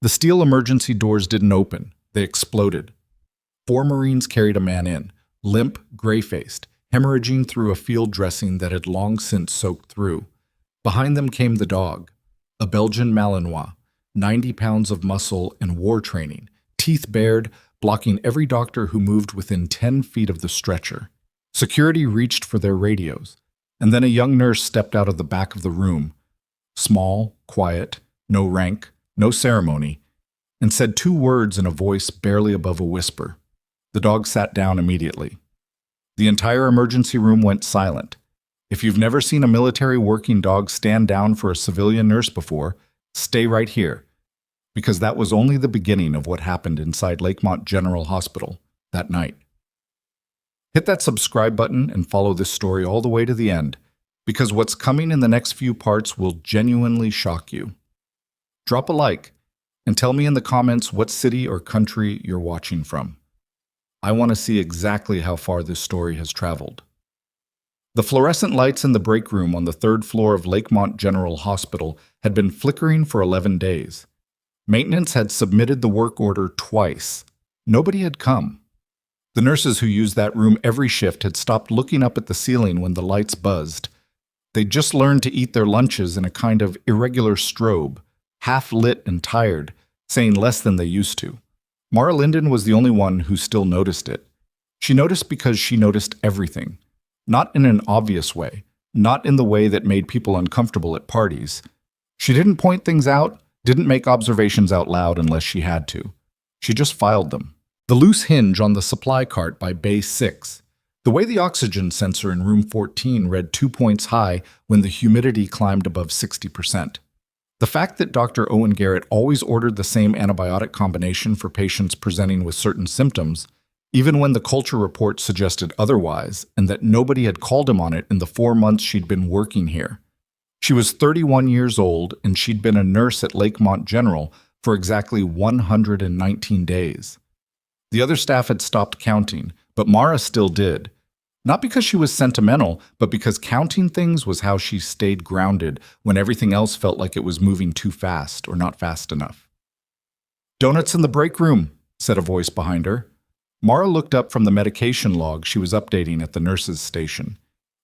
The steel emergency doors didn't open. They exploded. 4 Marines carried a man in, limp, gray-faced, hemorrhaging through a field dressing that had long since soaked through. Behind them came the dog, a Belgian Malinois, 90 pounds of muscle and war training, teeth bared, blocking every doctor who moved within 10 feet of the stretcher. Security reached for their radios, and then a young nurse stepped out of the back of the room, small, quiet, no rank, no ceremony, and said 2 words in a voice barely above a whisper. The dog sat down immediately. The entire emergency room went silent. If you've never seen a military working dog stand down for a civilian nurse before, stay right here, because that was only the beginning of what happened inside Lakemont General Hospital that night. Hit that subscribe button and follow this story all the way to the end, because what's coming in the next few parts will genuinely shock you. Drop a like and tell me in the comments what city or country you're watching from. I want to see exactly how far this story has traveled. The fluorescent lights in the break room on the 3rd floor of Lakemont General Hospital had been flickering for 11 days. Maintenance had submitted the work order twice. Nobody had come. The nurses who used that room every shift had stopped looking up at the ceiling when the lights buzzed. They'd just learned to eat their lunches in a kind of irregular strobe, half lit and tired, saying less than they used to. Mara Linden was the only one who still noticed it. She noticed because she noticed everything. Not in an obvious way, not in the way that made people uncomfortable at parties. She didn't point things out, didn't make observations out loud unless she had to. She just filed them. The loose hinge on the supply cart by Bay 6. The way the oxygen sensor in room 14 read 2 points high when the humidity climbed above 60%. The fact that Dr. Owen Garrett always ordered the same antibiotic combination for patients presenting with certain symptoms, even when the culture report suggested otherwise, and that nobody had called him on it in the 4 months she'd been working here. She was 31 years old, and she'd been a nurse at Lakemont General for exactly 119 days. The other staff had stopped counting, but Mara still did. Not because she was sentimental, but because counting things was how she stayed grounded when everything else felt like it was moving too fast or not fast enough. "Donuts in the break room," said a voice behind her. Mara looked up from the medication log she was updating at the nurses' station.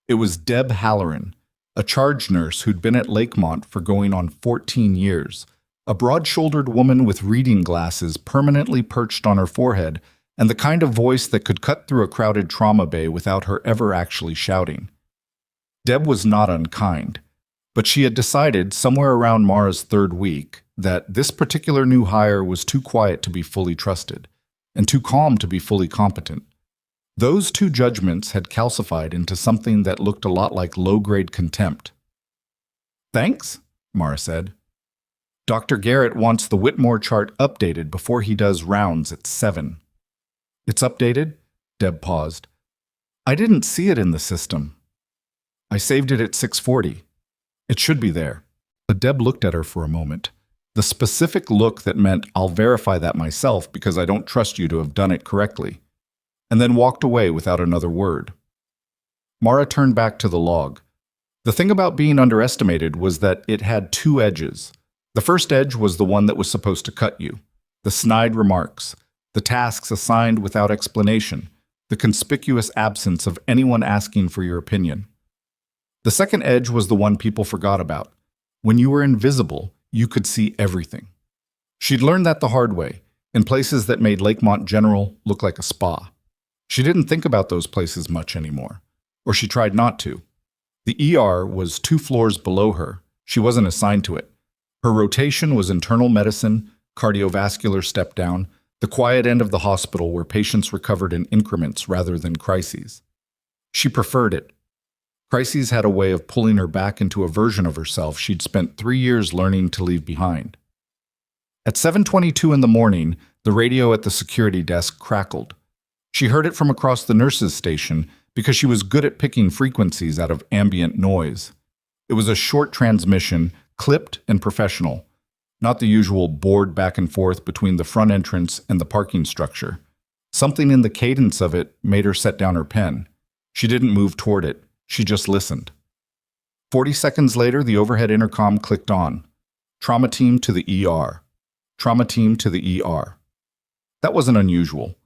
It was Deb Halloran, a charge nurse who'd been at Lakemont for going on 14 years, a broad-shouldered woman with reading glasses permanently perched on her forehead, and the kind of voice that could cut through a crowded trauma bay without her ever actually shouting. Deb was not unkind, but she had decided somewhere around Mara's 3rd week that this particular new hire was too quiet to be fully trusted, and too calm to be fully competent. Those 2 judgments had calcified into something that looked a lot like low-grade contempt. "Thanks," Mara said. "Dr. Garrett wants the Whitmore chart updated before he does rounds at 7. "It's updated?" Deb paused. "I didn't see it in the system. I saved it at 6:40. It should be there." But Deb looked at her for a moment. The specific look that meant, "I'll verify that myself because I don't trust you to have done it correctly," and then walked away without another word. Mara turned back to the log. The thing about being underestimated was that it had 2 edges. The first edge was the one that was supposed to cut you. The snide remarks, the tasks assigned without explanation, the conspicuous absence of anyone asking for your opinion. The second edge was the one people forgot about. When you were invisible, you could see everything. She'd learned that the hard way, in places that made Lakemont General look like a spa. She didn't think about those places much anymore, or she tried not to. The ER was 2 floors below her. She wasn't assigned to it. Her rotation was internal medicine, cardiovascular step-down, the quiet end of the hospital where patients recovered in increments rather than crises. She preferred it. Crises had a way of pulling her back into a version of herself she'd spent 3 years learning to leave behind. At 7:22 in the morning, the radio at the security desk crackled. She heard it from across the nurses' station because she was good at picking frequencies out of ambient noise. It was a short transmission, clipped and professional, not the usual bored back and forth between the front entrance and the parking structure. Something in the cadence of it made her set down her pen. She didn't move toward it. She just listened. 40 seconds later, the overhead intercom clicked on. "Trauma team to the ER." Trauma team to the ER. That wasn't unusual.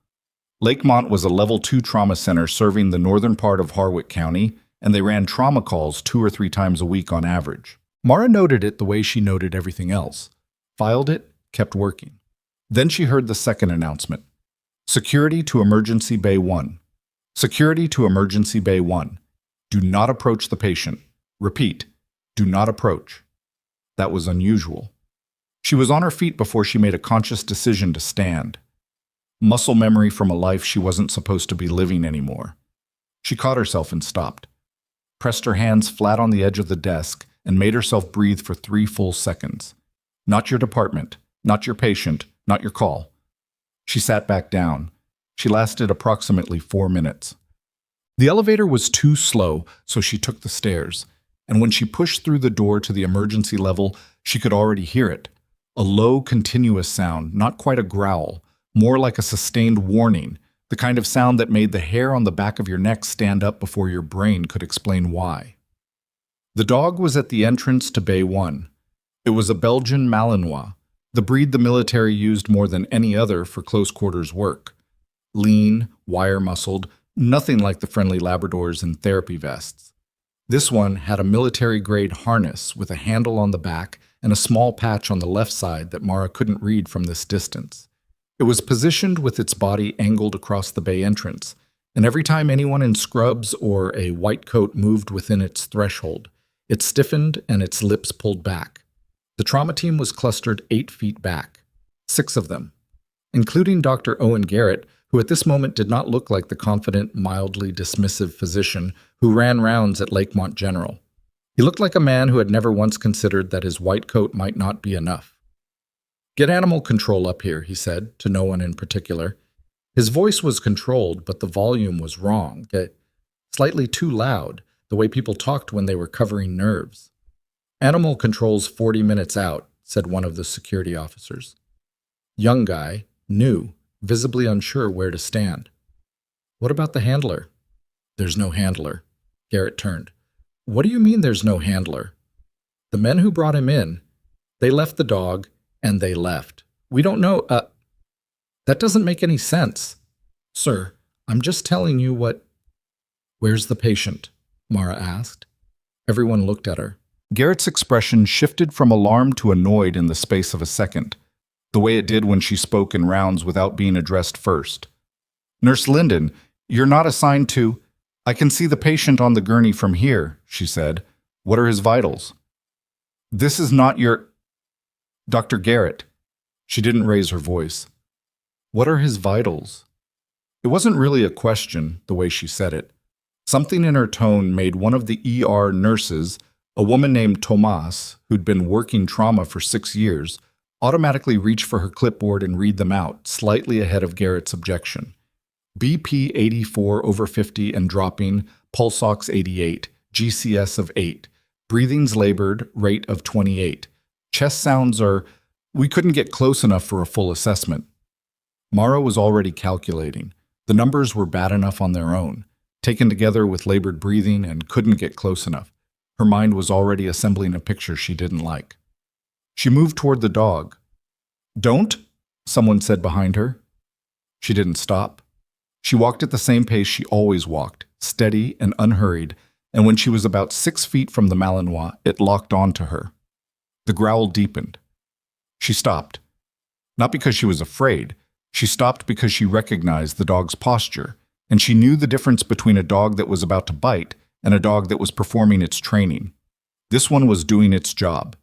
Lakemont was a Level 2 trauma center serving the northern part of Harwick County, and they ran trauma calls 2 or 3 times a week on average. Mara noted it the way she noted everything else. Filed it, kept working. Then she heard the second announcement. Security to Emergency Bay 1. Security to Emergency Bay 1. Do not approach the patient. Repeat, do not approach. That was unusual. She was on her feet before she made a conscious decision to stand. Muscle memory from a life she wasn't supposed to be living anymore. She caught herself and stopped, pressed her hands flat on the edge of the desk, and made herself breathe for 3 full seconds. Not your department, not your patient, not your call. She sat back down. She lasted approximately 4 minutes. The elevator was too slow, so she took the stairs, and when she pushed through the door to the emergency level, she could already hear it. A low, continuous sound, not quite a growl, more like a sustained warning, the kind of sound that made the hair on the back of your neck stand up before your brain could explain why. The dog was at the entrance to Bay 1. It was a Belgian Malinois, the breed the military used more than any other for close-quarters work. Lean, wire-muscled, nothing like the friendly Labradors in therapy vests. This one had a military-grade harness with a handle on the back and a small patch on the left side that Mara couldn't read from this distance. It was positioned with its body angled across the bay entrance, and every time anyone in scrubs or a white coat moved within its threshold, it stiffened and its lips pulled back. The trauma team was clustered 8 feet back, 6 of them, including Dr. Owen Garrett, who at this moment did not look like the confident, mildly dismissive physician who ran rounds at Lakemont General. He looked like a man who had never once considered that his white coat might not be enough. "Get animal control up here," he said, to no one in particular. His voice was controlled, but the volume was wrong, slightly too loud, the way people talked when they were covering nerves. "Animal control's 40 minutes out," said one of the security officers. Young guy, new, visibly unsure where to stand. "What about the handler?" "There's no handler." Garrett turned. "What do you mean there's no handler?" "The men who brought him in, they left the dog, and they left. We don't know, That doesn't make any sense." "Sir, I'm just telling you what—" "Where's the patient?" Mara asked. Everyone looked at her. Garrett's expression shifted from alarm to annoyed in the space of a second, the way it did when she spoke in rounds without being addressed first. "Nurse Linden, you're not assigned to—" "I can see the patient on the gurney from here," she said. "What are his vitals?" "This is not your—" "Dr. Garrett." She didn't raise her voice. "What are his vitals?" It wasn't really a question, the way she said it. Something in her tone made one of the ER nurses, a woman named Tomas, who'd been working trauma for 6 years, automatically reach for her clipboard and read them out, slightly ahead of Garrett's objection. BP 84/50 and dropping, pulse ox 88, GCS of 8, breathing's labored, rate of 28. Chest sounds are— We couldn't get close enough for a full assessment. Mara was already calculating. The numbers were bad enough on their own, taken together with labored breathing, and couldn't get close enough. Her mind was already assembling a picture she didn't like. She moved toward the dog. "Don't," someone said behind her. She didn't stop. She walked at the same pace she always walked, steady and unhurried, and when she was about 6 feet from the Malinois, it locked onto her. The growl deepened. She stopped. Not because she was afraid. She stopped because she recognized the dog's posture, and she knew the difference between a dog that was about to bite and a dog that was performing its training. This one was doing its job.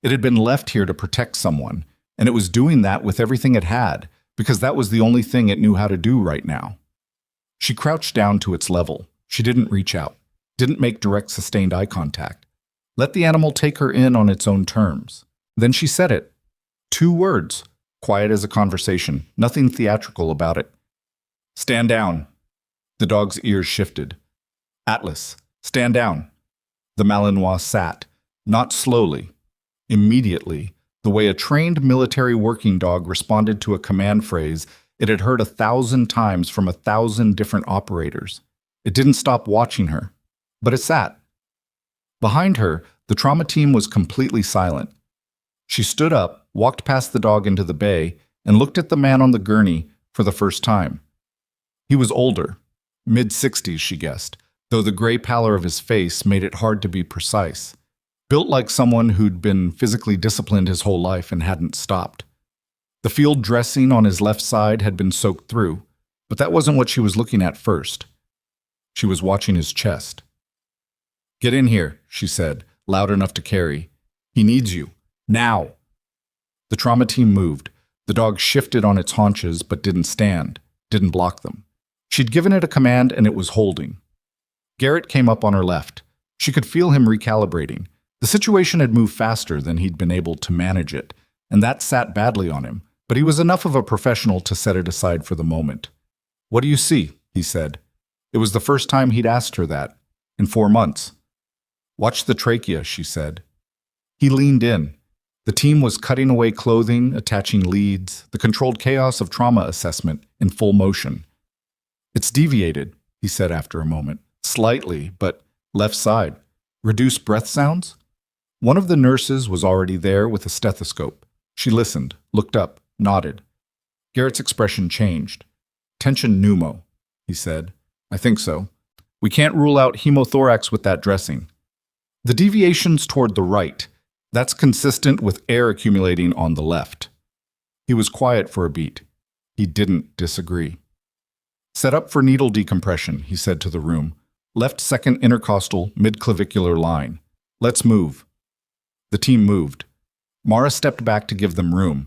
It had been left here to protect someone, and it was doing that with everything it had, because that was the only thing it knew how to do right now. She crouched down to its level. She didn't reach out, didn't make direct sustained eye contact. Let the animal take her in on its own terms. Then she said it. 2 words, quiet as a conversation, nothing theatrical about it. "Stand down." The dog's ears shifted. "Atlas, stand down." The Malinois sat, not slowly, immediately, the way a trained military working dog responded to a command phrase it had heard 1,000 times from 1,000 different operators. It didn't stop watching her, but it sat. Behind her, the trauma team was completely silent. She stood up, walked past the dog into the bay, and looked at the man on the gurney for the first time. He was older, mid-60s, she guessed, though the gray pallor of his face made it hard to be precise. Built like someone who'd been physically disciplined his whole life and hadn't stopped. The field dressing on his left side had been soaked through, but that wasn't what she was looking at first. She was watching his chest. "Get in here," she said, loud enough to carry. "He needs you. Now." The trauma team moved. The dog shifted on its haunches but didn't stand, didn't block them. She'd given it a command and it was holding. Garrett came up on her left. She could feel him recalibrating. The situation had moved faster than he'd been able to manage it, and that sat badly on him, but he was enough of a professional to set it aside for the moment. "What do you see?" he said. It was the first time he'd asked her that, in 4 months. "Watch the trachea," she said. He leaned in. The team was cutting away clothing, attaching leads, the controlled chaos of trauma assessment in full motion. "It's deviated," he said after a moment. "Slightly, but left side. Reduced breath sounds?" One of the nurses was already there with a stethoscope. She listened, looked up, nodded. Garrett's expression changed. "Tension pneumo," he said. "I think so. We can't rule out hemothorax with that dressing. The deviation's toward the right. That's consistent with air accumulating on the left." He was quiet for a beat. He didn't disagree. "Set up for needle decompression," he said to the room. "Left second intercostal, mid-clavicular line. Let's move." The team moved. Mara stepped back to give them room.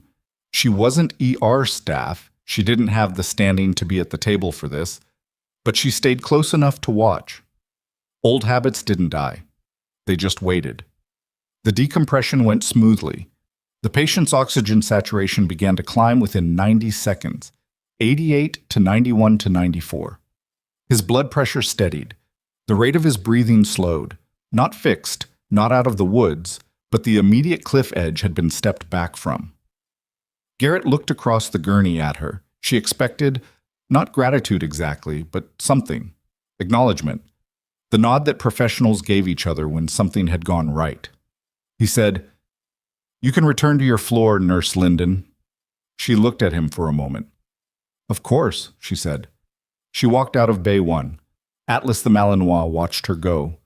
She wasn't ER staff. She didn't have the standing to be at the table for this, but she stayed close enough to watch. Old habits didn't die. They just waited. The decompression went smoothly. The patient's oxygen saturation began to climb within 90 seconds, 88 to 91 to 94. His blood pressure steadied. The rate of his breathing slowed. Not fixed, not out of the woods, but the immediate cliff edge had been stepped back from. Garrett looked across the gurney at her. She expected, not gratitude exactly, but something. Acknowledgement. The nod that professionals gave each other when something had gone right. He said, "You can return to your floor, Nurse Linden." She looked at him for a moment. "Of course," she said. She walked out of Bay 1. Atlas the Malinois watched her go.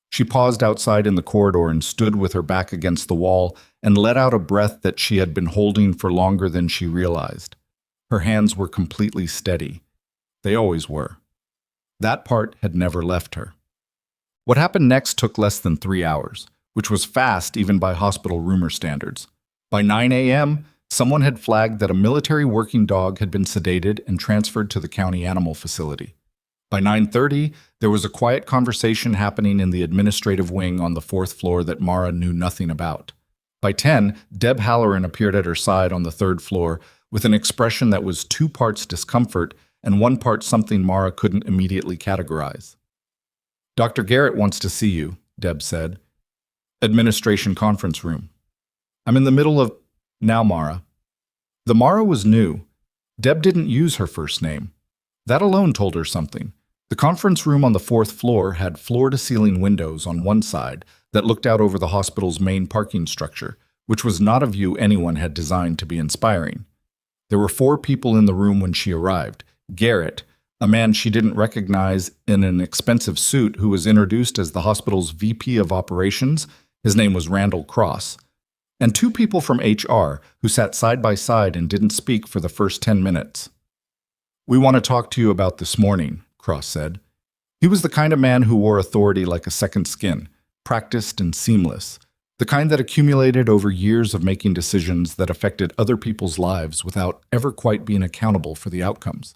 She paused outside in the corridor and stood with her back against the wall and let out a breath that she had been holding for longer than she realized. Her hands were completely steady. They always were. That part had never left her. What happened next took less than 3 hours, which was fast even by hospital rumor standards. By 9 a.m., someone had flagged that a military working dog had been sedated and transferred to the county animal facility. By 9:30, there was a quiet conversation happening in the administrative wing on the 4th floor that Mara knew nothing about. By 10, Deb Halloran appeared at her side on the 3rd floor with an expression that was 2 parts discomfort and 1 part something Mara couldn't immediately categorize. "Dr. Garrett wants to see you," Deb said. "Administration conference room." "I'm in the middle of—" "Now, Mara." The Mara was new. Deb didn't use her first name. That alone told her something. The conference room on the 4th floor had floor-to-ceiling windows on one side that looked out over the hospital's main parking structure, which was not a view anyone had designed to be inspiring. There were 4 people in the room when she arrived. Garrett, a man she didn't recognize in an expensive suit who was introduced as the hospital's VP of operations. His name was Randall Cross. And 2 people from HR who sat side by side and didn't speak for the first 10 minutes. "We want to talk to you about this morning," Cross said. He was the kind of man who wore authority like a second skin, practiced and seamless, the kind that accumulated over years of making decisions that affected other people's lives without ever quite being accountable for the outcomes.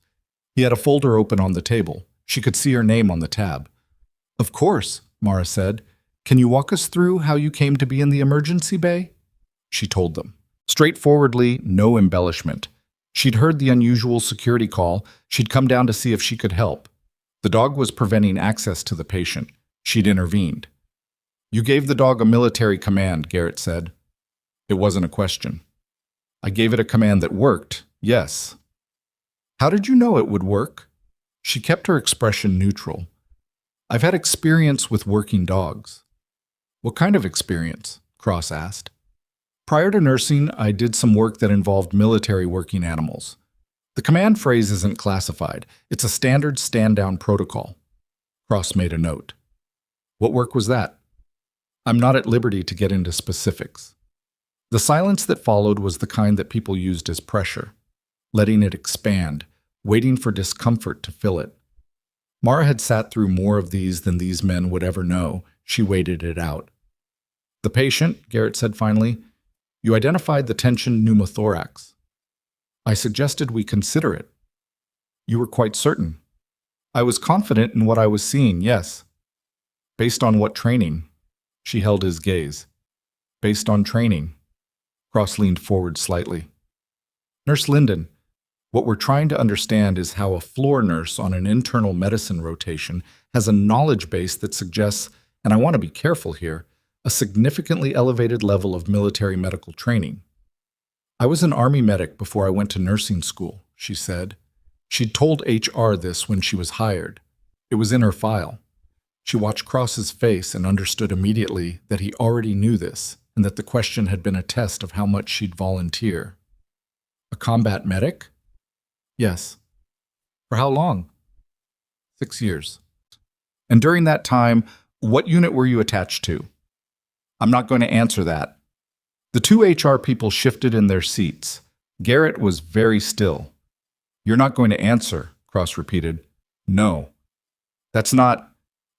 He had a folder open on the table. She could see her name on the tab. "Of course," Mara said. "Can you walk us through how you came to be in the emergency bay?" She told them. Straightforwardly, no embellishment. She'd heard the unusual security call. She'd come down to see if she could help. The dog was preventing access to the patient. She'd intervened. "You gave the dog a military command," Garrett said. It wasn't a question. "I gave it a command that worked, yes." "How did you know it would work?" She kept her expression neutral. "I've had experience with working dogs." "What kind of experience?" Cross asked. Prior to nursing, I did some work that involved military working animals. The command phrase isn't classified. It's a standard stand-down protocol. Cross made a note. What work was that? I'm not at liberty to get into specifics. The silence that followed was the kind that people used as pressure, letting it expand, waiting for discomfort to fill it. Mara had sat through more of these than these men would ever know. She waited it out. The patient, Garrett said finally, you identified the tension pneumothorax. I suggested we consider it. You were quite certain. I was confident in what I was seeing, yes. Based on what training? She held his gaze. Based on training. Cross leaned forward slightly. Nurse Linden, what we're trying to understand is how a floor nurse on an internal medicine rotation has a knowledge base that suggests, and I want to be careful here, a significantly elevated level of military medical training. I was an Army medic before I went to nursing school, she said. She'd told HR this when she was hired. It was in her file. She watched Cross's face and understood immediately that he already knew this and that the question had been a test of how much she'd volunteer. A combat medic? Yes. For how long? 6 years. And during that time, what unit were you attached to? I'm not going to answer that. The two HR people shifted in their seats. Garrett was very still. You're not going to answer, Cross repeated. No. That's not...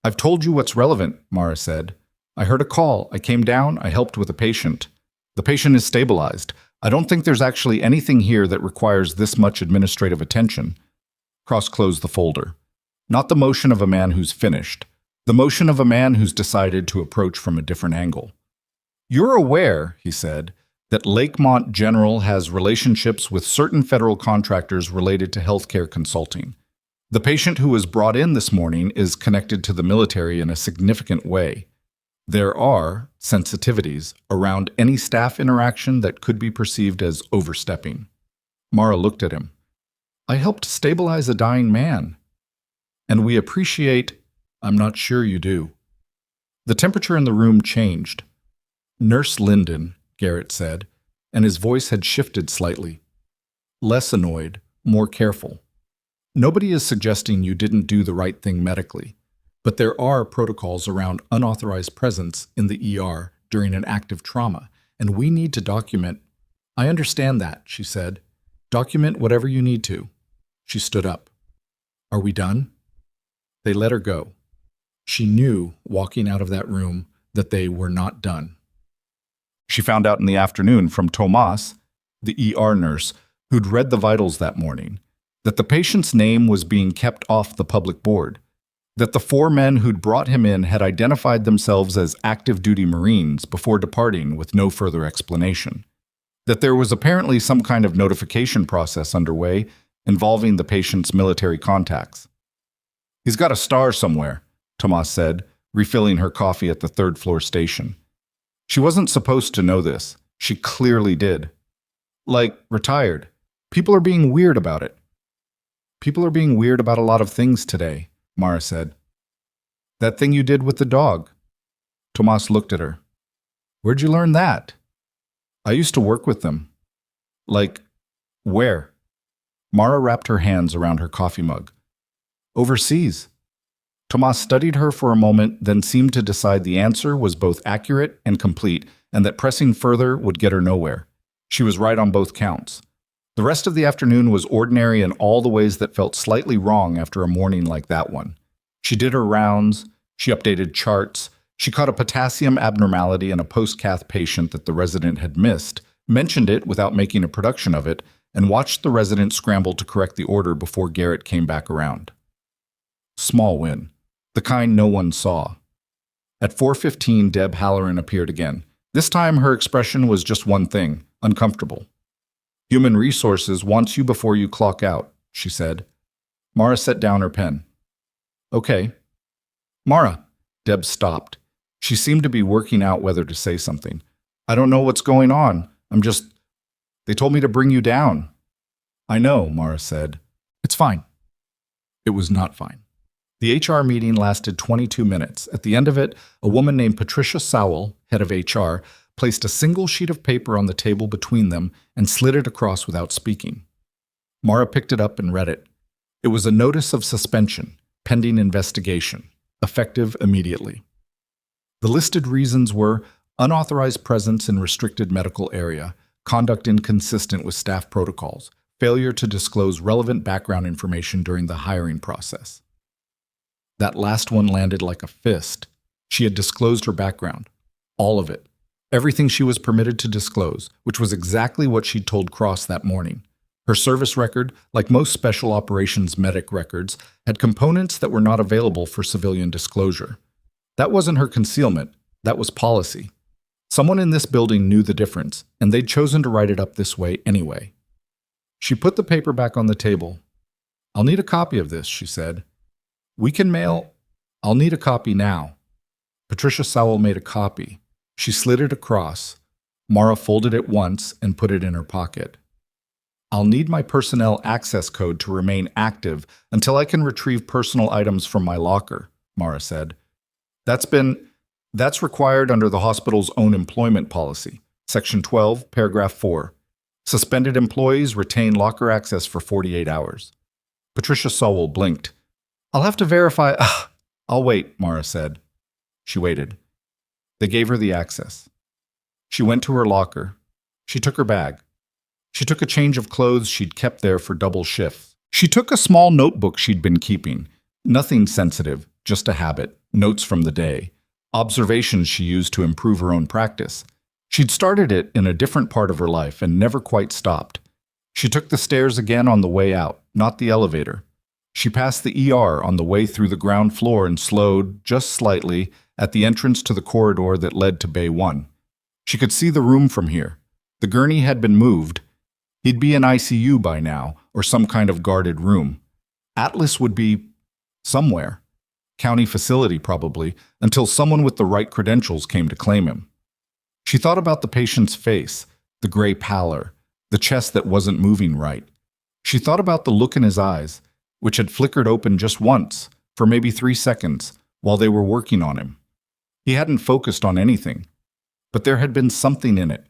I've told you what's relevant, Mara said. I heard a call. I came down. I helped with a patient. The patient is stabilized. I don't think there's actually anything here that requires this much administrative attention. Cross closed the folder. Not the motion of a man who's finished. The motion of a man who's decided to approach from a different angle. You're aware, he said, that Lakemont General has relationships with certain federal contractors related to healthcare consulting. The patient who was brought in this morning is connected to the military in a significant way. There are sensitivities around any staff interaction that could be perceived as overstepping. Mara looked at him. I helped stabilize a dying man. And we appreciate... I'm not sure you do. The temperature in the room changed. Nurse Linden, Garrett said, and his voice had shifted slightly. Less annoyed, more careful. Nobody is suggesting you didn't do the right thing medically, but there are protocols around unauthorized presence in the ER during an active trauma, and we need to document. I understand that, she said. Document whatever you need to. She stood up. Are we done? They let her go. She knew, walking out of that room, that they were not done. She found out in the afternoon from Tomas, the ER nurse, who'd read the vitals that morning, that the patient's name was being kept off the public board, that the 4 men who'd brought him in had identified themselves as active duty Marines before departing with no further explanation, that there was apparently some kind of notification process underway involving the patient's military contacts. He's got a star somewhere, Tomas said, refilling her coffee at the 3rd floor station. She wasn't supposed to know this. She clearly did. Like, retired. People are being weird about it. People are being weird about a lot of things today, Mara said. That thing you did with the dog. Tomas looked at her. Where'd you learn that? I used to work with them. Like, where? Mara wrapped her hands around her coffee mug. Overseas. Tomas studied her for a moment, then seemed to decide the answer was both accurate and complete, and that pressing further would get her nowhere. She was right on both counts. The rest of the afternoon was ordinary in all the ways that felt slightly wrong after a morning like that one. She did her rounds, she updated charts, she caught a potassium abnormality in a post-cath patient that the resident had missed, mentioned it without making a production of it, and watched the resident scramble to correct the order before Garrett came back around. Small win. The kind no one saw. At 4:15, Deb Halloran appeared again. This time her expression was just one thing, uncomfortable. Human Resources wants you before you clock out, she said. Mara set down her pen. Okay. Mara. Deb stopped. She seemed to be working out whether to say something. I don't know what's going on. They told me to bring you down. I know, Mara said. It's fine. It was not fine. The HR meeting lasted 22 minutes. At the end of it, a woman named Patricia Sowell, head of HR, placed a single sheet of paper on the table between them, and slid it across without speaking. Mara picked it up and read it. It was a notice of suspension, pending investigation, effective immediately. The listed reasons were unauthorized presence in restricted medical area, conduct inconsistent with staff protocols, failure to disclose relevant background information during the hiring process. That last one landed like a fist. She had disclosed her background. All of it. Everything she was permitted to disclose, which was exactly what she'd told Cross that morning. Her service record, like most special operations medic records, had components that were not available for civilian disclosure. That wasn't her concealment. That was policy. Someone in this building knew the difference, and they'd chosen to write it up this way anyway. She put the paper back on the table. "I'll need a copy of this," she said. "We can mail. I'll need a copy now." Patricia Sowell made a copy. She slid it across. Mara folded it once and put it in her pocket. "I'll need my personnel access code to remain active until I can retrieve personal items from my locker," Mara said. That's required under the hospital's own employment policy, Section 12, Paragraph 4. Suspended employees retain locker access for 48 hours. Patricia Sowell blinked. "I'll have to verify." "I'll wait," Mara said. She waited. They gave her the access. She went to her locker. She took her bag. She took a change of clothes she'd kept there for double shifts. She took a small notebook she'd been keeping. Nothing sensitive, just a habit, notes from the day, observations she used to improve her own practice. She'd started it in a different part of her life and never quite stopped. She took the stairs again on the way out, not the elevator. She passed the ER on the way through the ground floor and slowed, just slightly, at the entrance to the corridor that led to Bay 1. She could see the room from here. The gurney had been moved. He'd be in ICU by now, or some kind of guarded room. Atlas would be somewhere. County facility, probably, until someone with the right credentials came to claim him. She thought about the patient's face, the gray pallor, the chest that wasn't moving right. She thought about the look in his eyes, which had flickered open just once, for maybe 3 seconds, while they were working on him. He hadn't focused on anything, but there had been something in it.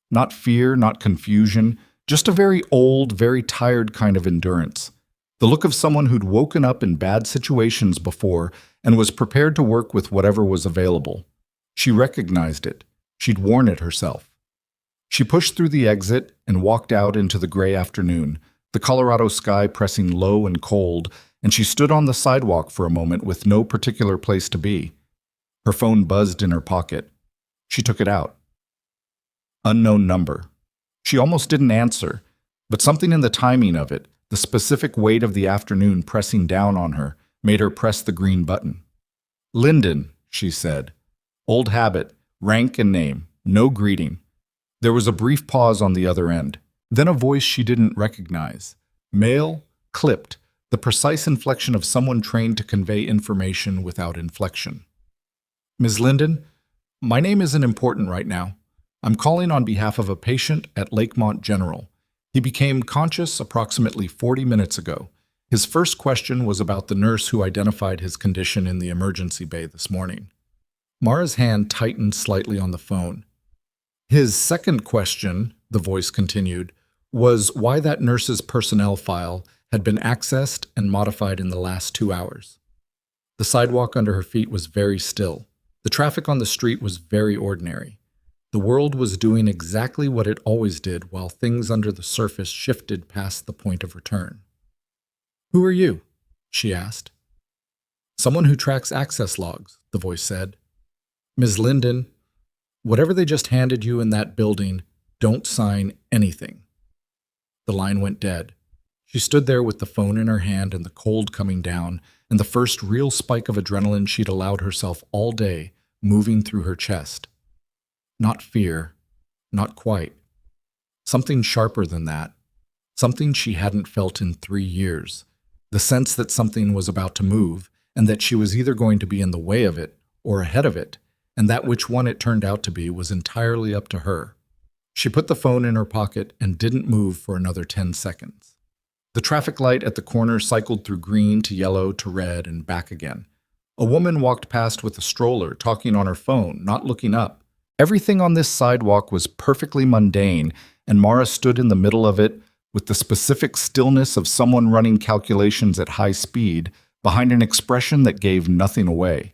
Not fear, not confusion, just a very old, very tired kind of endurance. The look of someone who'd woken up in bad situations before and was prepared to work with whatever was available. She recognized it. She'd worn it herself. She pushed through the exit and walked out into the gray afternoon, the Colorado sky pressing low and cold, and she stood on the sidewalk for a moment with no particular place to be. Her phone buzzed in her pocket. She took it out. Unknown number. She almost didn't answer, but something in the timing of it, the specific weight of the afternoon pressing down on her, made her press the green button. "Lyndon," she said. Old habit, rank and name, no greeting. There was a brief pause on the other end. Then a voice she didn't recognize. Male, clipped, the precise inflection of someone trained to convey information without inflection. "Ms. Lyndon, my name isn't important right now. I'm calling on behalf of a patient at Lakemont General. He became conscious approximately 40 minutes ago. His first question was about the nurse who identified his condition in the emergency bay this morning." Mara's hand tightened slightly on the phone. "His second question," the voice continued, "was why that nurse's personnel file had been accessed and modified in the last 2 hours." The sidewalk under her feet was very still. The traffic on the street was very ordinary. The world was doing exactly what it always did while things under the surface shifted past the point of return. "Who are you?" she asked. "Someone who tracks access logs," the voice said. "Ms. Lyndon, whatever they just handed you in that building, don't sign anything." The line went dead. She stood there with the phone in her hand and the cold coming down, and the first real spike of adrenaline she'd allowed herself all day moving through her chest. Not fear, not quite. Something sharper than that. Something she hadn't felt in 3 years. The sense that something was about to move, and that she was either going to be in the way of it or ahead of it, and that which one it turned out to be was entirely up to her. She put the phone in her pocket and didn't move for another 10 seconds. The traffic light at the corner cycled through green to yellow to red and back again. A woman walked past with a stroller, talking on her phone, not looking up. Everything on this sidewalk was perfectly mundane, and Mara stood in the middle of it with the specific stillness of someone running calculations at high speed behind an expression that gave nothing away.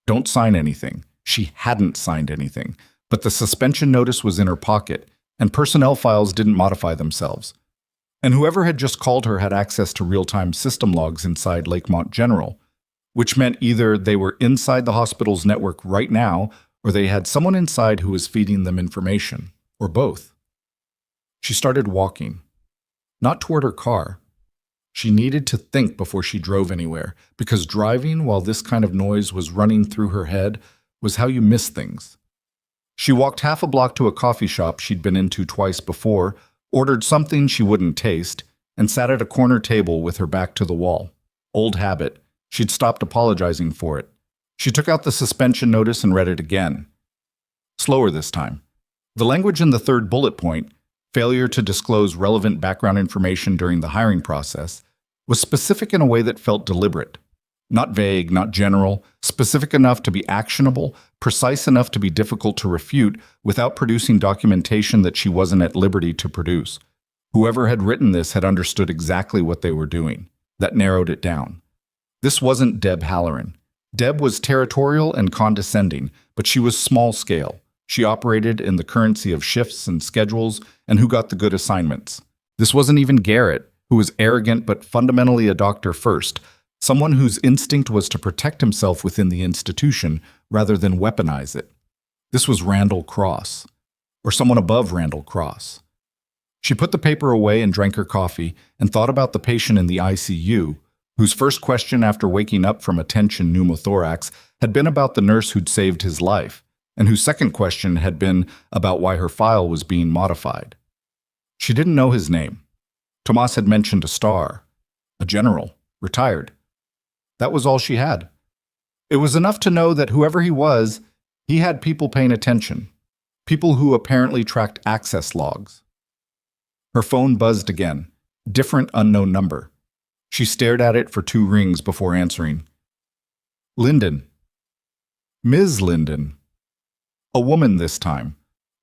Don't sign anything. She hadn't signed anything, but the suspension notice was in her pocket, and personnel files didn't modify themselves. And whoever had just called her had access to real-time system logs inside Lakemont General, which meant either they were inside the hospital's network right now, or they had someone inside who was feeding them information, or both. She started walking, not toward her car. She needed to think before she drove anywhere, because driving while this kind of noise was running through her head was how you miss things. She walked half a block to a coffee shop she'd been into twice before, ordered something she wouldn't taste, and sat at a corner table with her back to the wall. Old habit. She'd stopped apologizing for it. She took out the suspension notice and read it again. Slower this time. The language in the third bullet point, failure to disclose relevant background information during the hiring process, was specific in a way that felt deliberate. Not vague, not general, specific enough to be actionable, precise enough to be difficult to refute without producing documentation that she wasn't at liberty to produce. Whoever had written this had understood exactly what they were doing. That narrowed it down. This wasn't Deb Halloran. Deb was territorial and condescending, but she was small-scale. She operated in the currency of shifts and schedules and who got the good assignments. This wasn't even Garrett, who was arrogant but fundamentally a doctor first, someone whose instinct was to protect himself within the institution rather than weaponize it. This was Randall Cross, or someone above Randall Cross. She put the paper away and drank her coffee and thought about the patient in the ICU, whose first question after waking up from a tension pneumothorax had been about the nurse who'd saved his life, and whose second question had been about why her file was being modified. She didn't know his name. Tomas had mentioned a star, a general, retired. That was all she had. It was enough to know that whoever he was, he had people paying attention, people who apparently tracked access logs. Her phone buzzed again, different unknown number. She stared at it for 2 rings before answering. Linden. Ms. Linden. A woman this time.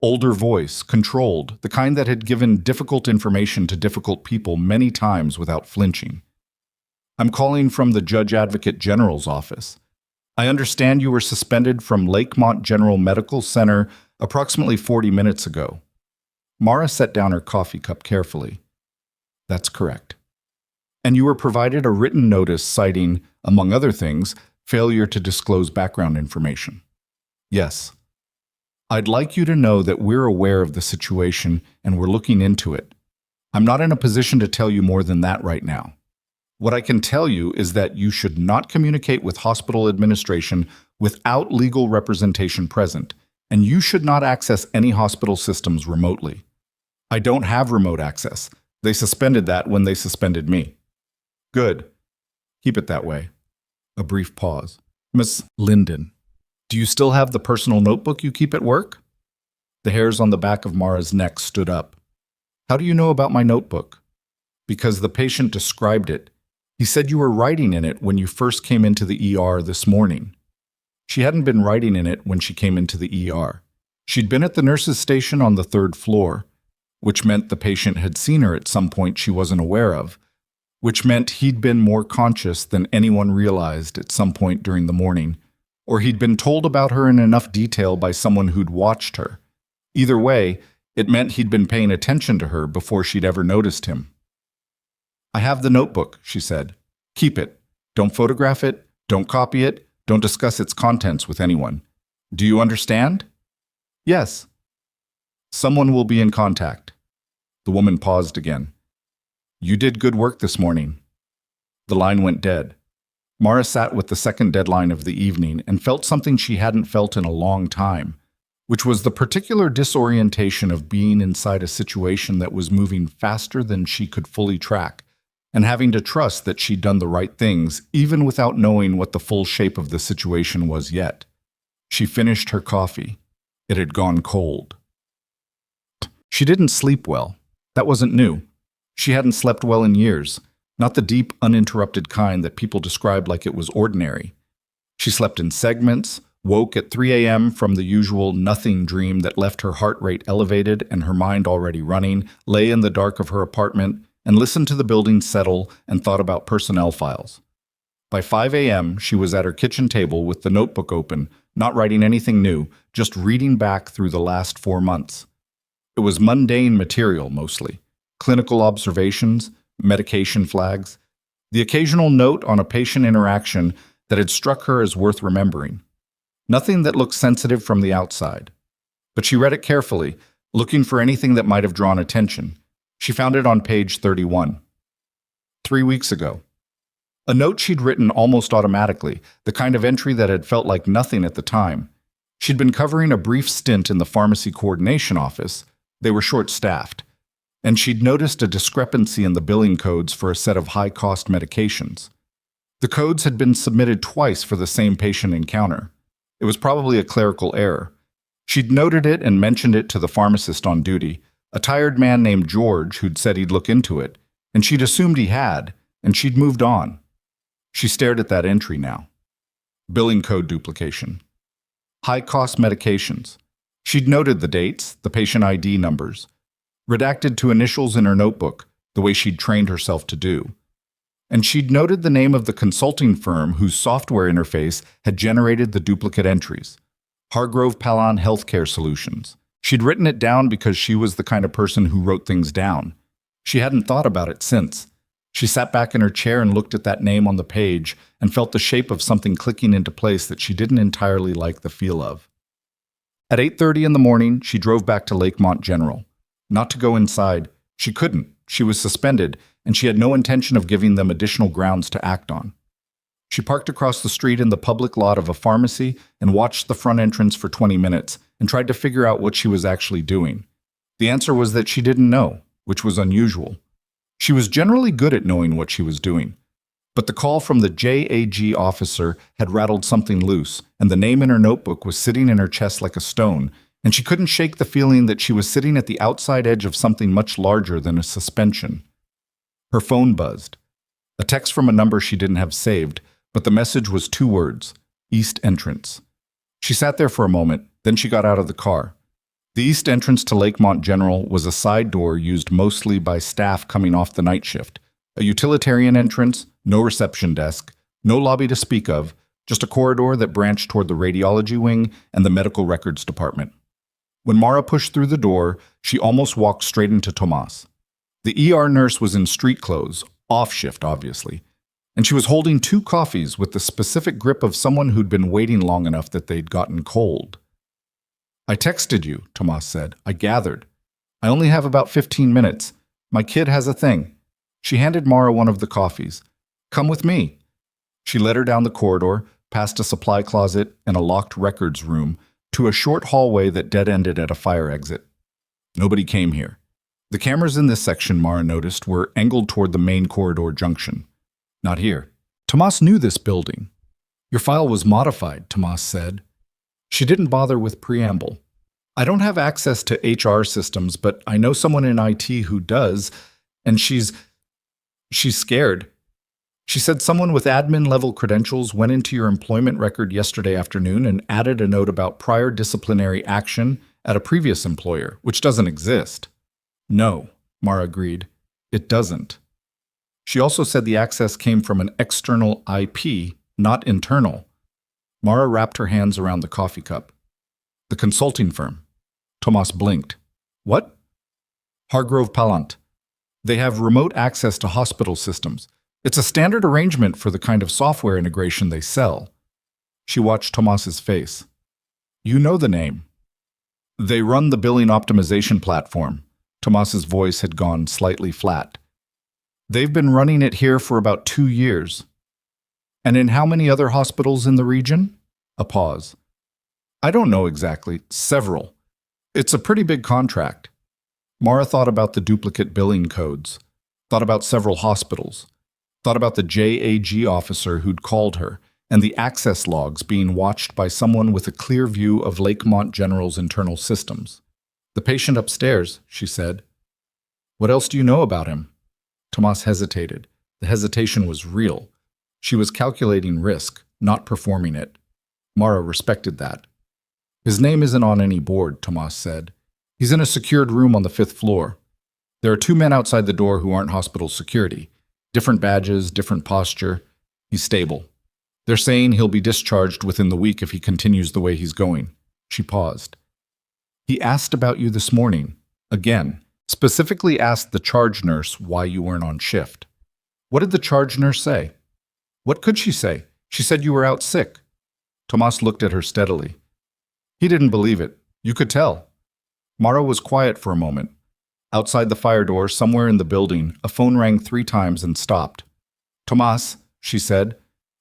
Older voice, controlled, the kind that had given difficult information to difficult people many times without flinching. I'm calling from the Judge Advocate General's office. I understand you were suspended from Lakemont General Medical Center approximately 40 minutes ago. Mara set down her coffee cup carefully. That's correct. And you were provided a written notice citing, among other things, failure to disclose background information. Yes. I'd like you to know that we're aware of the situation and we're looking into it. I'm not in a position to tell you more than that right now. What I can tell you is that you should not communicate with hospital administration without legal representation present, and you should not access any hospital systems remotely. I don't have remote access. They suspended that when they suspended me. Good. Keep it that way. A brief pause. Miss Linden, do you still have the personal notebook you keep at work? The hairs on the back of Mara's neck stood up. How do you know about my notebook? Because the patient described it. He said you were writing in it when you first came into the ER this morning. She hadn't been writing in it when she came into the ER. She'd been at the nurse's station on the 3rd floor, which meant the patient had seen her at some point she wasn't aware of, which meant he'd been more conscious than anyone realized at some point during the morning, or he'd been told about her in enough detail by someone who'd watched her. Either way, it meant he'd been paying attention to her before she'd ever noticed him. I have the notebook, she said. Keep it. Don't photograph it. Don't copy it. Don't discuss its contents with anyone. Do you understand? Yes. Someone will be in contact. The woman paused again. You did good work this morning. The line went dead. Mara sat with the second deadline of the evening and felt something she hadn't felt in a long time, which was the particular disorientation of being inside a situation that was moving faster than she could fully track, and having to trust that she'd done the right things, even without knowing what the full shape of the situation was yet. She finished her coffee. It had gone cold. She didn't sleep well. That wasn't new. She hadn't slept well in years, not the deep, uninterrupted kind that people describe like it was ordinary. She slept in segments, woke at 3 a.m. from the usual nothing dream that left her heart rate elevated and her mind already running, lay in the dark of her apartment, and listened to the building settle and thought about personnel files. By 5 a.m., she was at her kitchen table with the notebook open, not writing anything new, just reading back through the last 4 months. It was mundane material, mostly. Clinical observations, medication flags, the occasional note on a patient interaction that had struck her as worth remembering. Nothing that looked sensitive from the outside. But she read it carefully, looking for anything that might have drawn attention. She found it on page 31. 3 weeks ago. A note she'd written almost automatically, the kind of entry that had felt like nothing at the time. She'd been covering a brief stint in the pharmacy coordination office. They were short-staffed. And she'd noticed a discrepancy in the billing codes for a set of high-cost medications. The codes had been submitted twice for the same patient encounter. It was probably a clerical error. She'd noted it and mentioned it to the pharmacist on duty, a tired man named George who'd said he'd look into it, and she'd assumed he had, and she'd moved on. She stared at that entry now. Billing code duplication. High-cost medications. She'd noted the dates, the patient ID numbers. Redacted to initials in her notebook, the way she'd trained herself to do. And she'd noted the name of the consulting firm whose software interface had generated the duplicate entries. Hargrove Palon Healthcare Solutions. She'd written it down because she was the kind of person who wrote things down. She hadn't thought about it since. She sat back in her chair and looked at that name on the page and felt the shape of something clicking into place that she didn't entirely like the feel of. At 8:30 in the morning, she drove back to Lakemont General. Not to go inside. She couldn't. She was suspended, and she had no intention of giving them additional grounds to act on. She parked across the street in the public lot of a pharmacy and watched the front entrance for 20 minutes and tried to figure out what she was actually doing. The answer was that she didn't know, which was unusual. She was generally good at knowing what she was doing. But the call from the JAG officer had rattled something loose, and the name in her notebook was sitting in her chest like a stone, and she couldn't shake the feeling that she was sitting at the outside edge of something much larger than a suspension. Her phone buzzed. A text from a number she didn't have saved, but the message was 2 words, East Entrance. She sat there for a moment, then she got out of the car. The east entrance to Lakemont General was a side door used mostly by staff coming off the night shift. A utilitarian entrance, no reception desk, no lobby to speak of, just a corridor that branched toward the radiology wing and the medical records department. When Mara pushed through the door, she almost walked straight into Tomas. The ER nurse was in street clothes, off shift obviously, and she was holding 2 coffees with the specific grip of someone who'd been waiting long enough that they'd gotten cold. "I texted you," Tomas said. "I gathered. I only have about 15 minutes. My kid has a thing." She handed Mara one of the coffees. "Come with me." She led her down the corridor, past a supply closet and a locked records room, to a short hallway that dead-ended at a fire exit. Nobody came here. The cameras in this section, Mara noticed, were angled toward the main corridor junction. Not here. Tomas knew this building. "Your file was modified," Tomas said. She didn't bother with preamble. "I don't have access to HR systems, but I know someone in IT who does, and she's scared. She said someone with admin-level credentials went into your employment record yesterday afternoon and added a note about prior disciplinary action at a previous employer, which doesn't exist." "No," Mara agreed. "It doesn't." She also said the access came from an external IP, not internal. Mara wrapped her hands around the coffee cup. "The consulting firm." Tomas blinked. "What?" "Hargrove Palant. They have remote access to hospital systems. It's a standard arrangement for the kind of software integration they sell." She watched Tomas's face. "You know the name." "They run the billing optimization platform." Tomas's voice had gone slightly flat. "They've been running it here for about 2 years." "And in how many other hospitals in the region?" A pause. "I don't know exactly. Several. It's a pretty big contract." Mara thought about the duplicate billing codes, thought about several hospitals, thought about the JAG officer who'd called her, and the access logs being watched by someone with a clear view of Lakemont General's internal systems. "The patient upstairs," she said. "What else do you know about him?" Tomas hesitated. The hesitation was real. She was calculating risk, not performing it. Mara respected that. His name isn't on any board, Tomas said. He's in a secured room on the 5th floor. There are 2 men outside the door who aren't hospital security. Different badges, different posture. He's stable. They're saying he'll be discharged within the week if he continues the way he's going. She paused. He asked about you this morning. Again, specifically asked the charge nurse why you weren't on shift. What did the charge nurse say? What could she say? She said you were out sick. Tomas looked at her steadily. He didn't believe it. You could tell. Mara was quiet for a moment. Outside the fire door, somewhere in the building, a phone rang 3 times and stopped. Tomas, she said,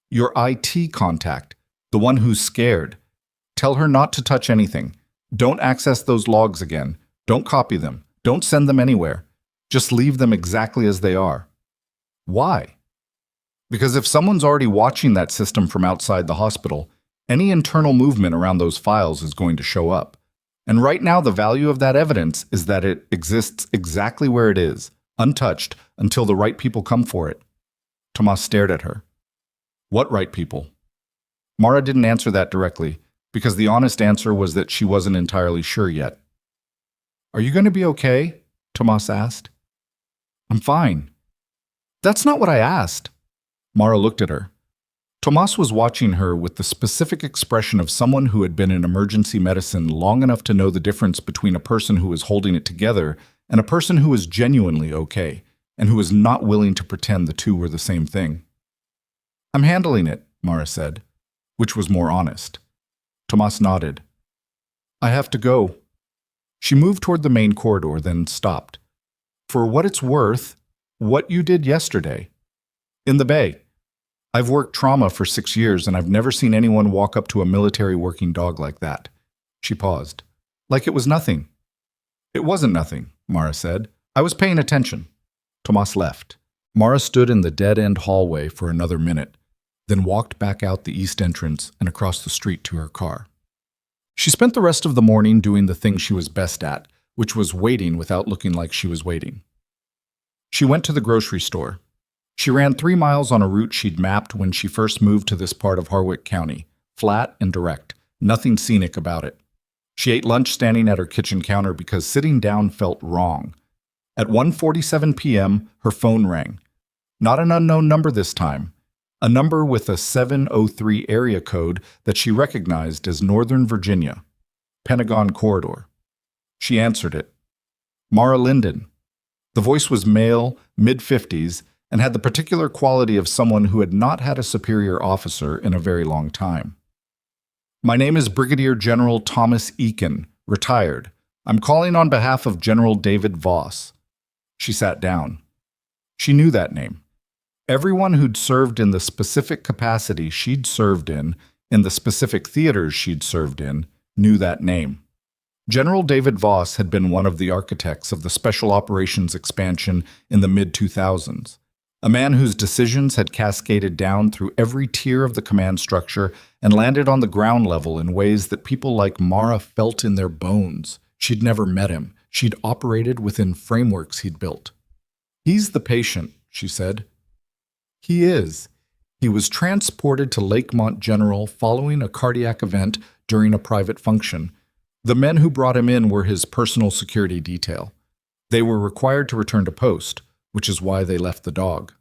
your IT contact, the one who's scared. Tell her not to touch anything. Don't access those logs again. Don't copy them. Don't send them anywhere. Just leave them exactly as they are. Why? Because if someone's already watching that system from outside the hospital, any internal movement around those files is going to show up. And right now, the value of that evidence is that it exists exactly where it is, untouched, until the right people come for it. Tomas stared at her. What right people? Mara didn't answer that directly, because the honest answer was that she wasn't entirely sure yet. Are you going to be okay? Tomas asked. I'm fine. That's not what I asked. Mara looked at her. Tomas was watching her with the specific expression of someone who had been in emergency medicine long enough to know the difference between a person who was holding it together and a person who was genuinely okay, and who was not willing to pretend the two were the same thing. I'm handling it, Mara said, which was more honest. Tomas nodded. I have to go. She moved toward the main corridor, then stopped. For what it's worth, what you did yesterday. In the Bay. I've worked trauma for 6 years, and I've never seen anyone walk up to a military working dog like that. She paused. Like it was nothing. It wasn't nothing, Mara said. I was paying attention. Tomas left. Mara stood in the dead-end hallway for another minute, then walked back out the east entrance and across the street to her car. She spent the rest of the morning doing the thing she was best at, which was waiting without looking like she was waiting. She went to the grocery store. She ran 3 miles on a route she'd mapped when she first moved to this part of Harwick County, flat and direct, nothing scenic about it. She ate lunch standing at her kitchen counter because sitting down felt wrong. At 1:47 p.m., her phone rang. Not an unknown number this time. A number with a 703 area code that she recognized as Northern Virginia, Pentagon Corridor. She answered it. Mara Linden. The voice was male, mid-50s, and had the particular quality of someone who had not had a superior officer in a very long time. My name is Brigadier General Thomas Eakin, retired. I'm calling on behalf of General David Voss. She sat down. She knew that name. Everyone who'd served in the specific capacity she'd served in the specific theaters she'd served in, knew that name. General David Voss had been one of the architects of the Special Operations expansion in the mid-2000s. A man whose decisions had cascaded down through every tier of the command structure and landed on the ground level in ways that people like Mara felt in their bones. She'd never met him. She'd operated within frameworks he'd built. He's the patient, she said. He is. He was transported to Lakemont General following a cardiac event during a private function. The men who brought him in were his personal security detail. They were required to return to post, which is why they left the dog.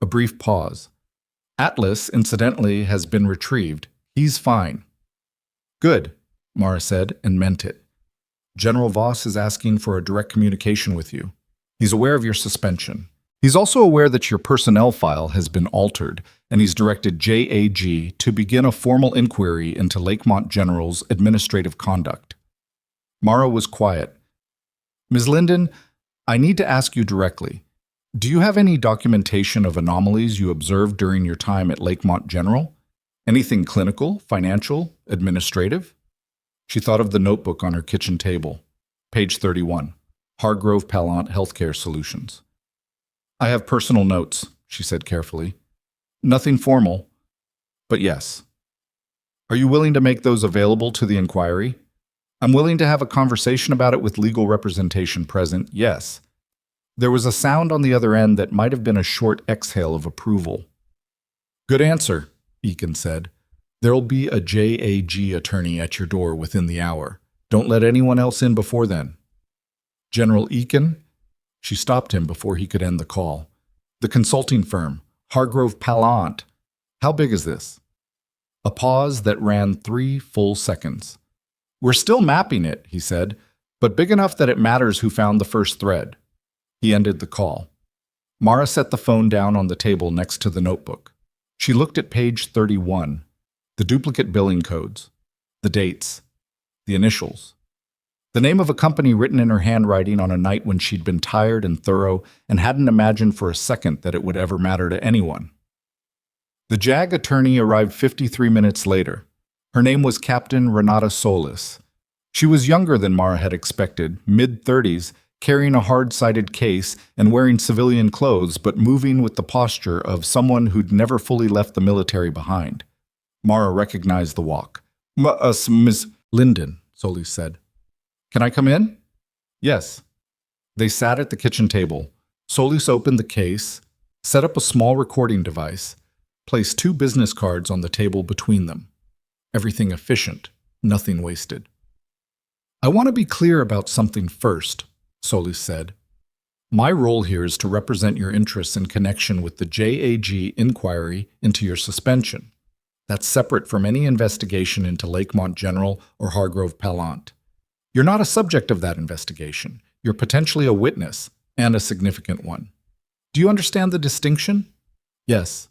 A brief pause. Atlas, incidentally, has been retrieved. He's fine. Good, Mara said, and meant it. General Voss is asking for a direct communication with you. He's aware of your suspension. He's also aware that your personnel file has been altered, and he's directed JAG to begin a formal inquiry into Lakemont General's administrative conduct. Mara was quiet. Ms. Linden, I need to ask you directly. Do you have any documentation of anomalies you observed during your time at Lakemont General? Anything clinical, financial, administrative? She thought of the notebook on her kitchen table. Page 31. Hargrove Pallant Healthcare Solutions. I have personal notes, she said carefully. Nothing formal, but yes. Are you willing to make those available to the inquiry? I'm willing to have a conversation about it with legal representation present, yes. There was a sound on the other end that might have been a short exhale of approval. Good answer, Eakin said. There'll be a JAG attorney at your door within the hour. Don't let anyone else in before then. General Eakin? She stopped him before he could end the call. The consulting firm, Hargrove Pallant. How big is this? A pause that ran 3 full seconds. We're still mapping it, he said, but big enough that it matters who found the first thread. He ended the call. Mara set the phone down on the table next to the notebook. She looked at page 31, the duplicate billing codes, the dates, the initials. The name of a company written in her handwriting on a night when she'd been tired and thorough and hadn't imagined for a second that it would ever matter to anyone. The JAG attorney arrived 53 minutes later. Her name was Captain Renata Solis. She was younger than Mara had expected, mid-30s, carrying a hard-sided case and wearing civilian clothes, but moving with the posture of someone who'd never fully left the military behind. Mara recognized the walk. Miss Linden, Solis said. Can I come in? Yes. They sat at the kitchen table. Solis opened the case, set up a small recording device, placed 2 business cards on the table between them. Everything efficient, nothing wasted. I want to be clear about something first, Solis said. My role here is to represent your interests in connection with the JAG inquiry into your suspension. That's separate from any investigation into Lakemont General or Hargrove Pallant. You're not a subject of that investigation. You're potentially a witness, and a significant one. Do you understand the distinction? Yes.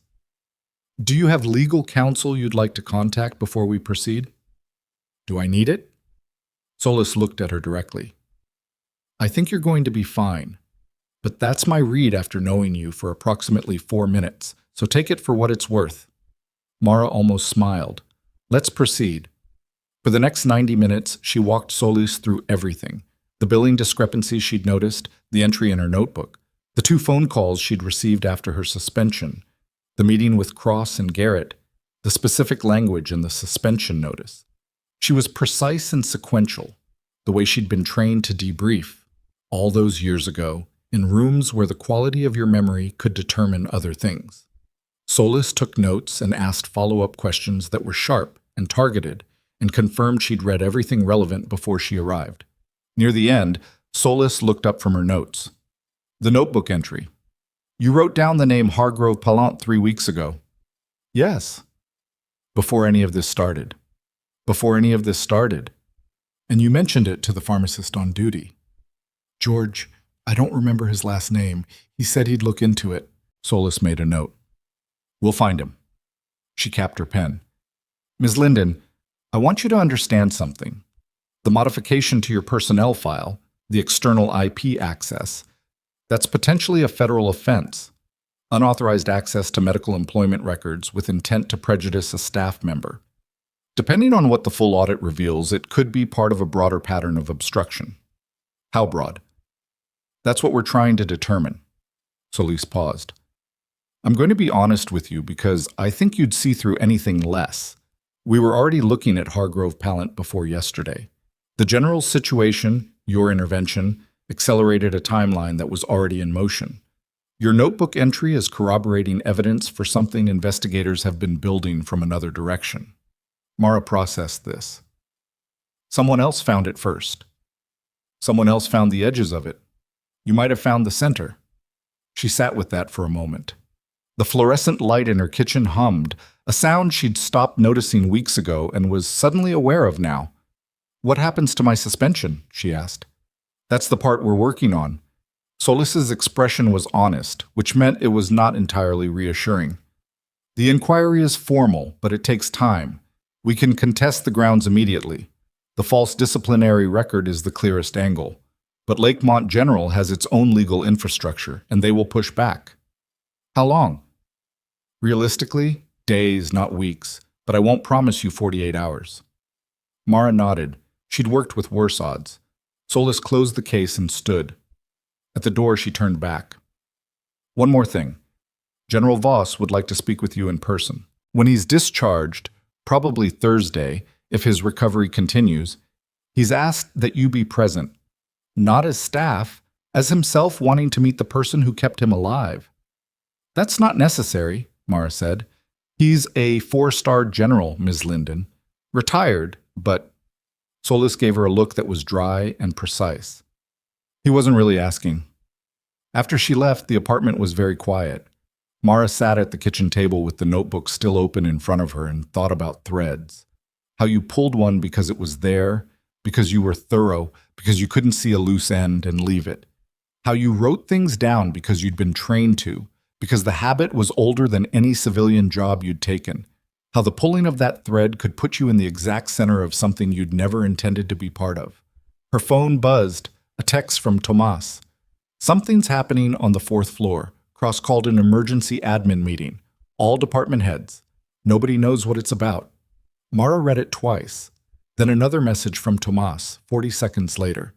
Do you have legal counsel you'd like to contact before we proceed? Do I need it? Solis looked at her directly. I think you're going to be fine, but that's my read after knowing you for approximately 4 minutes, so take it for what it's worth. Mara almost smiled. Let's proceed. For the next 90 minutes, she walked Solis through everything. The billing discrepancies she'd noticed, the entry in her notebook, the 2 phone calls she'd received after her suspension, the meeting with Cross and Garrett, the specific language in the suspension notice. She was precise and sequential, the way she'd been trained to debrief, all those years ago, in rooms where the quality of your memory could determine other things. Solis took notes and asked follow-up questions that were sharp and targeted, and confirmed she'd read everything relevant before she arrived. Near the end, Solis looked up from her notes. The notebook entry. You wrote down the name Hargrove Pallant 3 weeks ago. Yes. Before any of this started. Before any of this started. And you mentioned it to the pharmacist on duty. George, I don't remember his last name. He said he'd look into it. Solis made a note. We'll find him. She capped her pen. Ms. Linden, I want you to understand something. The modification to your personnel file, the external IP access, that's potentially a federal offense. Unauthorized access to medical employment records with intent to prejudice a staff member. Depending on what the full audit reveals, it could be part of a broader pattern of obstruction. How broad? That's what we're trying to determine. Solis paused. I'm going to be honest with you because I think you'd see through anything less. We were already looking at Hargrove Pallant before yesterday. The general situation, your intervention, accelerated a timeline that was already in motion. Your notebook entry is corroborating evidence for something investigators have been building from another direction. Mara processed this. Someone else found it first. Someone else found the edges of it. You might have found the center. She sat with that for a moment. The fluorescent light in her kitchen hummed, a sound she'd stopped noticing weeks ago and was suddenly aware of now. What happens to my suspension? She asked. That's the part we're working on. Solis's expression was honest, which meant it was not entirely reassuring. The inquiry is formal, but it takes time. We can contest the grounds immediately. The false disciplinary record is the clearest angle. But Lakemont General has its own legal infrastructure, and they will push back. How long? Realistically, days, not weeks, but I won't promise you 48 hours. Mara nodded. She'd worked with worse odds. Solis closed the case and stood. At the door, she turned back. One more thing. General Voss would like to speak with you in person. When he's discharged, probably Thursday, if his recovery continues, he's asked that you be present, not as staff, as himself wanting to meet the person who kept him alive. That's not necessary, Mara said. He's a four-star general, Ms. Linden. Retired, but Solis gave her a look that was dry and precise. He wasn't really asking. After she left, the apartment was very quiet. Mara sat at the kitchen table with the notebook still open in front of her and thought about threads. How you pulled one because it was there, because you were thorough, because you couldn't see a loose end and leave it. How you wrote things down because you'd been trained to, because the habit was older than any civilian job you'd taken. How the pulling of that thread could put you in the exact center of something you'd never intended to be part of. Her phone buzzed, a text from Tomas. Something's happening on the fourth floor. Cross called an emergency admin meeting. All department heads. Nobody knows what it's about. Mara read it twice. Then another message from Tomas, 40 seconds later.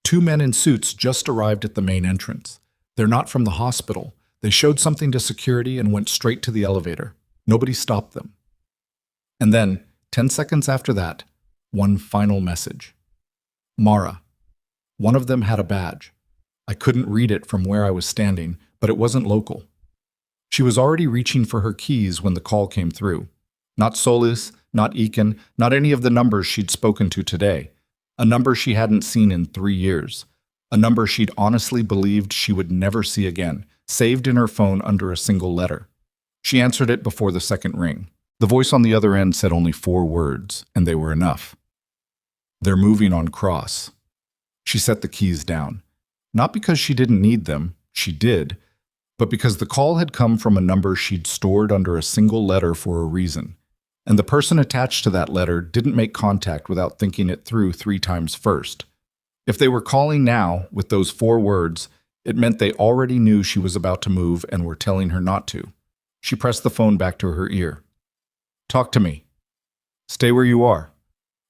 2 men in suits just arrived at the main entrance. They're not from the hospital. They showed something to security and went straight to the elevator. Nobody stopped them. And then, 10 seconds after that, one final message. Mara. One of them had a badge. I couldn't read it from where I was standing, but it wasn't local. She was already reaching for her keys when the call came through. Not Solis, not Eakin, not any of the numbers she'd spoken to today. A number she hadn't seen in 3 years. A number she'd honestly believed she would never see again, saved in her phone under a single letter. She answered it before the second ring. The voice on the other end said only 4 words, and they were enough. They're moving on Cross. She set the keys down. Not because she didn't need them, she did, but because the call had come from a number she'd stored under a single letter for a reason. And the person attached to that letter didn't make contact without thinking it through 3 times first. If they were calling now with those 4 words, it meant they already knew she was about to move and were telling her not to. She pressed the phone back to her ear. Talk to me. Stay where you are.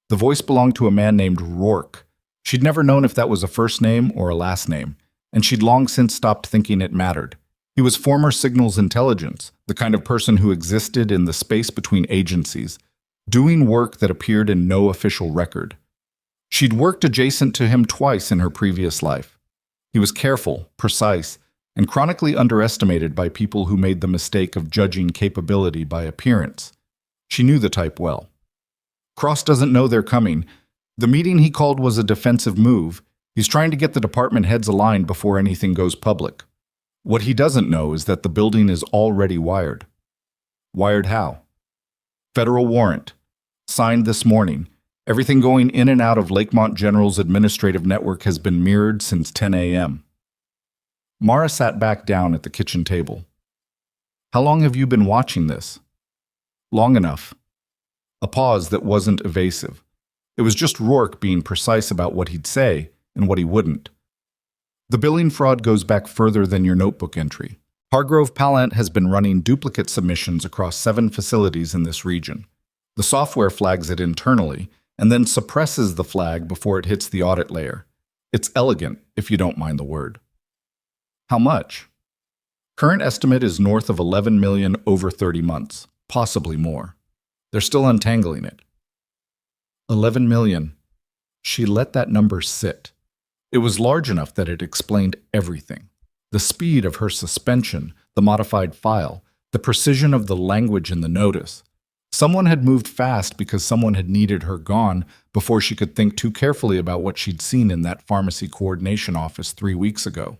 The voice belonged to a man named Rourke. She'd never known if that was a first name or a last name, and she'd long since stopped thinking it mattered. He was former Signals Intelligence, the kind of person who existed in the space between agencies, doing work that appeared in no official record. She'd worked adjacent to him twice in her previous life. He was careful, precise, and chronically underestimated by people who made the mistake of judging capability by appearance. She knew the type well. Cross doesn't know they're coming. The meeting he called was a defensive move. He's trying to get the department heads aligned before anything goes public. What he doesn't know is that the building is already wired. Wired how? Federal warrant. Signed this morning. Everything going in and out of Lakemont General's administrative network has been mirrored since 10 a.m. Mara sat back down at the kitchen table. How long have you been watching this? Long enough. A pause that wasn't evasive. It was just Rourke being precise about what he'd say and what he wouldn't. The billing fraud goes back further than your notebook entry. Hargrove Pallant has been running duplicate submissions across 7 facilities in this region. The software flags it internally and then suppresses the flag before it hits the audit layer. It's elegant, if you don't mind the word. How much? Current estimate is north of 11 million over 30 months, possibly more. They're still untangling it. 11 million. She let that number sit. It was large enough that it explained everything. The speed of her suspension, the modified file, the precision of the language in the notice. Someone had moved fast because someone had needed her gone before she could think too carefully about what she'd seen in that pharmacy coordination office 3 weeks ago.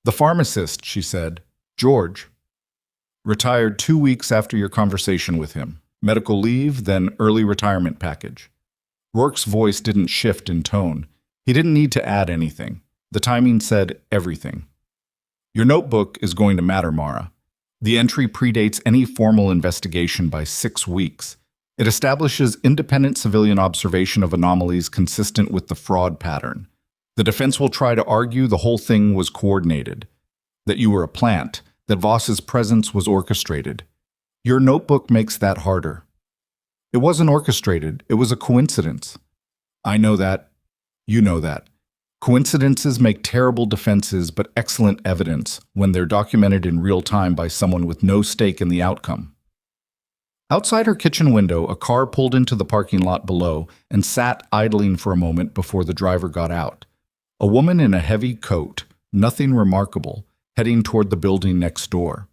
The pharmacist, she said, George, retired 2 weeks after your conversation with him. Medical leave, then early retirement package. Rourke's voice didn't shift in tone. He didn't need to add anything. The timing said everything. Your notebook is going to matter, Mara. The entry predates any formal investigation by 6 weeks. It establishes independent civilian observation of anomalies consistent with the fraud pattern. The defense will try to argue the whole thing was coordinated, that you were a plant, that Voss's presence was orchestrated. Your notebook makes that harder. It wasn't orchestrated, it was a coincidence. I know that. You know that. Coincidences make terrible defenses but excellent evidence when they're documented in real time by someone with no stake in the outcome. Outside her kitchen window, a car pulled into the parking lot below and sat idling for a moment before the driver got out. A woman in a heavy coat, nothing remarkable, heading toward the building next door.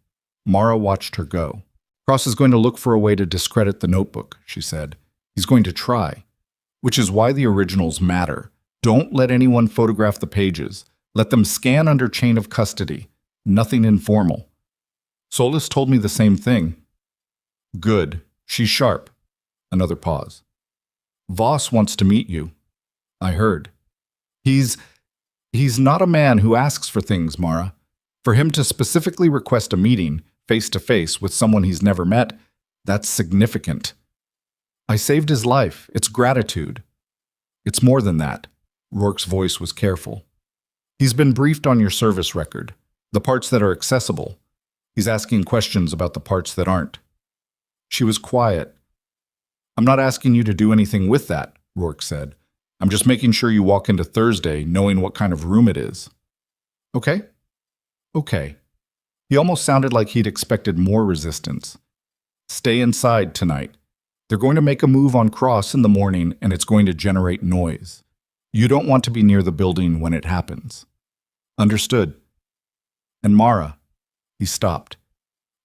Mara watched her go. Cross is going to look for a way to discredit the notebook, she said. He's going to try. Which is why the originals matter. Don't let anyone photograph the pages. Let them scan under chain of custody. Nothing informal. Solis told me the same thing. Good. She's sharp. Another pause. Voss wants to meet you. I heard. He's not a man who asks for things, Mara. For him to specifically request a meeting, face-to-face, with someone he's never met, that's significant. I saved his life. It's gratitude. It's more than that. Rourke's voice was careful. He's been briefed on your service record, the parts that are accessible. He's asking questions about the parts that aren't. She was quiet. I'm not asking you to do anything with that, Rourke said. I'm just making sure you walk into Thursday knowing what kind of room it is. Okay? Okay. He almost sounded like he'd expected more resistance. Stay inside tonight. They're going to make a move on Cross in the morning, and it's going to generate noise. You don't want to be near the building when it happens. Understood. And Mara. He stopped.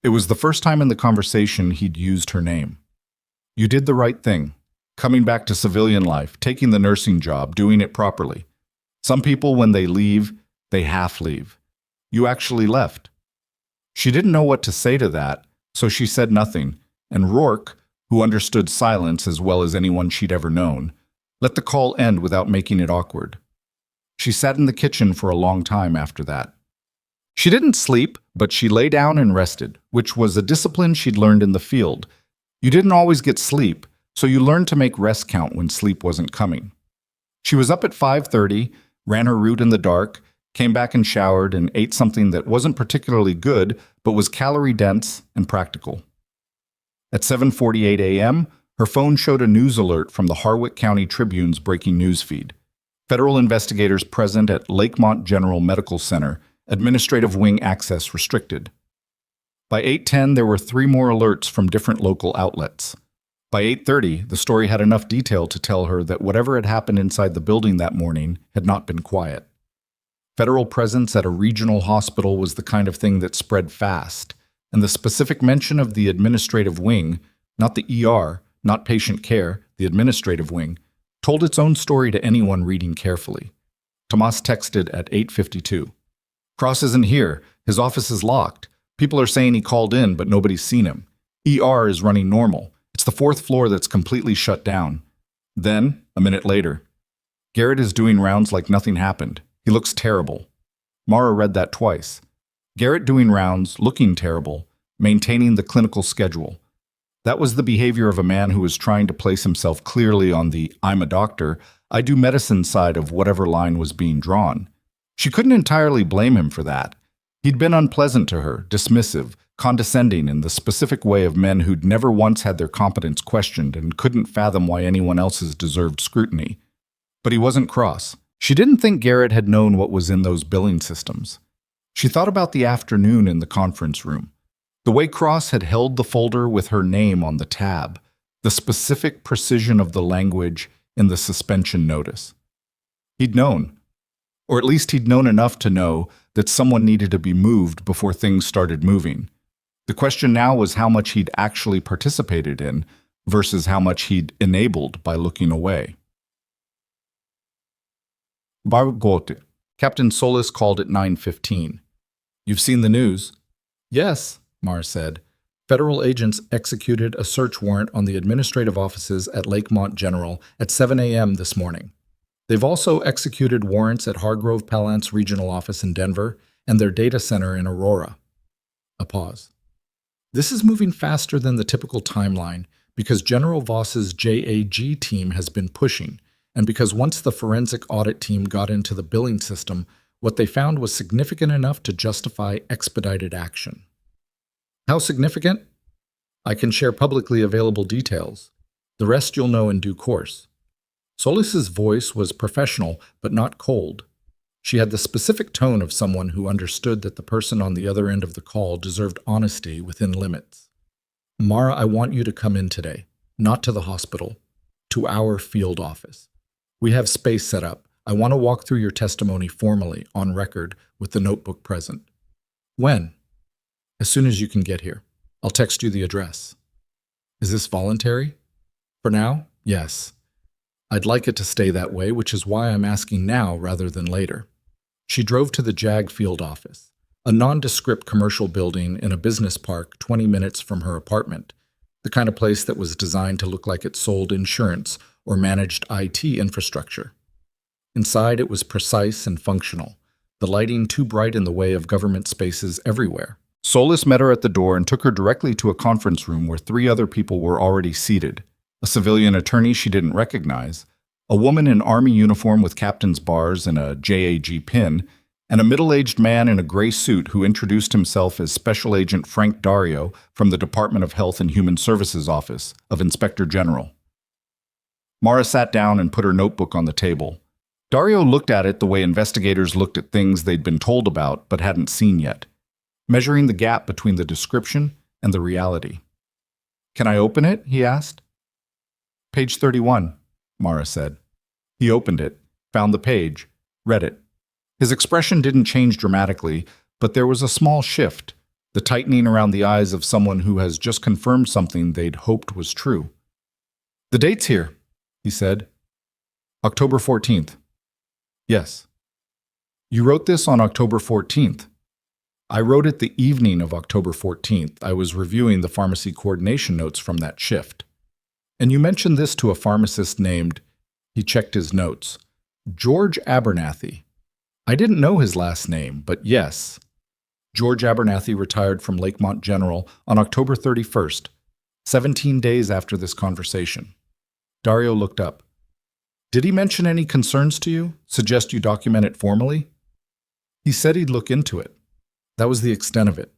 It was the first time in the conversation he'd used her name. You did the right thing. Coming back to civilian life, taking the nursing job, doing it properly. Some people, when they leave, they half leave. You actually left. She didn't know what to say to that, so she said nothing, and Rourke, who understood silence as well as anyone she'd ever known, let the call end without making it awkward. She sat in the kitchen for a long time after that. She didn't sleep, but she lay down and rested, which was a discipline she'd learned in the field. You didn't always get sleep, so you learned to make rest count when sleep wasn't coming. She was up at 5:30, ran her route in the dark, came back and showered, and ate something that wasn't particularly good, but was calorie-dense and practical. At 7:48 a.m., her phone showed a news alert from the Harwick County Tribune's breaking news feed. Federal investigators present at Lakemont General Medical Center, administrative wing access restricted. By 8:10, there were 3 more alerts from different local outlets. By 8:30, the story had enough detail to tell her that whatever had happened inside the building that morning had not been quiet. Federal presence at a regional hospital was the kind of thing that spread fast, and the specific mention of the administrative wing, not the ER, not patient care, the administrative wing, told its own story to anyone reading carefully. Tomas texted at 8:52. Cross isn't here. His office is locked. People are saying he called in, but nobody's seen him. ER is running normal. It's the 4th floor that's completely shut down. Then, a minute later, Garrett is doing rounds like nothing happened. He looks terrible. Mara read that twice. Garrett doing rounds, looking terrible, maintaining the clinical schedule. That was the behavior of a man who was trying to place himself clearly on the I'm a doctor, I do medicine side of whatever line was being drawn. She couldn't entirely blame him for that. He'd been unpleasant to her, dismissive, condescending in the specific way of men who'd never once had their competence questioned and couldn't fathom why anyone else's deserved scrutiny. But he wasn't Cross. She didn't think Garrett had known what was in those billing systems. She thought about the afternoon in the conference room. The way Cross had held the folder with her name on the tab, the specific precision of the language in the suspension notice. He'd known, or at least he'd known enough to know that someone needed to be moved before things started moving. The question now was how much he'd actually participated in versus how much he'd enabled by looking away. Bargote. Captain Solis called at 9:15. You've seen the news? Yes, Mara said. Federal agents executed a search warrant on the administrative offices at Lakemont General at 7 a.m. this morning. They've also executed warrants at Hargrove Pallant's regional office in Denver and their data center in Aurora. A pause. This is moving faster than the typical timeline because General Voss's JAG team has been pushing, and because once the forensic audit team got into the billing system, what they found was significant enough to justify expedited action. How significant? I can share publicly available details. The rest you'll know in due course. Solis's voice was professional, but not cold. She had the specific tone of someone who understood that the person on the other end of the call deserved honesty within limits. Mara, I want you to come in today, not to the hospital, to our field office. We have space set up. I want to walk through your testimony formally, on record, with the notebook present. When? As soon as you can get here. I'll text you the address. Is this voluntary? For now, yes. I'd like it to stay that way, which is why I'm asking now rather than later. She drove to the JAG field office, a nondescript commercial building in a business park 20 minutes from her apartment, the kind of place that was designed to look like it sold insurance or managed IT infrastructure. Inside, it was precise and functional, the lighting too bright in the way of government spaces everywhere. Solis met her at the door and took her directly to a conference room where 3 other people were already seated: a civilian attorney she didn't recognize, a woman in army uniform with captain's bars and a JAG pin, and a middle-aged man in a gray suit who introduced himself as Special Agent Frank Dario from the Department of Health and Human Services Office of Inspector General. Mara sat down and put her notebook on the table. Dario looked at it the way investigators looked at things they'd been told about but hadn't seen yet, measuring the gap between the description and the reality. "Can I open it?" he asked. "Page 31, Mara said. He opened it, found the page, read it. His expression didn't change dramatically, but there was a small shift, the tightening around the eyes of someone who has just confirmed something they'd hoped was true. "The date's here," he said. "October 14th. "Yes." "You wrote this on October 14th. "I wrote it the evening of October 14th. I was reviewing the pharmacy coordination notes from that shift. And you mentioned this to a pharmacist named," he checked his notes, "George Abernathy. I didn't know his last name, but yes. George Abernathy retired from Lakemont General on October 31st, 17 days after this conversation." Dario looked up. "Did he mention any concerns to you? Suggest you document it formally?" "He said he'd look into it. That was the extent of it."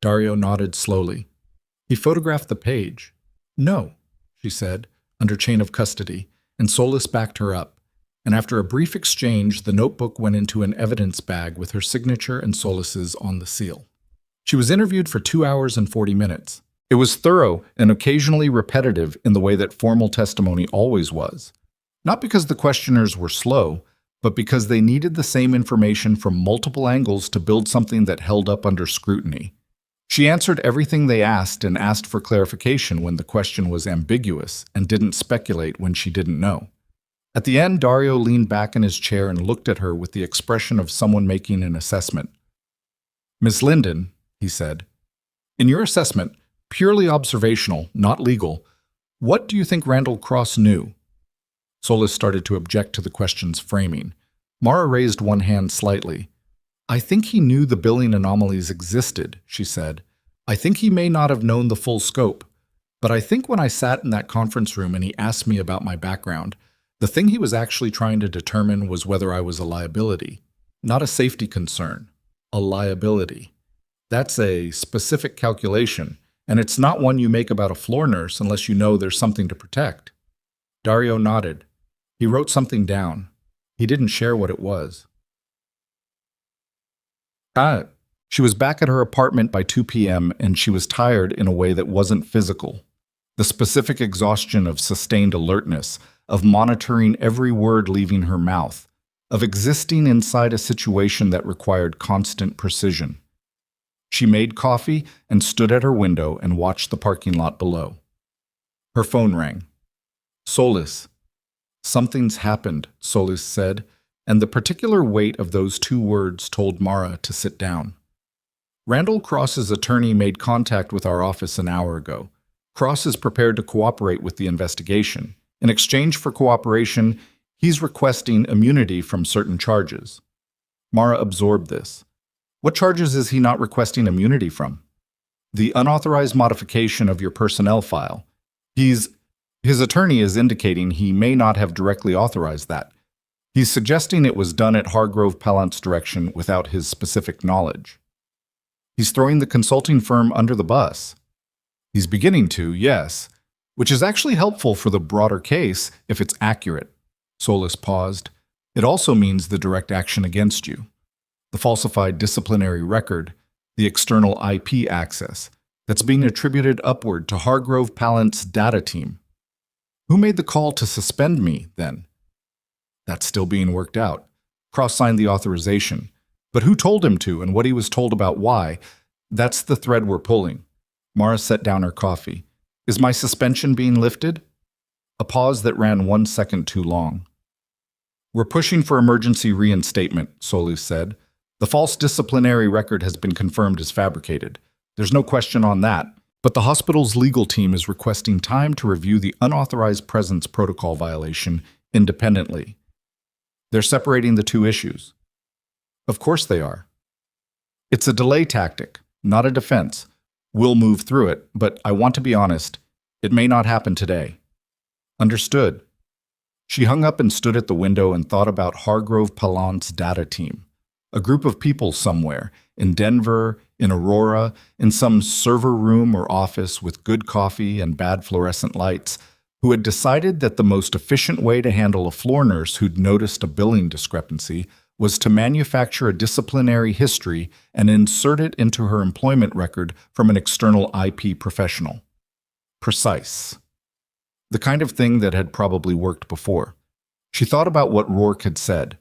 Dario nodded slowly. "He photographed the page." "No," she said, under chain of custody, and Solis backed her up. And after a brief exchange, the notebook went into an evidence bag with her signature and Solis's on the seal. She was interviewed for 2 hours and 40 minutes. It was thorough and occasionally repetitive in the way that formal testimony always was. Not because the questioners were slow, but because they needed the same information from multiple angles to build something that held up under scrutiny. She answered everything they asked and asked for clarification when the question was ambiguous and didn't speculate when she didn't know. At the end, Dario leaned back in his chair and looked at her with the expression of someone making an assessment. "Miss Linden," he said, "in your assessment, purely observational, not legal, what do you think Randall Cross knew?" Solis started to object to the question's framing. Mara raised one hand slightly. "I think he knew the billing anomalies existed," she said. "I think he may not have known the full scope, but I think when I sat in that conference room and he asked me about my background, the thing he was actually trying to determine was whether I was a liability, not a safety concern, a liability. That's a specific calculation, and it's not one you make about a floor nurse unless you know there's something to protect." Dario nodded. He wrote something down. He didn't share what it was. She was back at her apartment by 2 p.m., and she was tired in a way that wasn't physical. The specific exhaustion of sustained alertness, of monitoring every word leaving her mouth, of existing inside a situation that required constant precision. She made coffee and stood at her window and watched the parking lot below. Her phone rang. "Solis." "Something's happened," Solis said, and the particular weight of those 2 words told Mara to sit down. "Randall Cross's attorney made contact with our office an hour ago. Cross is prepared to cooperate with the investigation. In exchange for cooperation, he's requesting immunity from certain charges." Mara absorbed this. "What charges is he not requesting immunity from?" "The unauthorized modification of your personnel file. His attorney is indicating he may not have directly authorized that. He's suggesting it was done at Hargrove Pallant's direction without his specific knowledge." "He's throwing the consulting firm under the bus." "He's beginning to, yes, which is actually helpful for the broader case if it's accurate." Solis paused. "It also means the direct action against you. The falsified disciplinary record, the external IP access, that's being attributed upward to Hargrove Pallant's data team. Who made the call to suspend me, then?" "That's still being worked out. Cross signed the authorization. But who told him to and what he was told about why, that's the thread we're pulling. Mara set down her coffee. Is my suspension being lifted? A pause that ran 1 second too long. We're pushing for emergency reinstatement, Solis said. The false disciplinary record has been confirmed as fabricated. There's no question on that, but the hospital's legal team is requesting time to review the unauthorized presence protocol violation independently. They're separating the two issues. Of course they are. It's a delay tactic, not a defense. We'll move through it, but I want to be honest, it may not happen today. Understood. She hung up and stood at the window and thought about Hargrove Pallant's data team. A group of people somewhere, in Denver, in Aurora, in some server room or office with good coffee and bad fluorescent lights, who had decided that the most efficient way to handle a floor nurse who'd noticed a billing discrepancy was to manufacture a disciplinary history and insert it into her employment record from an external IP professional. Precise. The kind of thing that had probably worked before. She thought about what Rourke had said.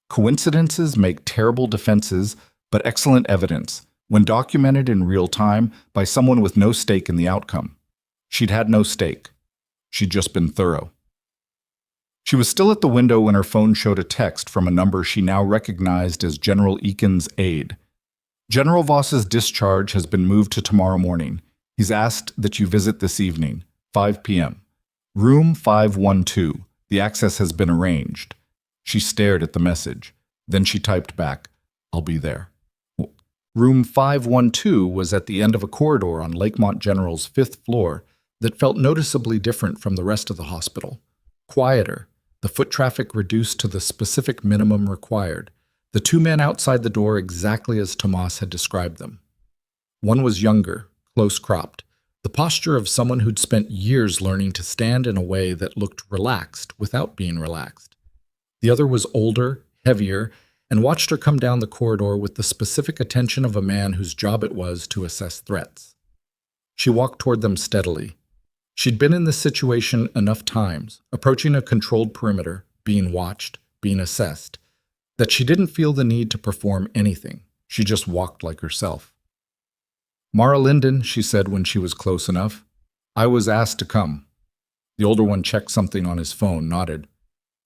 Coincidences make terrible defenses, but excellent evidence, when documented in real time by someone with no stake in the outcome. She'd had no stake. She'd just been thorough. She was still at the window when her phone showed a text from a number she now recognized as General Eakin's aide. General Voss's discharge has been moved to tomorrow morning. He's asked that you visit this evening, 5 p.m. Room 512. The access has been arranged. She stared at the message. Then she typed back, I'll be there. Room 512 was at the end of a corridor on Lakemont General's 5th floor that felt noticeably different from the rest of the hospital. Quieter, the foot traffic reduced to the specific minimum required, the two men outside the door exactly as Tomas had described them. One was younger, close-cropped, the posture of someone who'd spent years learning to stand in a way that looked relaxed without being relaxed. The other was older, heavier, and watched her come down the corridor with the specific attention of a man whose job it was to assess threats. She walked toward them steadily. She'd been in this situation enough times, approaching a controlled perimeter, being watched, being assessed, that she didn't feel the need to perform anything. She just walked like herself. Mara Linden, she said when she was close enough. I was asked to come. The older one checked something on his phone, nodded.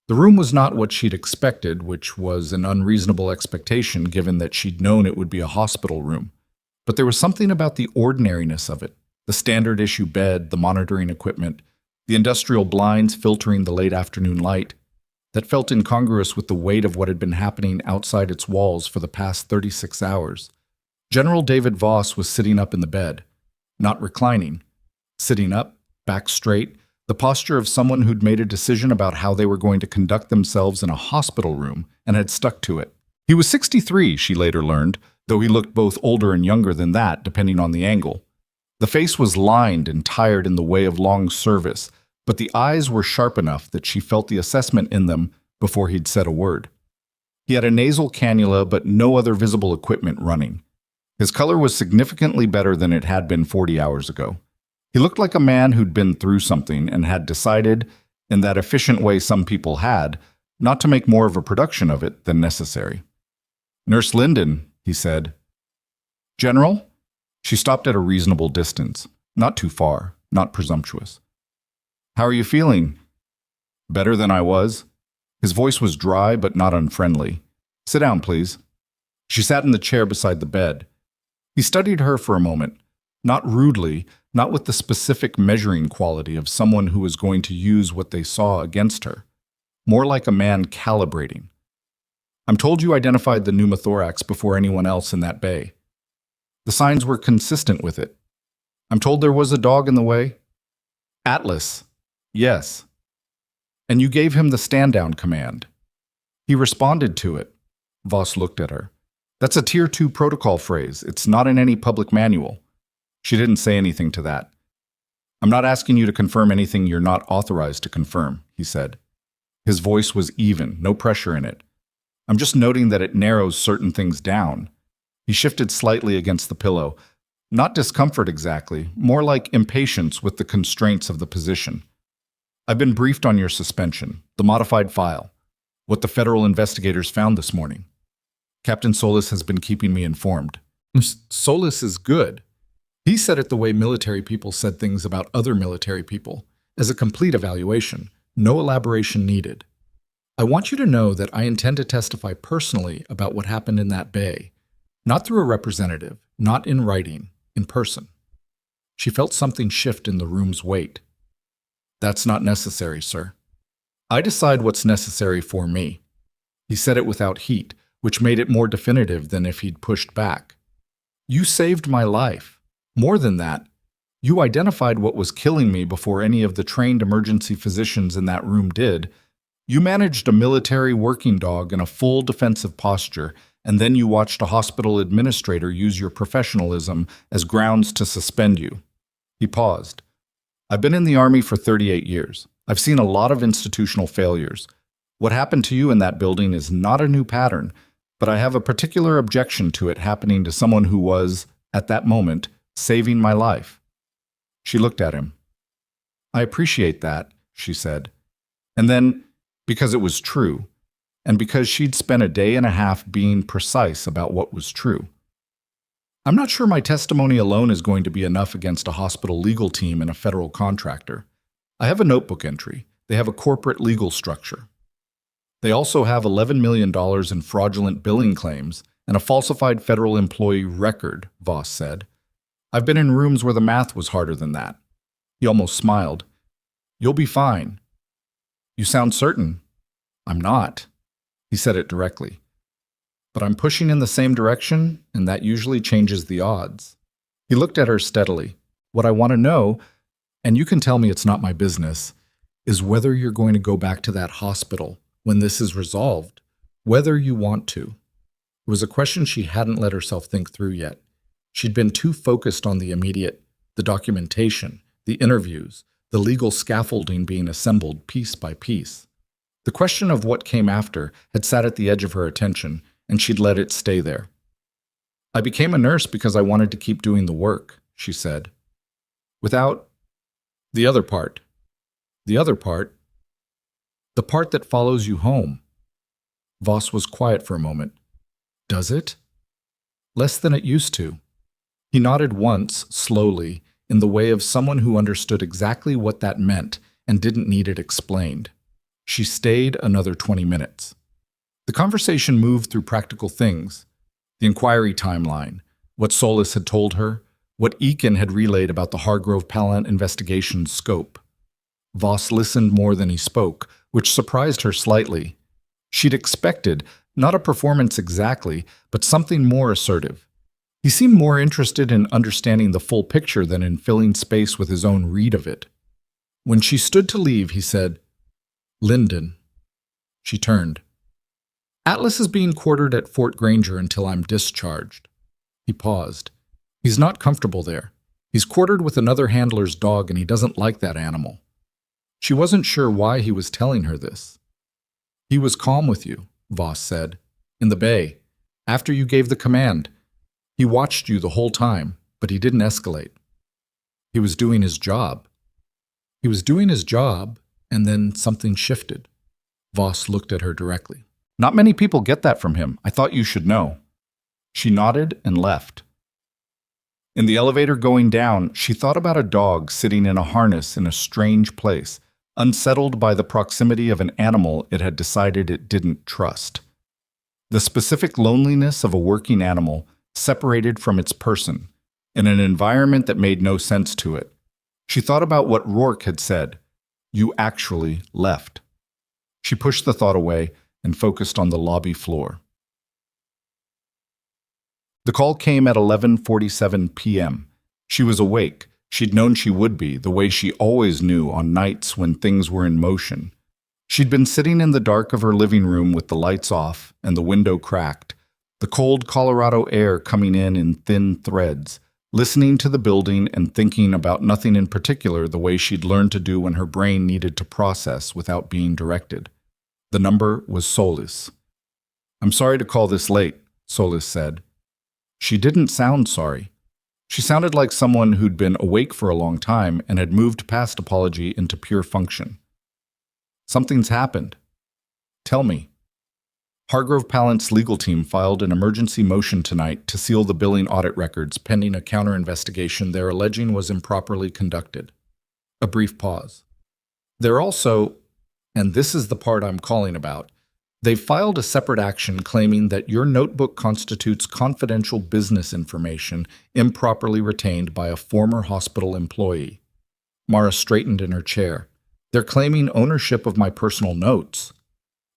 The room was not what she'd expected, which was an unreasonable expectation given that she'd known it would be a hospital room. But there was something about the ordinariness of it. The standard issue bed, the monitoring equipment, the industrial blinds filtering the late afternoon light, that felt incongruous with the weight of what had been happening outside its walls for the past 36 hours. General David Voss was sitting up in the bed, not reclining. Sitting up, back straight, the posture of someone who'd made a decision about how they were going to conduct themselves in a hospital room and had stuck to it. He was 63, she later learned, though he looked both older and younger than that, depending on the angle. The face was lined and tired in the way of long service, but the eyes were sharp enough that she felt the assessment in them before he'd said a word. He had a nasal cannula, but no other visible equipment running. His color was significantly better than it had been 40 hours ago. He looked like a man who'd been through something and had decided, in that efficient way some people had, not to make more of a production of it than necessary. Nurse Linden, he said. General? She stopped at a reasonable distance, not too far, not presumptuous. How are you feeling? Better than I was. His voice was dry but not unfriendly. Sit down, please. She sat in the chair beside the bed. He studied her for a moment, not rudely, not with the specific measuring quality of someone who was going to use what they saw against her, more like a man calibrating. I'm told you identified the pneumothorax before anyone else in that bay. The signs were consistent with it. I'm told there was a dog in the way. Atlas. Yes. And you gave him the stand-down command. He responded to it. Voss looked at her. That's a Tier 2 protocol phrase. It's not in any public manual. She didn't say anything to that. I'm not asking you to confirm anything you're not authorized to confirm, he said. His voice was even, no pressure in it. I'm just noting that it narrows certain things down. He shifted slightly against the pillow. Not discomfort exactly, more like impatience with the constraints of the position. I've been briefed on your suspension, the modified file, what the federal investigators found this morning. Captain Solis has been keeping me informed. Solis is good. He said it the way military people said things about other military people, as a complete evaluation, no elaboration needed. I want you to know that I intend to testify personally about what happened in that bay, not through a representative, not in writing, in person. She felt something shift in the room's weight. That's not necessary, sir. I decide what's necessary for me. He said it without heat, which made it more definitive than if he'd pushed back. You saved my life. More than that, you identified what was killing me before any of the trained emergency physicians in that room did. You managed a military working dog in a full defensive posture, and then you watched a hospital administrator use your professionalism as grounds to suspend you. He paused. I've been in the Army for 38 years. I've seen a lot of institutional failures. What happened to you in that building is not a new pattern, but I have a particular objection to it happening to someone who was, at that moment, saving my life. She looked at him. I appreciate that, she said. And then, because it was true, and because she'd spent a day and a half being precise about what was true. I'm not sure my testimony alone is going to be enough against a hospital legal team and a federal contractor. I have a notebook entry. They have a corporate legal structure. They also have $11 million in fraudulent billing claims and a falsified federal employee record, Voss said. I've been in rooms where the math was harder than that. He almost smiled. You'll be fine. You sound certain. I'm not. He said it directly. But I'm pushing in the same direction, and that usually changes the odds. He looked at her steadily. What I want to know, and you can tell me it's not my business, is whether you're going to go back to that hospital when this is resolved, whether you want to. It was a question she hadn't let herself think through yet. She'd been too focused on the immediate, the documentation, the interviews, the legal scaffolding being assembled piece by piece. The question of what came after had sat at the edge of her attention, and she'd let it stay there. I became a nurse because I wanted to keep doing the work, she said. Without the other part. The other part. The part that follows you home. Voss was quiet for a moment. Does it? Less than it used to. He nodded once, slowly, in the way of someone who understood exactly what that meant and didn't need it explained. She stayed another 20 minutes. The conversation moved through practical things. The inquiry timeline, what Solis had told her, what Eakin had relayed about the Hargrove Pallant investigation's scope. Voss listened more than he spoke, which surprised her slightly. She'd expected, not a performance exactly, but something more assertive. He seemed more interested in understanding the full picture than in filling space with his own read of it. When she stood to leave, he said, Lyndon. She turned. Atlas is being quartered at Fort Granger until I'm discharged. He paused. He's not comfortable there. He's quartered with another handler's dog and he doesn't like that animal. She wasn't sure why he was telling her this. He was calm with you, Voss said, in the bay, after you gave the command. He watched you the whole time, but he didn't escalate. He was doing his job. He was doing his job, and then something shifted. Voss looked at her directly. Not many people get that from him. I thought you should know. She nodded and left. In the elevator going down, she thought about a dog sitting in a harness in a strange place, unsettled by the proximity of an animal it had decided it didn't trust. The specific loneliness of a working animal separated from its person, in an environment that made no sense to it. She thought about what Rourke had said. You actually left. She pushed the thought away and focused on the lobby floor. The call came at 11:47 p.m. She was awake. She'd known she would be, the way she always knew on nights when things were in motion. She'd been sitting in the dark of her living room with the lights off and the window cracked, the cold Colorado air coming in thin threads, listening to the building and thinking about nothing in particular the way she'd learned to do when her brain needed to process without being directed. The number was Solis. I'm sorry to call this late, Solis said. She didn't sound sorry. She sounded like someone who'd been awake for a long time and had moved past apology into pure function. Something's happened. Tell me. Hargrove Pallant's legal team filed an emergency motion tonight to seal the billing audit records pending a counter-investigation they're alleging was improperly conducted. A brief pause. They're also, and this is the part I'm calling about, they've filed a separate action claiming that your notebook constitutes confidential business information improperly retained by a former hospital employee. Mara straightened in her chair. They're claiming ownership of my personal notes.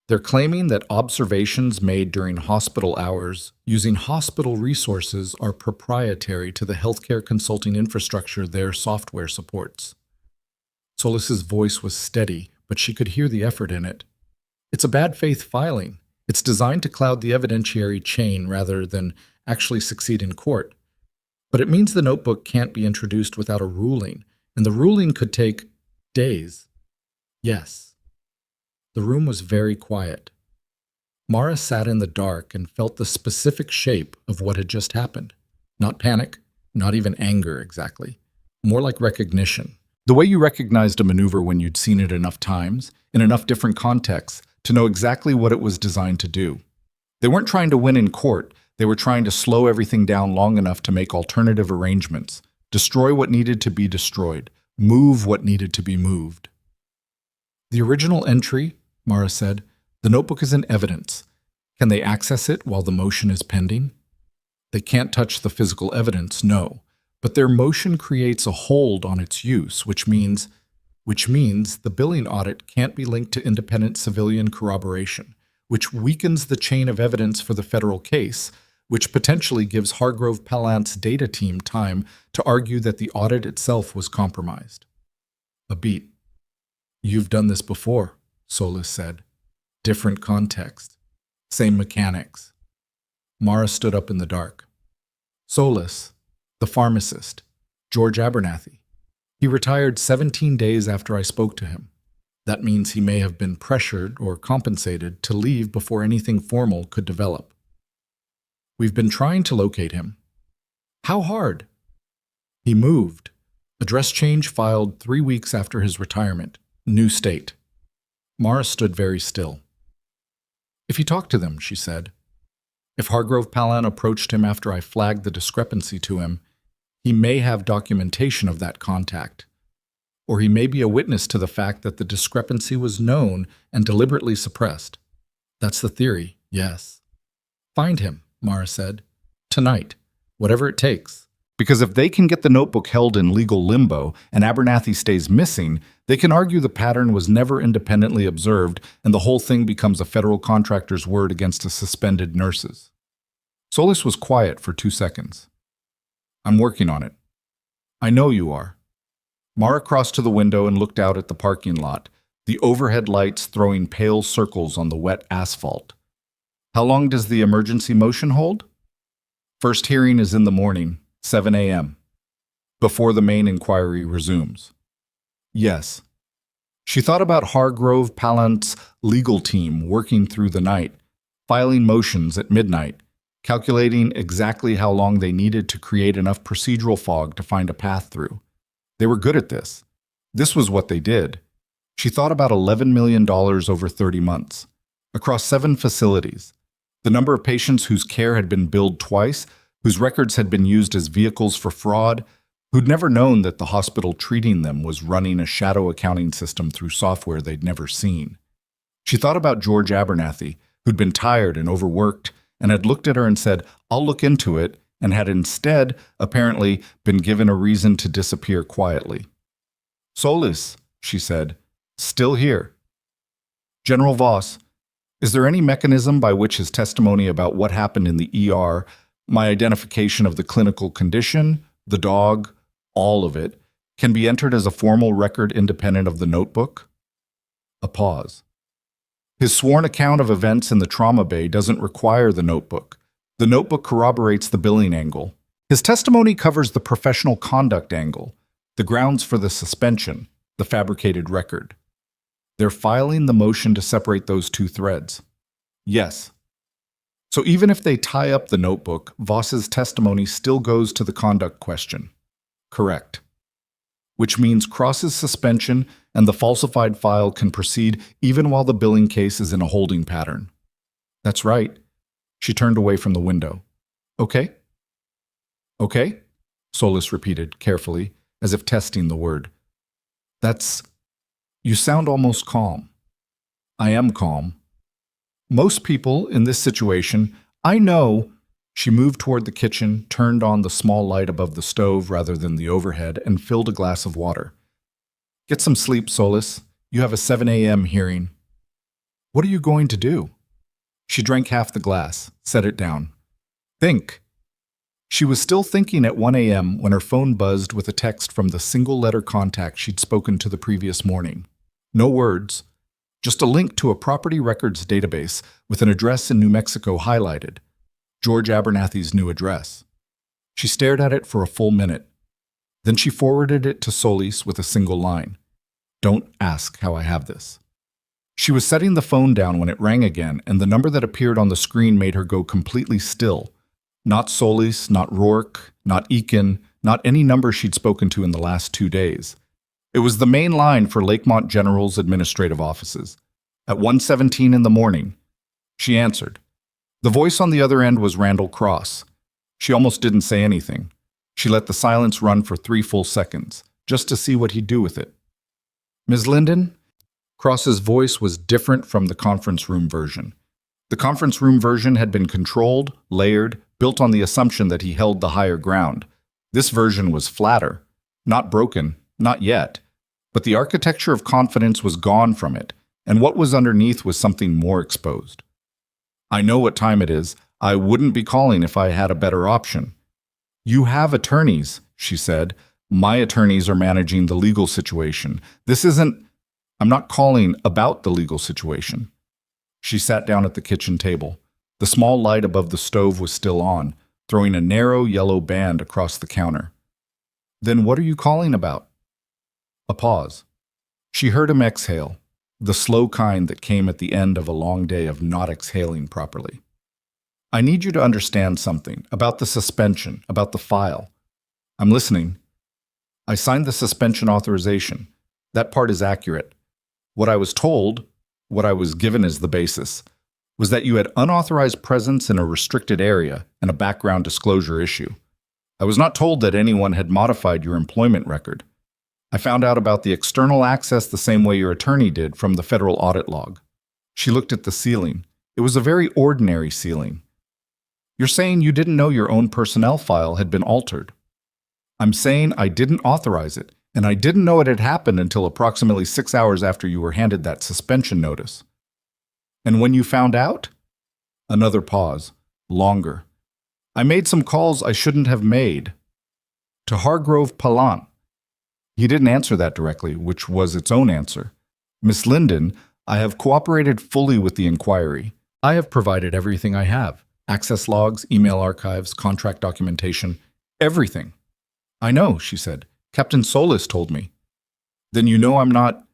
They're claiming that observations made during hospital hours using hospital resources are proprietary to the healthcare consulting infrastructure their software supports. Solis's voice was steady, but she could hear the effort in it. It's a bad faith filing. It's designed to cloud the evidentiary chain rather than actually succeed in court. But it means the notebook can't be introduced without a ruling, and the ruling could take days. Yes. The room was very quiet. Mara sat in the dark and felt the specific shape of what had just happened. Not panic, not even anger exactly. More like recognition. The way you recognized a maneuver when you'd seen it enough times, in enough different contexts, to know exactly what it was designed to do. They weren't trying to win in court. They were trying to slow everything down long enough to make alternative arrangements, destroy what needed to be destroyed, move what needed to be moved. The original entry, Mara said, the notebook is in evidence. Can they access it while the motion is pending? They can't touch the physical evidence, no, but their motion creates a hold on its use, which means the billing audit can't be linked to independent civilian corroboration, which weakens the chain of evidence for the federal case, which potentially gives Hargrove Pallant's data team time to argue that the audit itself was compromised. A beat. You've done this before, Solis said. Different context. Same mechanics. Mara stood up in the dark. Solis, the pharmacist, George Abernathy. He retired 17 days after I spoke to him. That means he may have been pressured or compensated to leave before anything formal could develop. We've been trying to locate him. How hard? He moved. Address change filed 3 weeks after his retirement. New state. Mara stood very still. If he talked to them, she said. If Hargrove Pallant approached him after I flagged the discrepancy to him, he may have documentation of that contact. Or he may be a witness to the fact that the discrepancy was known and deliberately suppressed. That's the theory, yes. Find him, Mara said. Tonight, whatever it takes. Because if they can get the notebook held in legal limbo and Abernathy stays missing, they can argue the pattern was never independently observed and the whole thing becomes a federal contractor's word against a suspended nurse's. Solis was quiet for 2 seconds. I'm working on it. I know you are. Mara crossed to the window and looked out at the parking lot, the overhead lights throwing pale circles on the wet asphalt. How long does the emergency motion hold? First hearing is in the morning. 7 a.m., before the main inquiry resumes. Yes. She thought about Hargrove Pallant's legal team working through the night, filing motions at midnight, calculating exactly how long they needed to create enough procedural fog to find a path through. They were good at this. This was what they did. She thought about $11 million over 30 months, across 7 facilities, the number of patients whose care had been billed twice, whose records had been used as vehicles for fraud, who'd never known that the hospital treating them was running a shadow accounting system through software they'd never seen. She thought about George Abernathy, who'd been tired and overworked, and had looked at her and said, I'll look into it, and had instead, apparently, been given a reason to disappear quietly. Solis, she said, still here. General Voss, is there any mechanism by which his testimony about what happened in the ER, my identification of the clinical condition, the dog, all of it, can be entered as a formal record independent of the notebook? A pause. His sworn account of events in the trauma bay doesn't require the notebook. The notebook corroborates the billing angle. His testimony covers the professional conduct angle, the grounds for the suspension, the fabricated record. They're filing the motion to separate those 2 threads. Yes. So even if they tie up the notebook, Voss's testimony still goes to the conduct question. Correct. Which means Cross's suspension and the falsified file can proceed even while the billing case is in a holding pattern. That's right. She turned away from the window. Okay? Okay? Solis repeated carefully, as if testing the word. That's... You sound almost calm. I am calm. Most people in this situation, I know... She moved toward the kitchen, turned on the small light above the stove rather than the overhead, and filled a glass of water. Get some sleep, Solis. You have a 7 a.m. hearing. What are you going to do? She drank half the glass, set it down. Think. She was still thinking at 1 a.m. when her phone buzzed with a text from the single-letter contact she'd spoken to the previous morning. No words, just a link to a property records database with an address in New Mexico highlighted. George Abernathy's new address. She stared at it for a full minute. Then she forwarded it to Solis with a single line. Don't ask how I have this. She was setting the phone down when it rang again, and the number that appeared on the screen made her go completely still. Not Solis, not Rourke, not Eakin, not any number she'd spoken to in the last 2 days. It was the main line for Lakemont General's administrative offices. At 1:17 in the morning, she answered. The voice on the other end was Randall Cross. She almost didn't say anything. She let the silence run for 3 full seconds, just to see what he'd do with it. Ms. Linden? Cross's voice was different from the conference room version. The conference room version had been controlled, layered, built on the assumption that he held the higher ground. This version was flatter. Not broken, not yet. But the architecture of confidence was gone from it, and what was underneath was something more exposed. I know what time it is. I wouldn't be calling if I had a better option. You have attorneys, she said. My attorneys are managing the legal situation. I'm not calling about the legal situation. She sat down at the kitchen table. The small light above the stove was still on, throwing a narrow yellow band across the counter. Then what are you calling about? A pause. She heard him exhale. The slow kind that came at the end of a long day of not exhaling properly. I need you to understand something about the suspension, about the file. I'm listening. I signed the suspension authorization. That part is accurate. What I was told, what I was given as the basis, was that you had unauthorized presence in a restricted area and a background disclosure issue. I was not told that anyone had modified your employment record. I found out about the external access the same way your attorney did from the federal audit log. She looked at the ceiling. It was a very ordinary ceiling. You're saying you didn't know your own personnel file had been altered. I'm saying I didn't authorize it, and I didn't know it had happened until approximately 6 hours after you were handed that suspension notice. And when you found out? Another pause. Longer. I made some calls I shouldn't have made. To Hargrove Palant. He didn't answer that directly, which was its own answer. Miss Linden, I have cooperated fully with the inquiry. I have provided everything I have. Access logs, email archives, contract documentation, everything. I know, she said. Captain Solis told me. Then you know I'm not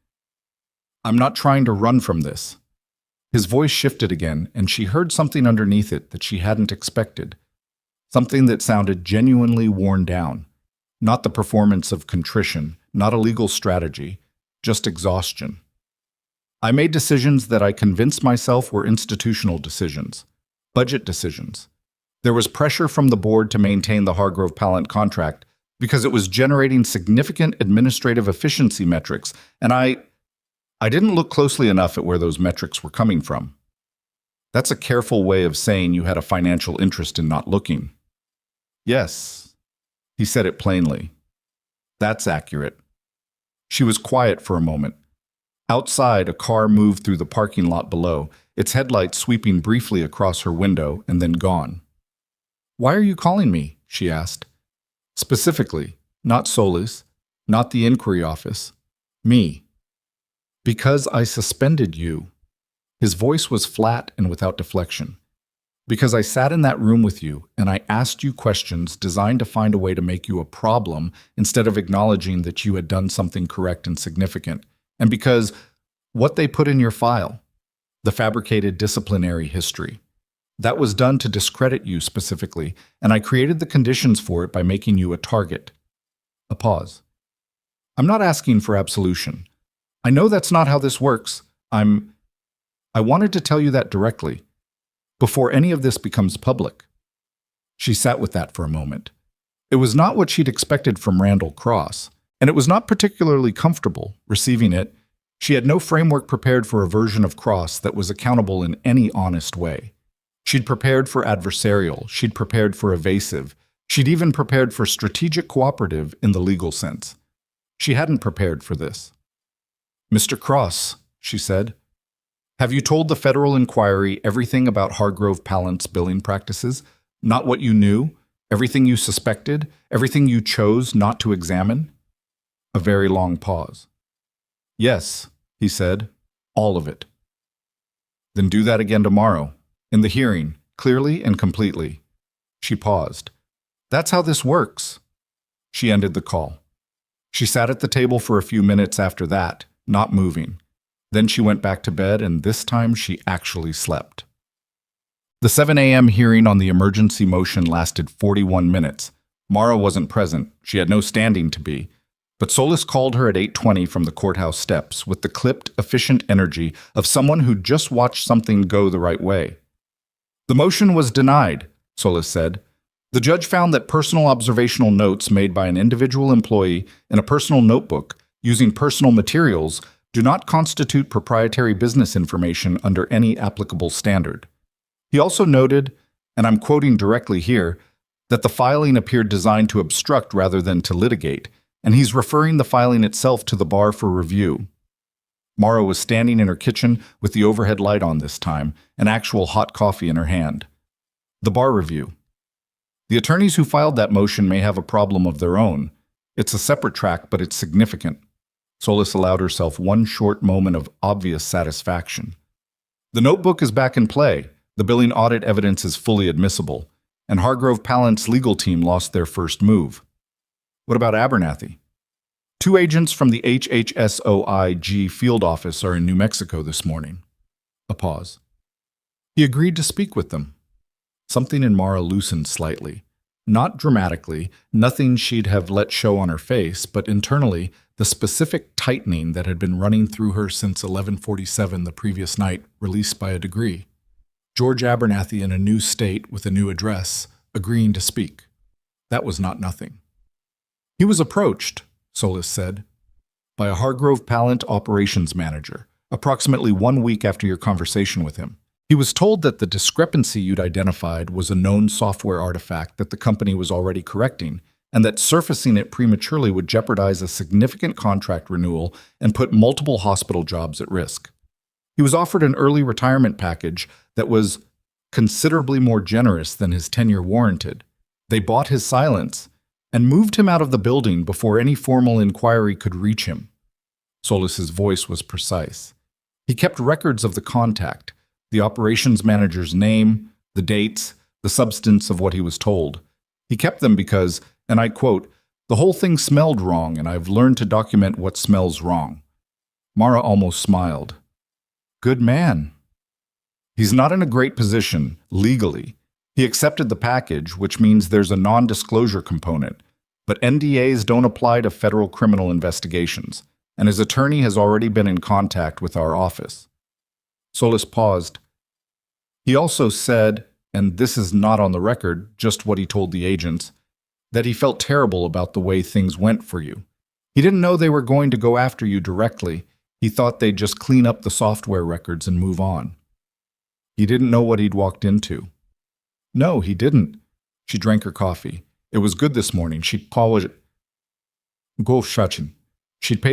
trying to run from this. His voice shifted again, and she heard something underneath it that she hadn't expected. Something that sounded genuinely worn down. Not the performance of contrition, not a legal strategy, just exhaustion. I made decisions that I convinced myself were institutional decisions, budget decisions. There was pressure from the board to maintain the Hargrove Palant contract because it was generating significant administrative efficiency metrics, and I didn't look closely enough at where those metrics were coming from. That's a careful way of saying you had a financial interest in not looking. Yes. He said it plainly. That's accurate. She was quiet for a moment. Outside, a car moved through the parking lot below, its headlights sweeping briefly across her window and then gone. Why are you calling me? She asked. Specifically, not Solis, not the inquiry office, me. Because I suspended you. His voice was flat and without deflection. Because I sat in that room with you and I asked you questions designed to find a way to make you a problem instead of acknowledging that you had done something correct and significant. And because what they put in your file, the fabricated disciplinary history, that was done to discredit you specifically, and I created the conditions for it by making you a target. A pause. I'm not asking for absolution. I know that's not how this works. I wanted to tell you that directly. before any of this becomes public. She sat with that for a moment. It was not what she'd expected from Randall Cross, and it was not particularly comfortable receiving it. She had no framework prepared for a version of Cross that was accountable in any honest way. She'd prepared for adversarial, she'd prepared for evasive, she'd even prepared for strategic cooperative in the legal sense. She hadn't prepared for this. "Mr. Cross," she said, "have you told the federal inquiry everything about Hargrove Pallant's billing practices? Not what you knew? Everything you suspected? Everything you chose not to examine?" A very long pause. "Yes," he said, "all of it." "Then do that again tomorrow, in the hearing, clearly and completely." She paused. "That's how this works." She ended the call. She sat at the table for a few minutes after that, not moving. Then she went back to bed, and this time she actually slept. The 7 a.m. hearing on the emergency motion lasted 41 minutes. Mara wasn't present. She had no standing to be. But Solis called her at 8:20 from the courthouse steps with the clipped, efficient energy of someone who just watched something go the right way. "The motion was denied," Solis said. "The judge found that personal observational notes made by an individual employee in a personal notebook using personal materials do not constitute proprietary business information under any applicable standard." He also noted, and I'm quoting directly here, that the filing appeared designed to obstruct rather than to litigate, and he's referring the filing itself to the bar for review. Mara was standing in her kitchen with the overhead light on this time, and actual hot coffee in her hand. The bar review. The attorneys who filed that motion may have a problem of their own. It's a separate track, but it's significant. Solis allowed herself one short moment of obvious satisfaction. The notebook is back in play. The billing audit evidence is fully admissible, and Hargrove Pallant's legal team lost their first move. What about Abernathy? 2 agents from the HHSOIG field office are in New Mexico this morning. A pause. He agreed to speak with them. Something in Mara loosened slightly. Not dramatically, nothing she'd have let show on her face, but internally, the specific tightening that had been running through her since 11:47 the previous night, released by a degree. George Abernathy in a new state with a new address, agreeing to speak. That was not nothing. He was approached, Solis said, by a Hargrove Pallant operations manager, approximately 1 week after your conversation with him. He was told that the discrepancy you'd identified was a known software artifact that the company was already correcting, and that surfacing it prematurely would jeopardize a significant contract renewal and put multiple hospital jobs at risk. He was offered an early retirement package that was considerably more generous than his tenure warranted. They bought his silence and moved him out of the building before any formal inquiry could reach him. Solis's voice was precise. He kept records of the contact, the operations manager's name, the dates, the substance of what he was told. He kept them because, and I quote, "The whole thing smelled wrong, and I've learned to document what smells wrong." Mara almost smiled. Good man. He's not in a great position, legally. He accepted the package, which means there's a non-disclosure component, but NDAs don't apply to federal criminal investigations, and his attorney has already been in contact with our office. Solis paused. He also said, and this is not on the record, just what he told the agents, that he felt terrible about the way things went for you. He didn't know they were going to go after you directly. He thought they'd just clean up the software records and move on. He didn't know what he'd walked into. No, he didn't. She drank her coffee. It was good this morning. She'd paid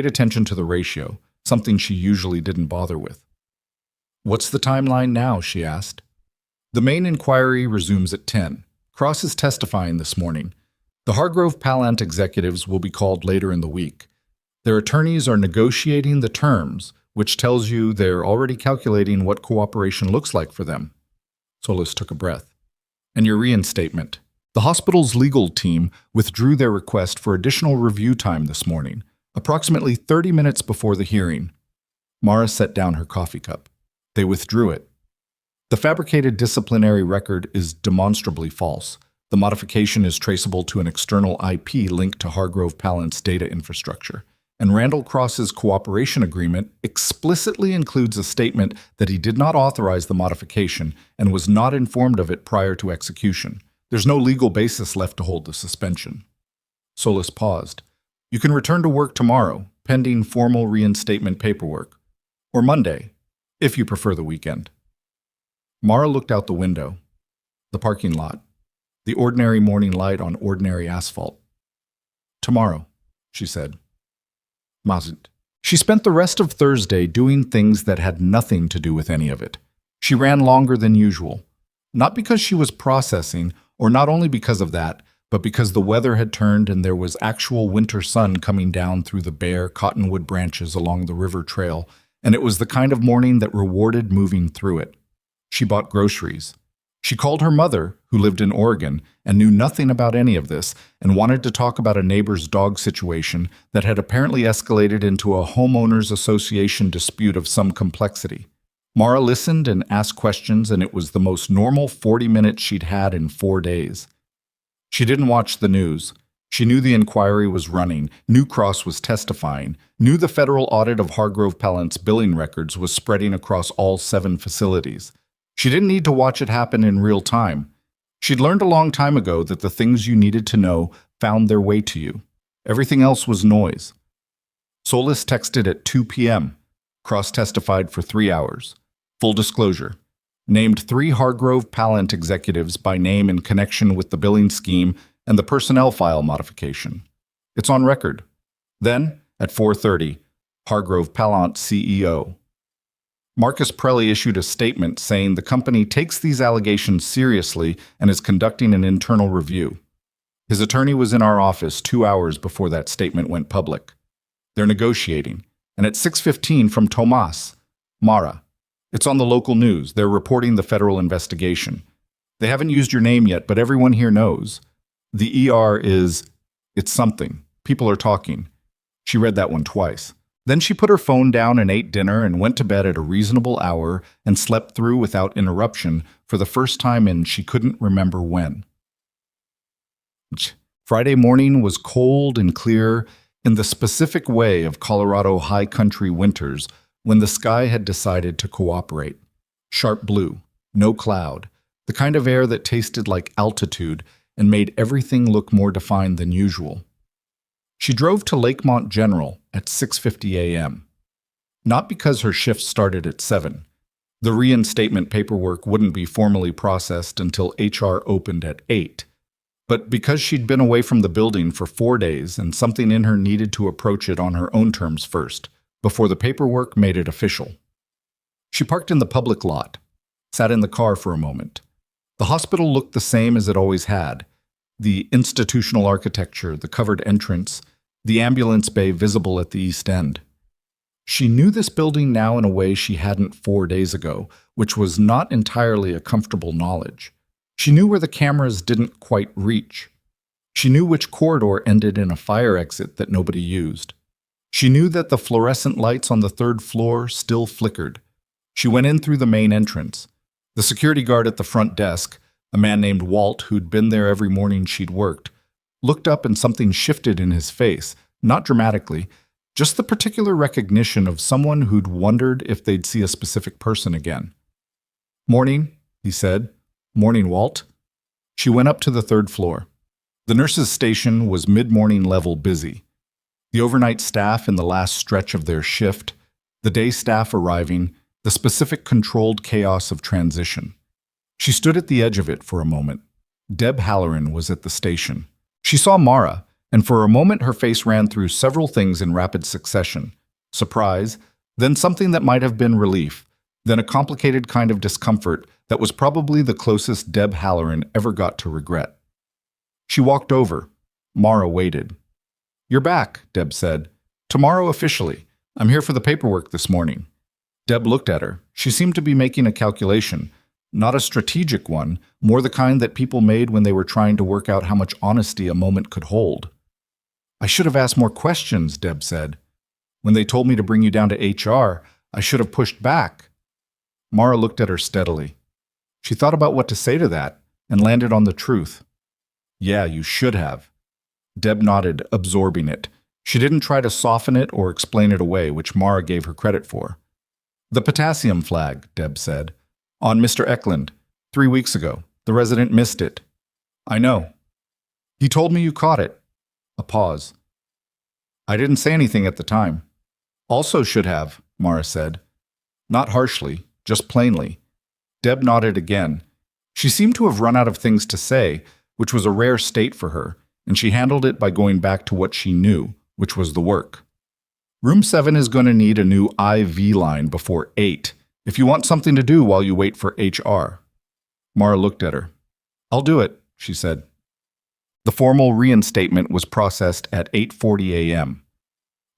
attention to the ratio, something she usually didn't bother with. What's the timeline now? She asked. The main inquiry resumes at 10. Cross is testifying this morning. The Hargrove Pallant executives will be called later in the week. Their attorneys are negotiating the terms, which tells you they're already calculating what cooperation looks like for them. Solis took a breath. And your reinstatement. The hospital's legal team withdrew their request for additional review time this morning, approximately 30 minutes before the hearing. Mara set down her coffee cup. They withdrew it. The fabricated disciplinary record is demonstrably false. The modification is traceable to an external IP linked to Hargrove Pallant's data infrastructure. and Randall Cross's cooperation agreement explicitly includes a statement that he did not authorize the modification and was not informed of it prior to execution. There's no legal basis left to hold the suspension. Solis paused. You can return to work tomorrow, pending formal reinstatement paperwork. Or Monday, if you prefer the weekend. Mara looked out the window. The parking lot. The ordinary morning light on ordinary asphalt. Tomorrow, she said. Mazit. She spent the rest of Thursday doing things that had nothing to do with any of it. She ran longer than usual. Not because she was processing, or not only because of that, but because the weather had turned and there was actual winter sun coming down through the bare cottonwood branches along the river trail, and it was the kind of morning that rewarded moving through it. She bought groceries. She called her mother, who lived in Oregon, and knew nothing about any of this, and wanted to talk about a neighbor's dog situation that had apparently escalated into a homeowners association dispute of some complexity. Mara listened and asked questions, and it was the most normal 40 minutes she'd had in 4 days. She didn't watch the news. She knew the inquiry was running, knew Cross was testifying, knew the federal audit of Hargrove Pallant's billing records was spreading across all 7 facilities. She didn't need to watch it happen in real time. She'd learned a long time ago that the things you needed to know found their way to you. Everything else was noise. Solis texted at 2 p.m. Cross testified for 3 hours. Full disclosure. Named 3 Hargrove Pallant executives by name in connection with the billing scheme and the personnel file modification. It's on record. Then, at 4:30, Hargrove Pallant CEO. Marcus Prelli issued a statement saying the company takes these allegations seriously and is conducting an internal review. His attorney was in our office 2 hours before that statement went public. They're negotiating. And at 6:15 from Tomas, Mara. It's on the local news. They're reporting the federal investigation. They haven't used your name yet, but everyone here knows. The ER is, it's something. People are talking. She read that one twice. Then she put her phone down and ate dinner and went to bed at a reasonable hour and slept through without interruption for the first time in she couldn't remember when. Friday morning was cold and clear in the specific way of Colorado high country winters when the sky had decided to cooperate. Sharp blue, no cloud, the kind of air that tasted like altitude and made everything look more defined than usual. She drove to Lakemont General at 6:50 a.m. Not because her shift started at 7. The reinstatement paperwork wouldn't be formally processed until HR opened at 8. But because she'd been away from the building for 4 days and something in her needed to approach it on her own terms first, before the paperwork made it official. She parked in the public lot, sat in the car for a moment. The hospital looked the same as it always had. The institutional architecture, the covered entrance, the ambulance bay visible at the east end. She knew this building now in a way she hadn't 4 days ago, which was not entirely a comfortable knowledge. She knew where the cameras didn't quite reach. She knew which corridor ended in a fire exit that nobody used. She knew that the fluorescent lights on the 3rd floor still flickered. She went in through the main entrance. The security guard at the front desk, a man named Walt who'd been there every morning she'd worked, looked up and something shifted in his face, not dramatically, just the particular recognition of someone who'd wondered if they'd see a specific person again. "Morning," he said. "Morning, Walt." She went up to the 3rd floor. The nurses' station was mid-morning level busy. The overnight staff in the last stretch of their shift, the day staff arriving, the specific controlled chaos of transition. She stood at the edge of it for a moment. Deb Halloran was at the station. She saw Mara, and for a moment her face ran through several things in rapid succession. Surprise, then something that might have been relief, then a complicated kind of discomfort that was probably the closest Deb Halloran ever got to regret. She walked over. Mara waited. "You're back," Deb said. "Tomorrow officially. I'm here for the paperwork this morning." Deb looked at her. She seemed to be making a calculation. Not a strategic one, more the kind that people made when they were trying to work out how much honesty a moment could hold. "I should have asked more questions," Deb said. "When they told me to bring you down to HR, I should have pushed back." Mara looked at her steadily. She thought about what to say to that and landed on the truth. "Yeah, you should have." Deb nodded, absorbing it. She didn't try to soften it or explain it away, which Mara gave her credit for. "The potassium flag," Deb said. "On Mr. Eklund, 3 weeks ago. The resident missed it." "I know. He told me you caught it." A pause. "I didn't say anything at the time." "Also should have," Mara said. Not harshly, just plainly. Deb nodded again. She seemed to have run out of things to say, which was a rare state for her, and she handled it by going back to what she knew, which was the work. "Room 7 is going to need a new IV line before 8, if you want something to do while you wait for HR." Mara looked at her. "I'll do it," she said. The formal reinstatement was processed at 8:40 a.m.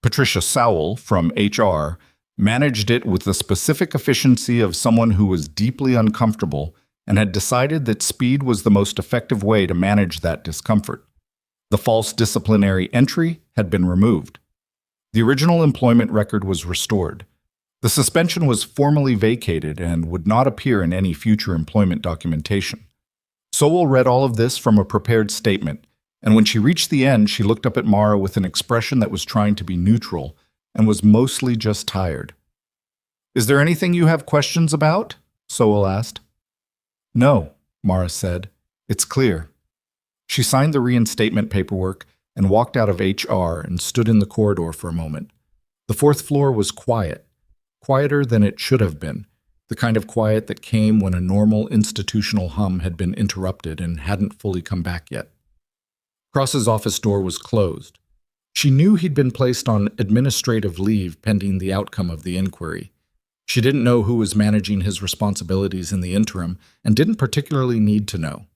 Patricia Sowell, from HR, managed it with the specific efficiency of someone who was deeply uncomfortable and had decided that speed was the most effective way to manage that discomfort. The false disciplinary entry had been removed. The original employment record was restored. The suspension was formally vacated and would not appear in any future employment documentation. Sowell read all of this from a prepared statement, and when she reached the end, she looked up at Mara with an expression that was trying to be neutral and was mostly just tired. "Is there anything you have questions about?" Sowell asked. "No," Mara said. "It's clear." She signed the reinstatement paperwork and walked out of HR and stood in the corridor for a moment. The 4th floor was quiet, quieter than it should have been, the kind of quiet that came when a normal institutional hum had been interrupted and hadn't fully come back yet. Cross's office door was closed. She knew he'd been placed on administrative leave pending the outcome of the inquiry. She didn't know who was managing his responsibilities in the interim and didn't particularly need to know.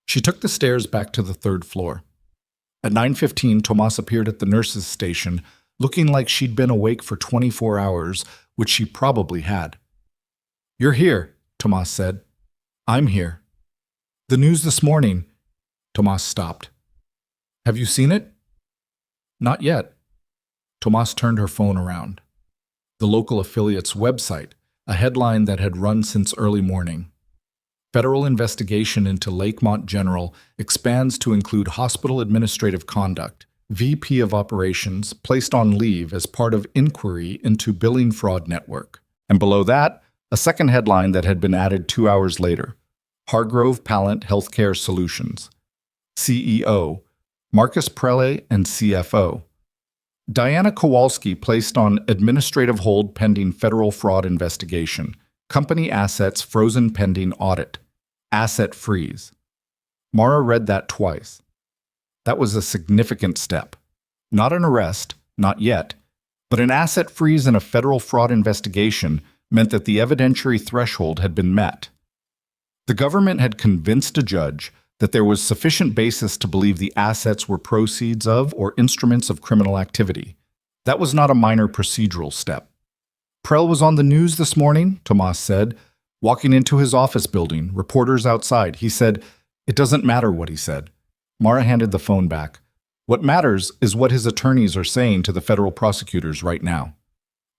She took the stairs back to the 3rd floor. At 9:15, Tomas appeared at the nurse's station, looking like she'd been awake for 24 hours, which she probably had. "You're here," Tomas said. "I'm here." "The news this morning." Tomas stopped. "Have you seen it?" "Not yet." Tomas turned her phone around. The local affiliate's website, a headline that had run since early morning. Federal investigation into Lakemont General expands to include hospital administrative conduct. VP of Operations placed on leave as part of inquiry into billing fraud network. And below that, a second headline that had been added 2 hours later. Hargrove Pallant Healthcare Solutions. CEO, Marcus Prele and CFO. Diana Kowalski placed on administrative hold pending federal fraud investigation. Company assets frozen pending audit. Asset freeze. Mara read that twice. That was a significant step. Not an arrest, not yet, but an asset freeze in a federal fraud investigation meant that the evidentiary threshold had been met. The government had convinced a judge that there was sufficient basis to believe the assets were proceeds of or instruments of criminal activity. That was not a minor procedural step. Prel was on the news this morning, Tomas said. Walking into his office building, reporters outside, he said, "It doesn't matter what he said." Mara handed the phone back. "What matters is what his attorneys are saying to the federal prosecutors right now."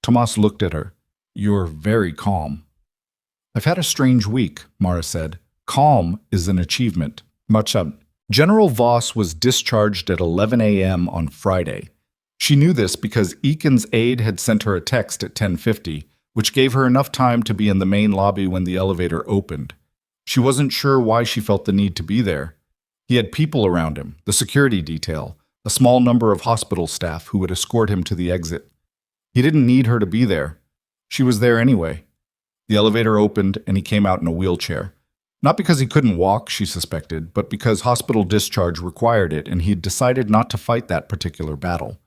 Tomas looked at her. "You're very calm." "I've had a strange week," Mara said. "Calm is an achievement." General Voss was discharged at 11 a.m. on Friday. She knew this because Eakin's aide had sent her a text at 10:50, which gave her enough time to be in the main lobby when the elevator opened. She wasn't sure why she felt the need to be there. He had people around him, the security detail, a small number of hospital staff who would escort him to the exit. He didn't need her to be there. She was there anyway. The elevator opened and he came out in a wheelchair. Not because he couldn't walk, she suspected, but because hospital discharge required it and he'd decided not to fight that particular battle.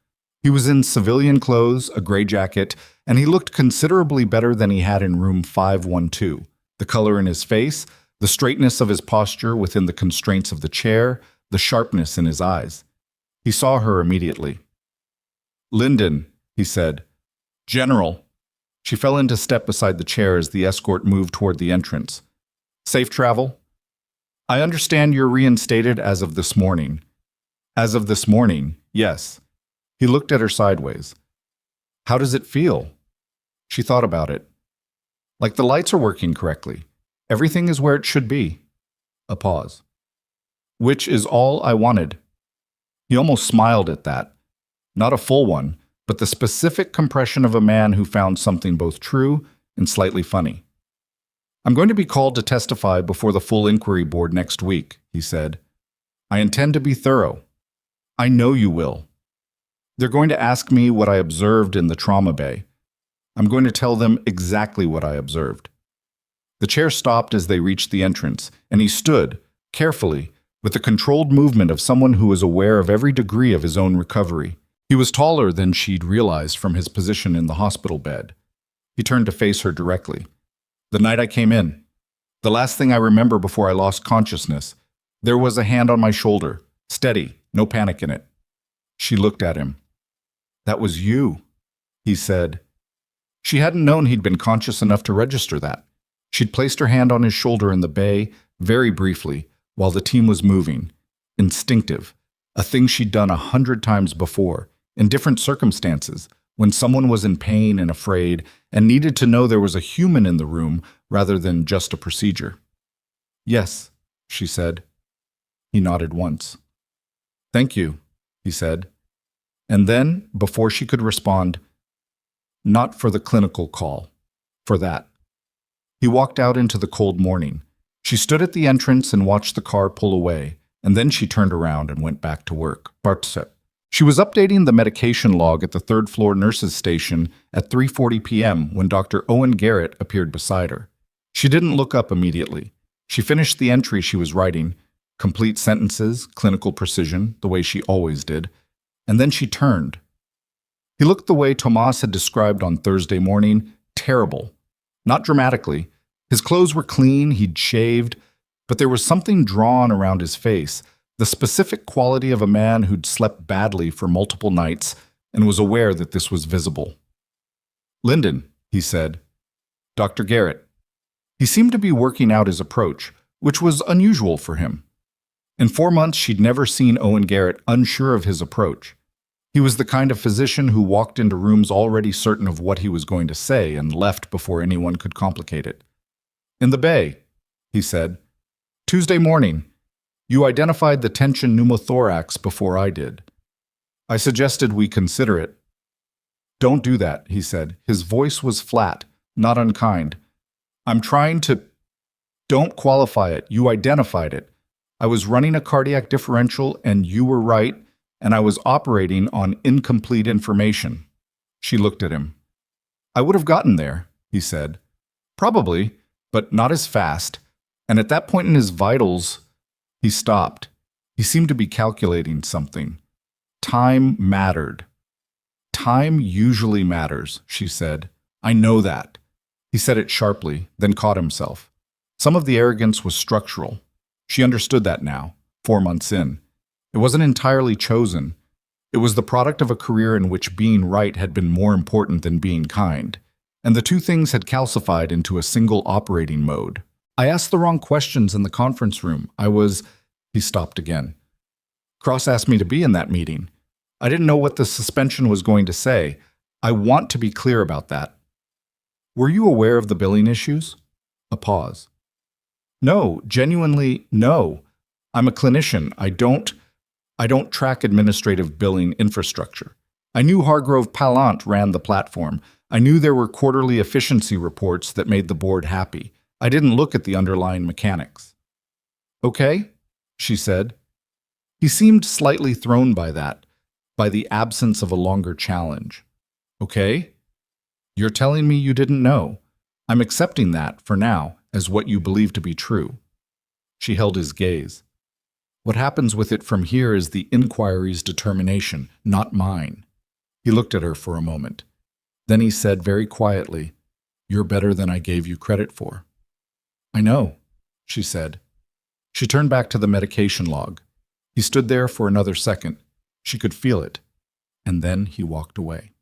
He was in civilian clothes, a gray jacket, and he looked considerably better than he had in room 512. The color in his face, the straightness of his posture within the constraints of the chair, the sharpness in his eyes. He saw her immediately. "Lyndon," he said. "General." She fell into step beside the chair as the escort moved toward the entrance. "Safe travel?" "I understand you're reinstated as of this morning." "As of this morning, yes." He looked at her sideways. "How does it feel?" She thought about it. "Like the lights are working correctly. Everything is where it should be." A pause. "Which is all I wanted." He almost smiled at that. Not a full one, but the specific compression of a man who found something both true and slightly funny. I'm going to be called to testify before the full inquiry board next week, he said. I intend to be thorough. I know you will. They're going to ask me what I observed in the trauma bay. I'm going to tell them exactly what I observed. The chair stopped as they reached the entrance, and he stood, carefully, with the controlled movement of someone who is aware of every degree of his own recovery. He was taller than she'd realized from his position in the hospital bed. He turned to face her directly. The night I came in, the last thing I remember before I lost consciousness, there was a hand on my shoulder, steady, no panic in it. She looked at him. That was you, he said. She hadn't known he'd been conscious enough to register that. She'd placed her hand on his shoulder in the bay, very briefly, while the team was moving. Instinctive, a thing she'd done 100 times before, in different circumstances, when someone was in pain and afraid and needed to know there was a human in the room rather than just a procedure. Yes, she said. He nodded once. Thank you, he said. And then, before she could respond, not for the clinical call, for that. He walked out into the cold morning. She stood at the entrance and watched the car pull away, and then she turned around and went back to work. She was updating the medication log at the third-floor nurses' station at 3:40 p.m. when Dr. Owen Garrett appeared beside her. She didn't look up immediately. She finished the entry she was writing, complete sentences, clinical precision, the way she always did, and then she turned. He looked the way Tomas had described on Thursday morning, terrible. Not dramatically. His clothes were clean, he'd shaved, but there was something drawn around his face, the specific quality of a man who'd slept badly for multiple nights and was aware that this was visible. Lyndon, he said. Dr. Garrett. He seemed to be working out his approach, which was unusual for him. In 4 months, she'd never seen Owen Garrett unsure of his approach. He was the kind of physician who walked into rooms already certain of what he was going to say and left before anyone could complicate it. In the bay, he said. Tuesday morning. You identified the tension pneumothorax before I did. I suggested we consider it. Don't do that, he said. His voice was flat, not unkind. I'm trying to... Don't qualify it. You identified it. I was running a cardiac differential and you were right, and I was operating on incomplete information. She looked at him. I would have gotten there, he said. Probably, but not as fast. And at that point in his vitals... He stopped. He seemed to be calculating something. Time mattered. Time usually matters, she said. I know that. He said it sharply, then caught himself. Some of the arrogance was structural. She understood that now, 4 months in. It wasn't entirely chosen. It was the product of a career in which being right had been more important than being kind, and the two things had calcified into a single operating mode. I asked the wrong questions in the conference room. He stopped again. Cross asked me to be in that meeting. I didn't know what the suspension was going to say. I want to be clear about that. Were you aware of the billing issues? A pause. No, genuinely no. I'm a clinician. I don't track administrative billing infrastructure. I knew Hargrove Palant ran the platform. I knew there were quarterly efficiency reports that made the board happy. I didn't look at the underlying mechanics. Okay, she said. He seemed slightly thrown by that, by the absence of a longer challenge. Okay? You're telling me you didn't know. I'm accepting that, for now, as what you believe to be true. She held his gaze. What happens with it from here is the inquiry's determination, not mine. He looked at her for a moment. Then he said very quietly, You're better than I gave you credit for. I know, she said. She turned back to the medication log. He stood there for another second. She could feel it. And then he walked away.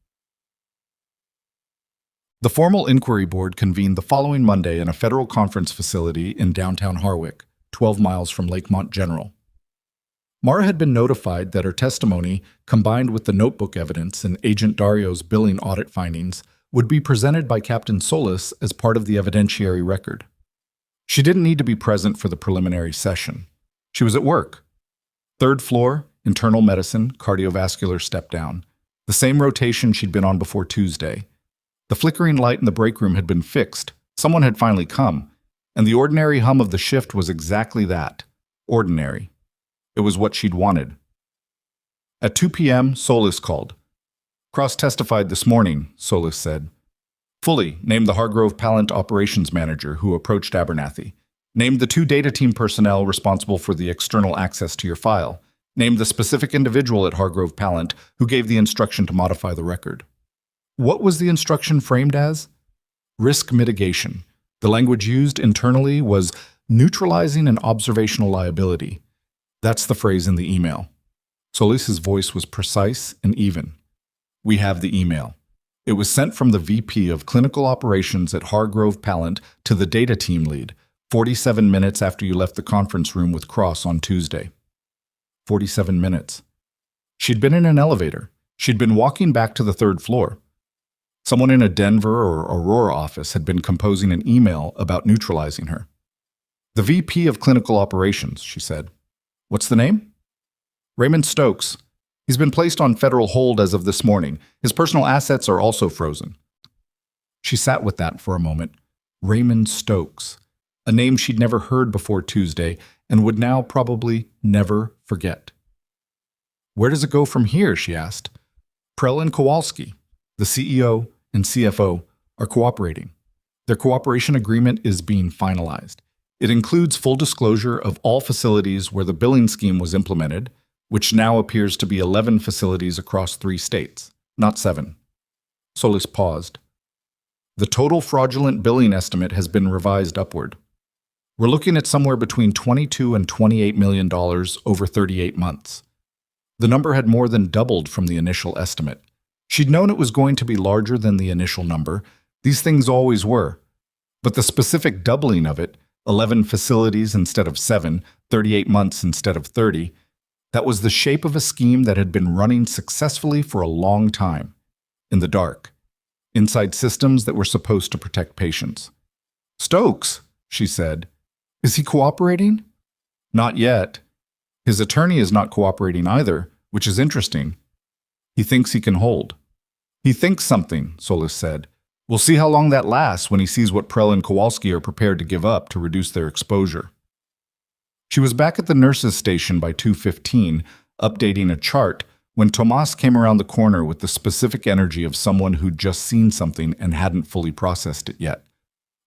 The formal inquiry board convened the following Monday in a federal conference facility in downtown Harwick, 12 miles from Lakemont General. Mara had been notified that her testimony, combined with the notebook evidence and Agent Dario's billing audit findings, would be presented by Captain Solis as part of the evidentiary record. She didn't need to be present for the preliminary session. She was at work. Third floor, internal medicine, cardiovascular step-down. The same rotation she'd been on before Tuesday. The flickering light in the break room had been fixed. Someone had finally come. And the ordinary hum of the shift was exactly that. Ordinary. It was what she'd wanted. At 2 p.m., Solis called. Cross testified this morning, Solis said. Fully named the Hargrove Pallant operations manager who approached Abernathy. Named the 2 data team personnel responsible for the external access to your file. Named the specific individual at Hargrove Pallant who gave the instruction to modify the record. What was the instruction framed as? Risk mitigation. The language used internally was neutralizing an observational liability. That's the phrase in the email. Solis's voice was precise and even. We have the email. It was sent from the VP of Clinical Operations at Hargrove Pallant to the data team lead, 47 minutes after you left the conference room with Cross on Tuesday. 47 minutes. She'd been in an elevator. She'd been walking back to the 3rd floor. Someone in a Denver or Aurora office had been composing an email about neutralizing her. The VP of Clinical Operations, she said. What's the name? Raymond Stokes. He's been placed on federal hold as of this morning. His personal assets are also frozen. She sat with that for a moment. Raymond Stokes. A name she'd never heard before Tuesday and would now probably never forget. Where does it go from here, she asked. Prell and Kowalski, the CEO and CFO, are cooperating. Their cooperation agreement is being finalized. It includes full disclosure of all facilities where the billing scheme was implemented, which now appears to be 11 facilities across 3 states, not 7. Solis paused. The total fraudulent billing estimate has been revised upward. We're looking at somewhere between $22 and $28 million over 38 months. The number had more than doubled from the initial estimate. She'd known it was going to be larger than the initial number. These things always were. But the specific doubling of it, 11 facilities instead of 7, 38 months instead of 30, that was the shape of a scheme that had been running successfully for a long time, in the dark, inside systems that were supposed to protect patients. Stokes, she said. Is he cooperating? Not yet. His attorney is not cooperating either, which is interesting. He thinks he can hold. He thinks something, Solis said. We'll see how long that lasts when he sees what Prell and Kowalski are prepared to give up to reduce their exposure. She was back at the nurses' station by 2:15, updating a chart, when Tomas came around the corner with the specific energy of someone who'd just seen something and hadn't fully processed it yet.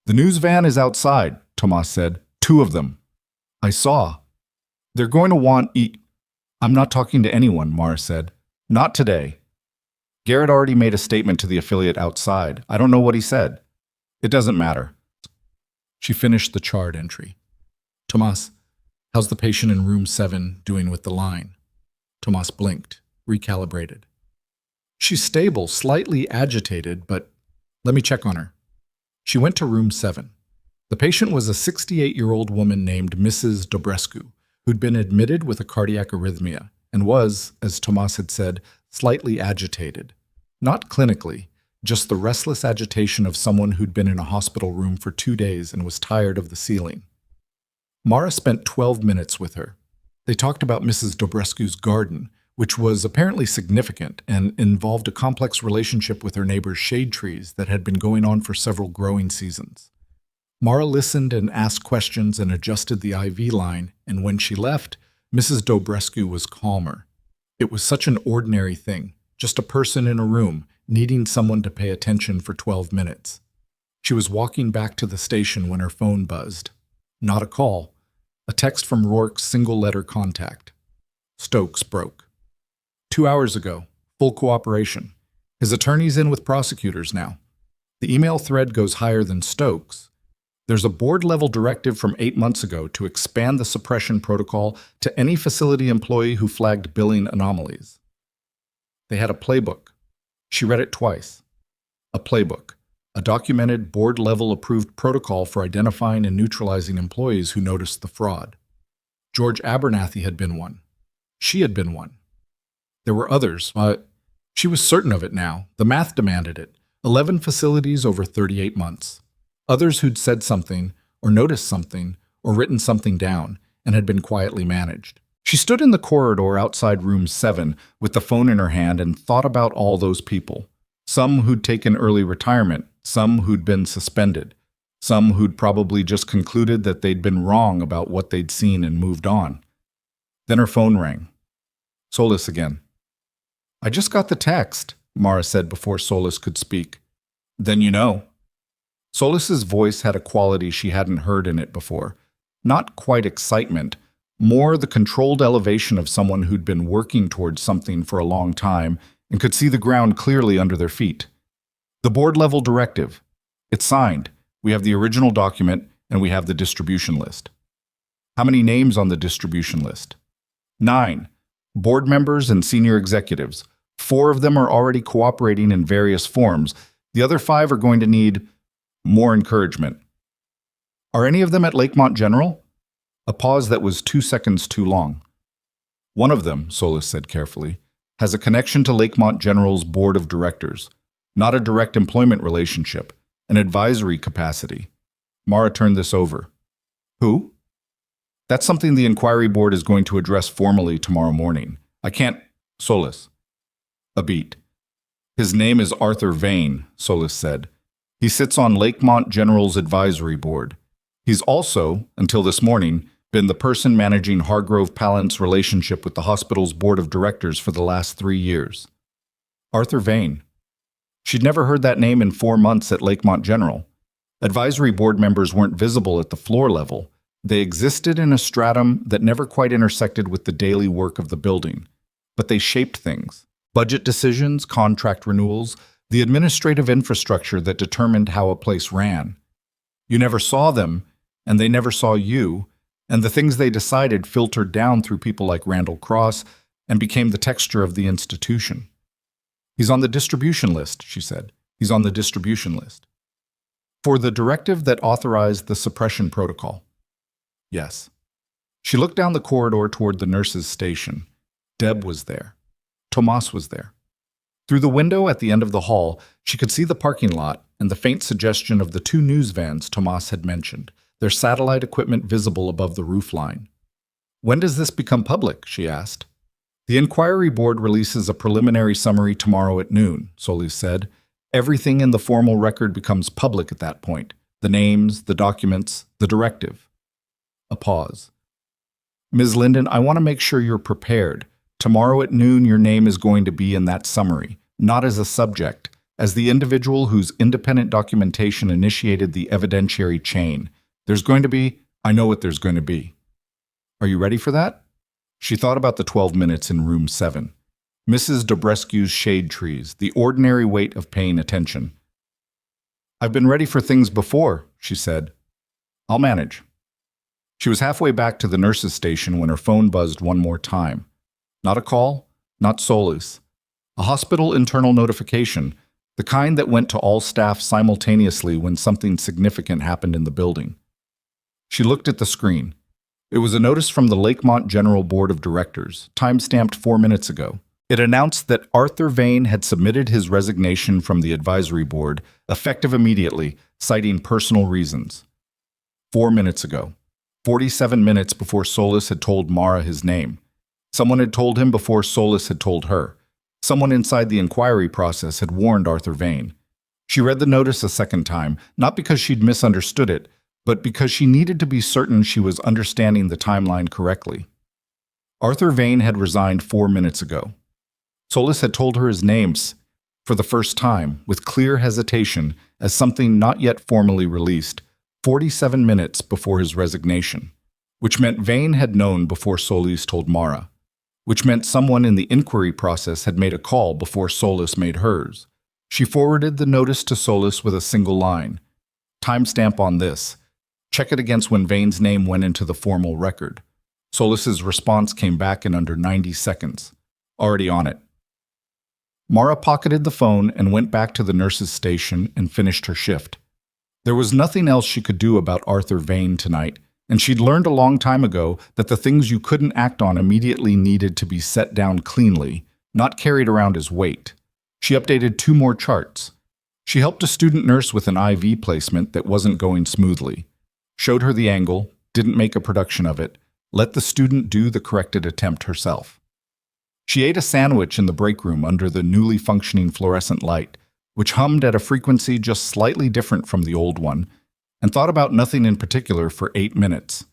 The news van is outside, Tomas said. 2 of them. I saw. They're going to want I'm not talking to anyone, Mara said. Not today. Garrett already made a statement to the affiliate outside. I don't know what he said. It doesn't matter. She finished the chart entry. Tomas, how's the patient in room 7 doing with the line? Tomas blinked, recalibrated. She's stable, slightly agitated, but let me check on her. She went to room 7. The patient was a 68-year-old woman named Mrs. Dobrescu, who'd been admitted with a cardiac arrhythmia and was, as Tomas had said, slightly agitated. Not clinically, just the restless agitation of someone who'd been in a hospital room for 2 days and was tired of the ceiling. Mara spent 12 minutes with her. They talked about Mrs. Dobrescu's garden, which was apparently significant and involved a complex relationship with her neighbor's shade trees that had been going on for several growing seasons. Mara listened and asked questions and adjusted the IV line, and when she left, Mrs. Dobrescu was calmer. It was such an ordinary thing, just a person in a room, needing someone to pay attention for 12 minutes. She was walking back to the station when her phone buzzed. Not a call. A text from Rourke's single-letter contact. Stokes broke. 2 hours ago. Full cooperation. His attorney's in with prosecutors now. The email thread goes higher than Stokes. There's a board-level directive from 8 months ago to expand the suppression protocol to any facility employee who flagged billing anomalies. They had a playbook. She read it twice. A playbook. A documented, board-level approved protocol for identifying and neutralizing employees who noticed the fraud. George Abernathy had been one. She had been one. There were others. She was certain of it now. The math demanded it. 11 facilities over 38 months. Others who'd said something, or noticed something, or written something down, and had been quietly managed. She stood in the corridor outside room 7 with the phone in her hand and thought about all those people. Some who'd taken early retirement, some who'd been suspended, some who'd probably just concluded that they'd been wrong about what they'd seen and moved on. Then her phone rang. Solis again. "I just got the text," Mara said before Solis could speak. "Then you know." Solis's voice had a quality she hadn't heard in it before. Not quite excitement, more the controlled elevation of someone who'd been working towards something for a long time and could see the ground clearly under their feet. "The board-level directive. It's signed. We have the original document, and we have the distribution list." "How many names on the distribution list?" 9. Board members and senior executives. 4 of them are already cooperating in various forms. The other 5 are going to need more encouragement. "Are any of them at Lakemont General?" A pause that was 2 seconds too long. "One of them," Solis said carefully, "has a connection to Lakemont General's board of directors. Not a direct employment relationship, an advisory capacity." Mara turned this over. "Who?" "That's something the inquiry board is going to address formally tomorrow morning. I can't—" Solis. A beat. "His name is Arthur Vane," Solis said. "He sits on Lakemont General's advisory board. He's also, until this morning, been the person managing Hargrove Pallant's relationship with the hospital's board of directors for the last 3 years." Arthur Vane. She'd never heard that name in 4 months at Lakemont General. Advisory board members weren't visible at the floor level. They existed in a stratum that never quite intersected with the daily work of the building. But they shaped things. Budget decisions, contract renewals, the administrative infrastructure that determined how a place ran. You never saw them, and they never saw you, and the things they decided filtered down through people like Randall Cross and became the texture of the institution. "He's on the distribution list," she said. "He's on the distribution list." "For the directive that authorized the suppression protocol." "Yes." She looked down the corridor toward the nurses' station. Deb was there. Tomas was there. Through the window at the end of the hall, she could see the parking lot and the faint suggestion of the 2 news vans Tomas had mentioned, their satellite equipment visible above the roofline. "When does this become public?" she asked. "The inquiry board releases a preliminary summary tomorrow at noon," Solis said. "Everything in the formal record becomes public at that point. The names, the documents, the directive." A pause. "Ms. Linden, I want to make sure you're prepared. Tomorrow at noon, your name is going to be in that summary, not as a subject, as the individual whose independent documentation initiated the evidentiary chain. There's going to be— I know what there's going to be." "Are you ready for that?" She thought about the 12 minutes in room 7. Mrs. Dobrescu's shade trees, the ordinary weight of paying attention. "I've been ready for things before," she said. "I'll manage." She was halfway back to the nurses' station when her phone buzzed one more time. Not a call, not Solis. A hospital internal notification, the kind that went to all staff simultaneously when something significant happened in the building. She looked at the screen. It was a notice from the Lakemont General Board of Directors, time-stamped 4 minutes ago. It announced that Arthur Vane had submitted his resignation from the advisory board, effective immediately, citing personal reasons. 4 minutes ago. 47 minutes before Solis had told Mara his name. Someone had told him before Solis had told her. Someone inside the inquiry process had warned Arthur Vane. She read the notice a second time, not because she'd misunderstood it, but because she needed to be certain she was understanding the timeline correctly. Arthur Vane had resigned 4 minutes ago. Solis had told her his names for the first time, with clear hesitation, as something not yet formally released, 47 minutes before his resignation, which meant Vane had known before Solis told Mara, which meant someone in the inquiry process had made a call before Solis made hers. She forwarded the notice to Solis with a single line. "Timestamp on this. Check it against when Vane's name went into the formal record." Solis's response came back in under 90 seconds. "Already on it." Mara pocketed the phone and went back to the nurses' station and finished her shift. There was nothing else she could do about Arthur Vane tonight, and she'd learned a long time ago that the things you couldn't act on immediately needed to be set down cleanly, not carried around as weight. She updated 2 more charts. She helped a student nurse with an IV placement that wasn't going smoothly. Showed her the angle, didn't make a production of it, Let the student do the corrected attempt herself. She ate a sandwich in the break room under the newly functioning fluorescent light, which hummed at a frequency just slightly different from the old one, and thought about nothing in particular for 8 minutes.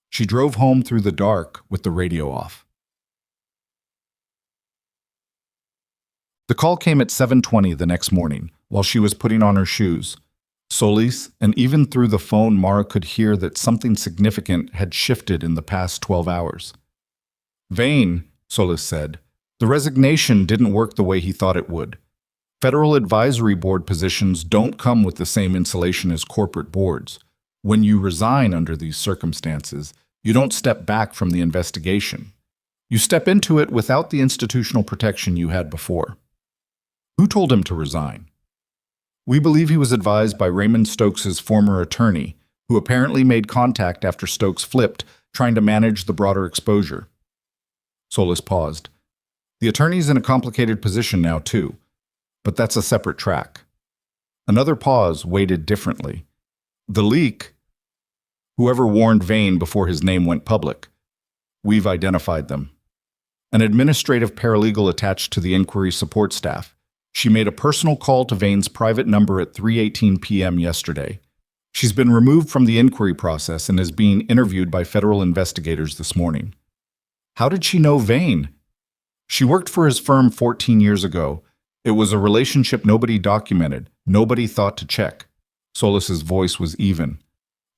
She drove home through the dark with the radio off. The call came at 7:20 the next morning, while she was putting on her shoes. Solis, and even through the phone Mara could hear that something significant had shifted in the past 12 hours. "Vane," Solis said, "the resignation didn't work the way he thought it would. Federal Advisory Board positions don't come with the same insulation as corporate boards. When you resign under these circumstances, you don't step back from the investigation. You step into it without the institutional protection you had before." "Who told him to resign?" "We believe he was advised by Raymond Stokes's former attorney, who apparently made contact after Stokes flipped, trying to manage the broader exposure." Solis paused. "The attorney's in a complicated position now, too, but that's a separate track." Another pause weighted differently. "The leak, whoever warned Vane before his name went public, we've identified them. An administrative paralegal attached to the inquiry support staff. She made a personal call to Vane's private number at 3:18 p.m. yesterday. She's been removed from the inquiry process and is being interviewed by federal investigators this morning." "How did she know Vane?" "She worked for his firm 14 years ago. It was a relationship nobody documented, nobody thought to check." Solis's voice was even.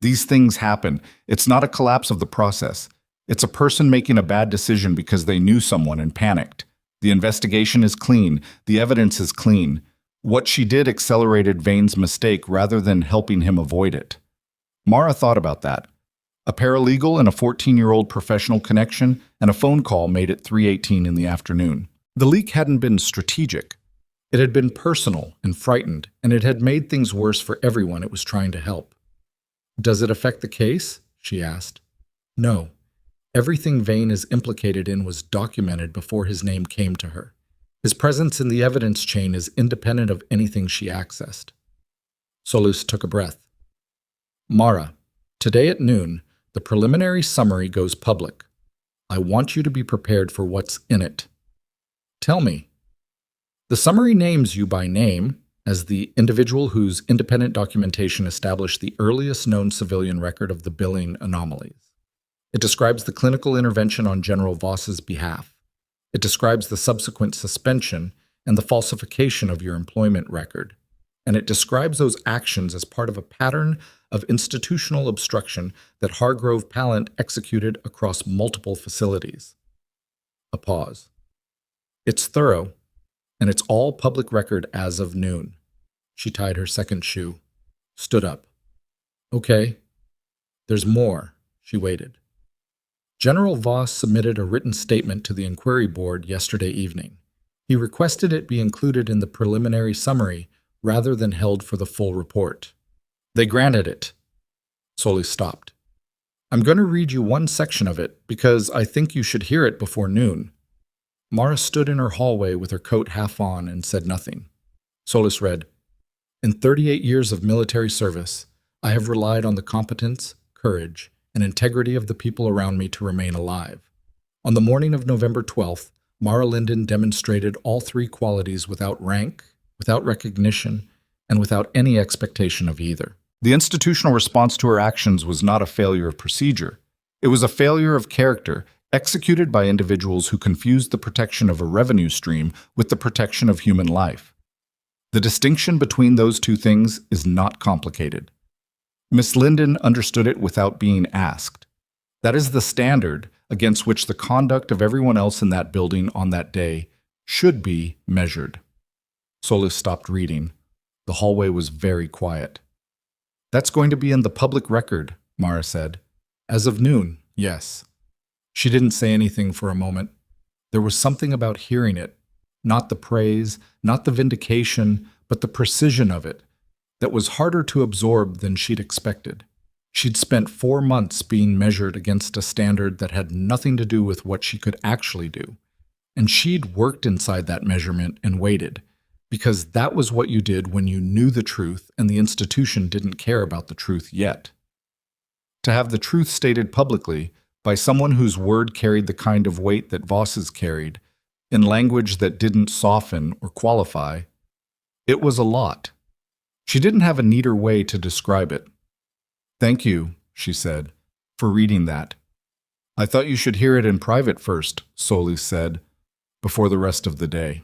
"These things happen. It's not a collapse of the process. It's a person making a bad decision because they knew someone and panicked. The investigation is clean. The evidence is clean. What she did accelerated Vane's mistake rather than helping him avoid it." Mara thought about that. A paralegal and a 14-year-old professional connection and a phone call made it 3:18 in the afternoon. The leak hadn't been strategic. It had been personal and frightened, and it had made things worse for everyone it was trying to help. "Does it affect the case?" she asked. "No. Everything Vane is implicated in was documented before his name came to her. His presence in the evidence chain is independent of anything she accessed." Solis took a breath. "Mara, today at noon, the preliminary summary goes public. I want you to be prepared for what's in it." "Tell me." "The summary names you by name as the individual whose independent documentation established the earliest known civilian record of the billing anomalies. It describes the clinical intervention on General Voss's behalf. It describes the subsequent suspension and the falsification of your employment record. And it describes those actions as part of a pattern of institutional obstruction that Hargrove Pallant executed across multiple facilities." A pause. "It's thorough, and it's all public record as of noon." She tied her second shoe, stood up. "Okay. There's more." She waited. "General Voss submitted a written statement to the inquiry board yesterday evening. He requested it be included in the preliminary summary rather than held for the full report. They granted it." Solis stopped. "I'm going to read you one section of it because I think you should hear it before noon." Mara stood in her hallway with her coat half on and said nothing. Solis read, "In 38 years of military service, I have relied on the competence, courage, and integrity of the people around me to remain alive. On the morning of November 12th, Mara Linden demonstrated all three qualities without rank, without recognition, and without any expectation of either. The institutional response to her actions was not a failure of procedure. It was a failure of character, executed by individuals who confused the protection of a revenue stream with the protection of human life. The distinction between those two things is not complicated. Miss Linden understood it without being asked. That is the standard against which the conduct of everyone else in that building on that day should be measured." Solis stopped reading. The hallway was very quiet. "That's going to be in the public record," Mara said. "As of noon, yes." She didn't say anything for a moment. There was something about hearing it, not the praise, not the vindication, but the precision of it, that was harder to absorb than she'd expected. She'd spent 4 months being measured against a standard that had nothing to do with what she could actually do. And she'd worked inside that measurement and waited, because that was what you did when you knew the truth and the institution didn't care about the truth yet. To have the truth stated publicly by someone whose word carried the kind of weight that Voss's carried, in language that didn't soften or qualify. It was a lot. She didn't have a neater way to describe it. "Thank you," she said, "for reading that. I thought you should hear it in private first," Solis said, before the rest of the day.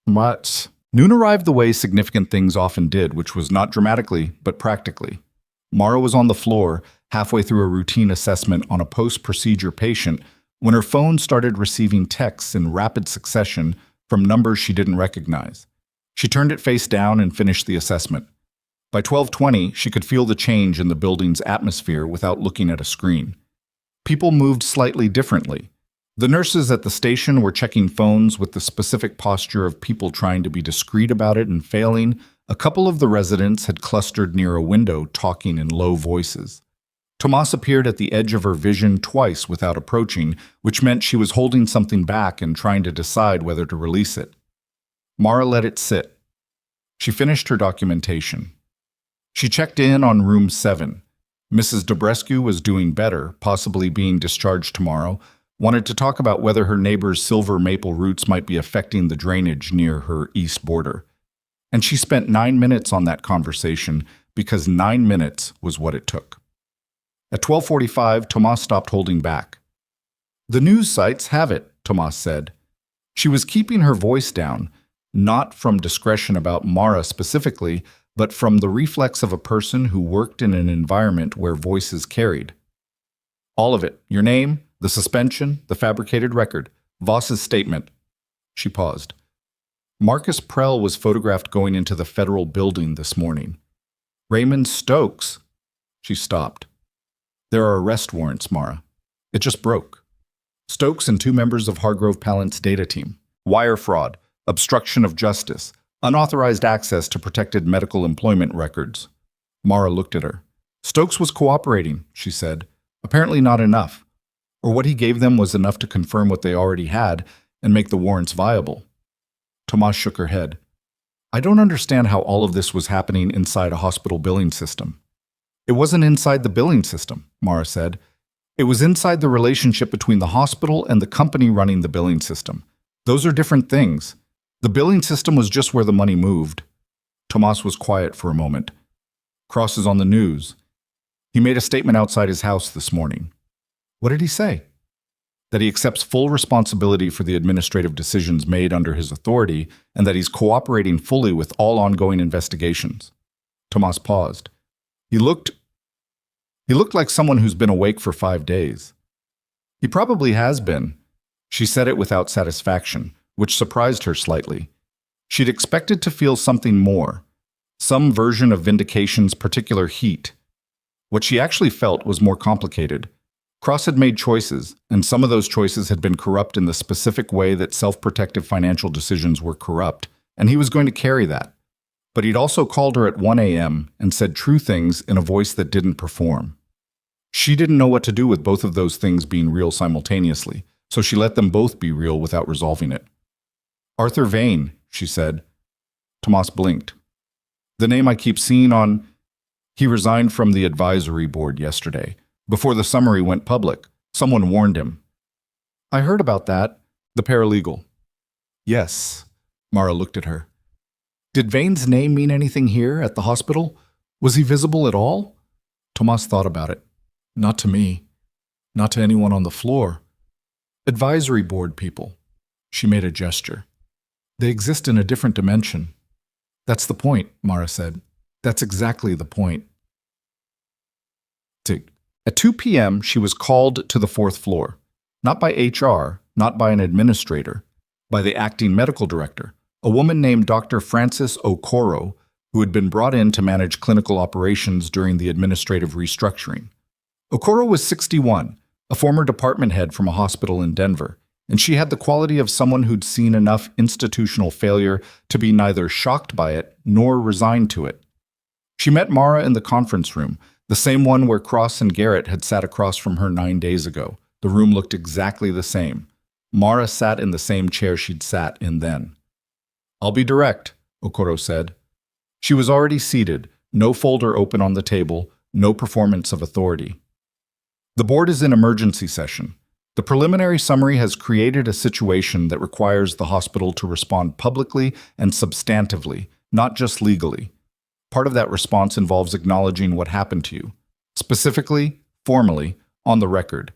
But noon arrived the way significant things often did, which was not dramatically, but practically. Mara was on the floor, halfway through a routine assessment on a post-procedure patient, when her phone started receiving texts in rapid succession from numbers she didn't recognize. She turned it face down and finished the assessment. By 12:20, she could feel the change in the building's atmosphere without looking at a screen. People moved slightly differently. The nurses at the station were checking phones with the specific posture of people trying to be discreet about it and failing. A couple of the residents had clustered near a window, talking in low voices. Tomas appeared at the edge of her vision twice without approaching, which meant she was holding something back and trying to decide whether to release it. Mara let it sit. She finished her documentation. She checked in on room 7. Mrs. Dobrescu was doing better, possibly being discharged tomorrow, wanted to talk about whether her neighbor's silver maple roots might be affecting the drainage near her east border. And she spent 9 minutes on that conversation because 9 minutes was what it took. At 12:45, Tomas stopped holding back. "The news sites have it," Tomas said. She was keeping her voice down, not from discretion about Mara specifically, but from the reflex of a person who worked in an environment where voices carried. "All of it. Your name, the suspension, the fabricated record, Voss's statement." She paused. "Marcus Prell was photographed going into the federal building this morning. Raymond Stokes." She stopped. "There are arrest warrants, Mara. It just broke. Stokes and 2 members of Hargrove Pallant's data team. Wire fraud, obstruction of justice, unauthorized access to protected medical employment records." Mara looked at her. "Stokes was cooperating," she said. "Apparently not enough. Or what he gave them was enough to confirm what they already had and make the warrants viable." Tomas shook her head. "I don't understand how all of this was happening inside a hospital billing system." "It wasn't inside the billing system," Mara said. "It was inside the relationship between the hospital and the company running the billing system. Those are different things. The billing system was just where the money moved." Tomas was quiet for a moment. "Crosses on the news. He made a statement outside his house this morning." "What did he say?" "That he accepts full responsibility for the administrative decisions made under his authority and that he's cooperating fully with all ongoing investigations." Tomas paused. He looked like someone who's been awake for 5 days. "He probably has been." She said it without satisfaction, which surprised her slightly. She'd expected to feel something more, some version of vindication's particular heat. What she actually felt was more complicated. Cross had made choices, and some of those choices had been corrupt in the specific way that self-protective financial decisions were corrupt, and he was going to carry that. But he'd also called her at 1 a.m. and said true things in a voice that didn't perform. She didn't know what to do with both of those things being real simultaneously, so she let them both be real without resolving it. "Arthur Vane," she said. Tomas blinked. "The name I keep seeing on—" "He resigned from the advisory board yesterday. Before the summary went public, someone warned him." "I heard about that." The paralegal. "Yes." Mara looked at her. "Did Vane's name mean anything here at the hospital? Was he visible at all?" Tomas thought about it. "Not to me. Not to anyone on the floor. Advisory board people." She made a gesture. "They exist in a different dimension." "That's the point," Mara said. "That's exactly the point." At 2 p.m., she was called to the 4th floor. Not by HR, not by an administrator, by the acting medical director, a woman named Dr. Frances Okoro, who had been brought in to manage clinical operations during the administrative restructuring. Okoro was 61, a former department head from a hospital in Denver, and she had the quality of someone who'd seen enough institutional failure to be neither shocked by it nor resigned to it. She met Mara in the conference room, the same one where Cross and Garrett had sat across from her 9 days ago. The room looked exactly the same. Mara sat in the same chair she'd sat in then. "I'll be direct," Okoro said. She was already seated, no folder open on the table, no performance of authority. The board is in emergency session. The preliminary summary has created a situation that requires the hospital to respond publicly and substantively, not just legally. Part of that response involves acknowledging what happened to you, specifically, formally, on the record.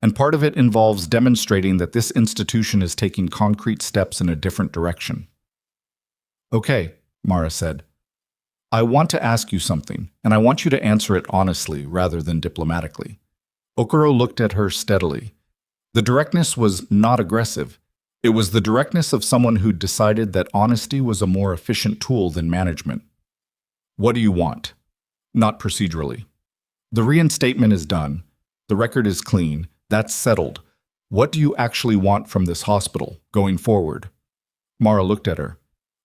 And part of it involves demonstrating that this institution is taking concrete steps in a different direction. Okay, Mara said. I want to ask you something, and I want you to answer it honestly rather than diplomatically. Okoro looked at her steadily. The directness was not aggressive. It was the directness of someone who'd decided that honesty was a more efficient tool than management. What do you want? Not procedurally. The reinstatement is done. The record is clean. That's settled. What do you actually want from this hospital, going forward? Mara looked at her.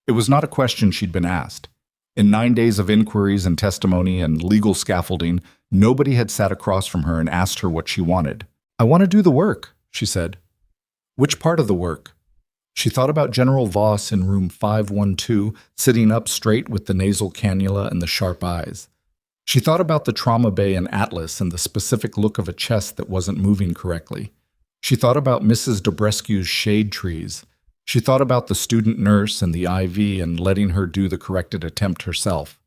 It was not a question she'd been asked. In 9 days of inquiries and testimony and legal scaffolding, nobody had sat across from her and asked her what she wanted. I want to do the work, she said. Which part of the work? She thought about General Voss in room 512, sitting up straight with the nasal cannula and the sharp eyes. She thought about the trauma bay and atlas and the specific look of a chest that wasn't moving correctly. She thought about Mrs. Dobrescu's shade trees. She thought about the student nurse and the IV and letting her do the corrected attempt herself.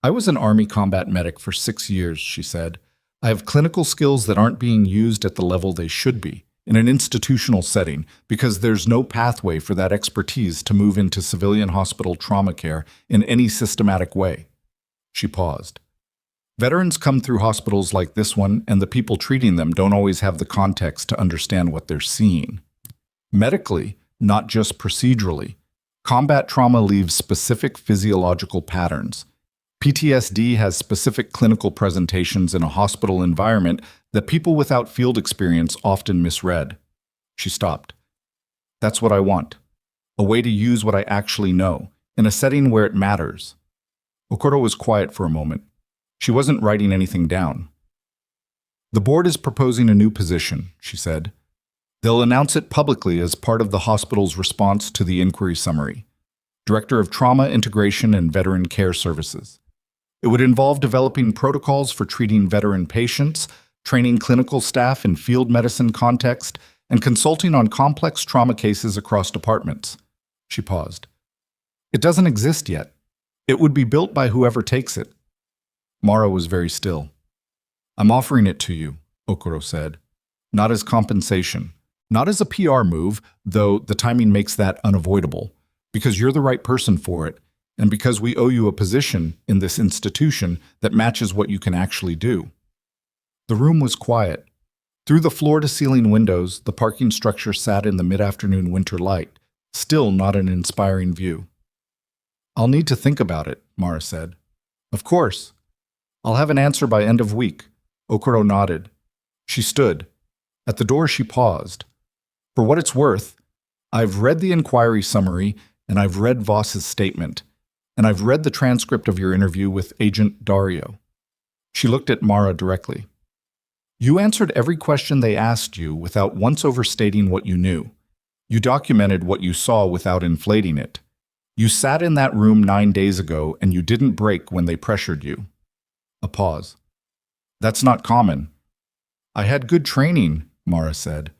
I was an Army combat medic for 6 years, she said. I have clinical skills that aren't being used at the level they should be, in an institutional setting, because there's no pathway for that expertise to move into civilian hospital trauma care in any systematic way. She paused. Veterans come through hospitals like this one, and the people treating them don't always have the context to understand what they're seeing. Medically, not just procedurally, combat trauma leaves specific physiological patterns. PTSD has specific clinical presentations in a hospital environment that people without field experience often misread. She stopped. That's what I want. A way to use what I actually know, in a setting where it matters. Okoro was quiet for a moment. She wasn't writing anything down. The board is proposing a new position, she said. They'll announce it publicly as part of the hospital's response to the inquiry summary. Director of Trauma, Integration, and Veteran Care Services. It would involve developing protocols for treating veteran patients, training clinical staff in field medicine context, and consulting on complex trauma cases across departments. She paused. It doesn't exist yet. It would be built by whoever takes it. Mara was very still. I'm offering it to you, Okoro said. Not as compensation. Not as a PR move, though the timing makes that unavoidable, because you're the right person for it, and because we owe you a position in this institution that matches what you can actually do. The room was quiet. Through the floor-to-ceiling windows, the parking structure sat in the mid-afternoon winter light, still not an inspiring view. I'll need to think about it, Mara said. Of course. I'll have an answer by end of week. Okoro nodded. She stood. At the door, she paused. For what it's worth, I've read the inquiry summary, and I've read Voss's statement, and I've read the transcript of your interview with Agent Dario. She looked at Mara directly. You answered every question they asked you without once overstating what you knew. You documented what you saw without inflating it. You sat in that room 9 days ago, and you didn't break when they pressured you. A pause. That's not common. I had good training, Mara said.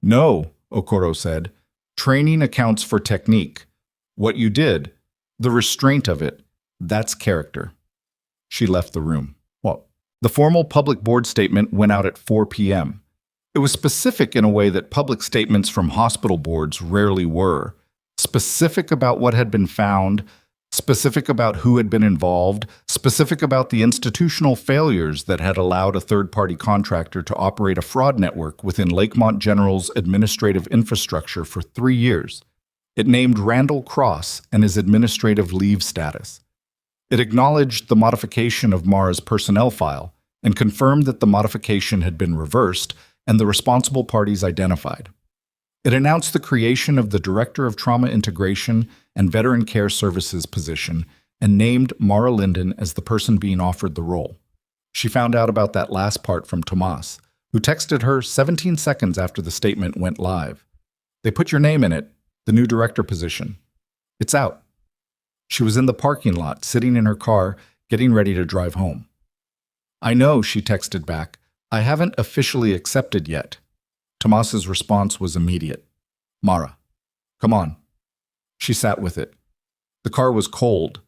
No, Okoro said. Training accounts for technique. What you did, the restraint of it, that's character. She left the room. Well, the formal public board statement went out at 4 p.m. It was specific in a way that public statements from hospital boards rarely were. Specific about what had been found, specific about who had been involved, specific about the institutional failures that had allowed a third-party contractor to operate a fraud network within Lakemont General's administrative infrastructure for 3 years. It named Randall Cross and his administrative leave status. It acknowledged the modification of Mara's personnel file and confirmed that the modification had been reversed and the responsible parties identified. It announced the creation of the Director of Trauma Integration and Veteran Care Services position and named Mara Linden as the person being offered the role. She found out about that last part from Tomas, who texted her 17 seconds after the statement went live. They put your name in it, the new director position. It's out. She was in the parking lot, sitting in her car, getting ready to drive home. I know, she texted back. I haven't officially accepted yet. Tomas's response was immediate. Mara, come on. She sat with it. The car was cold.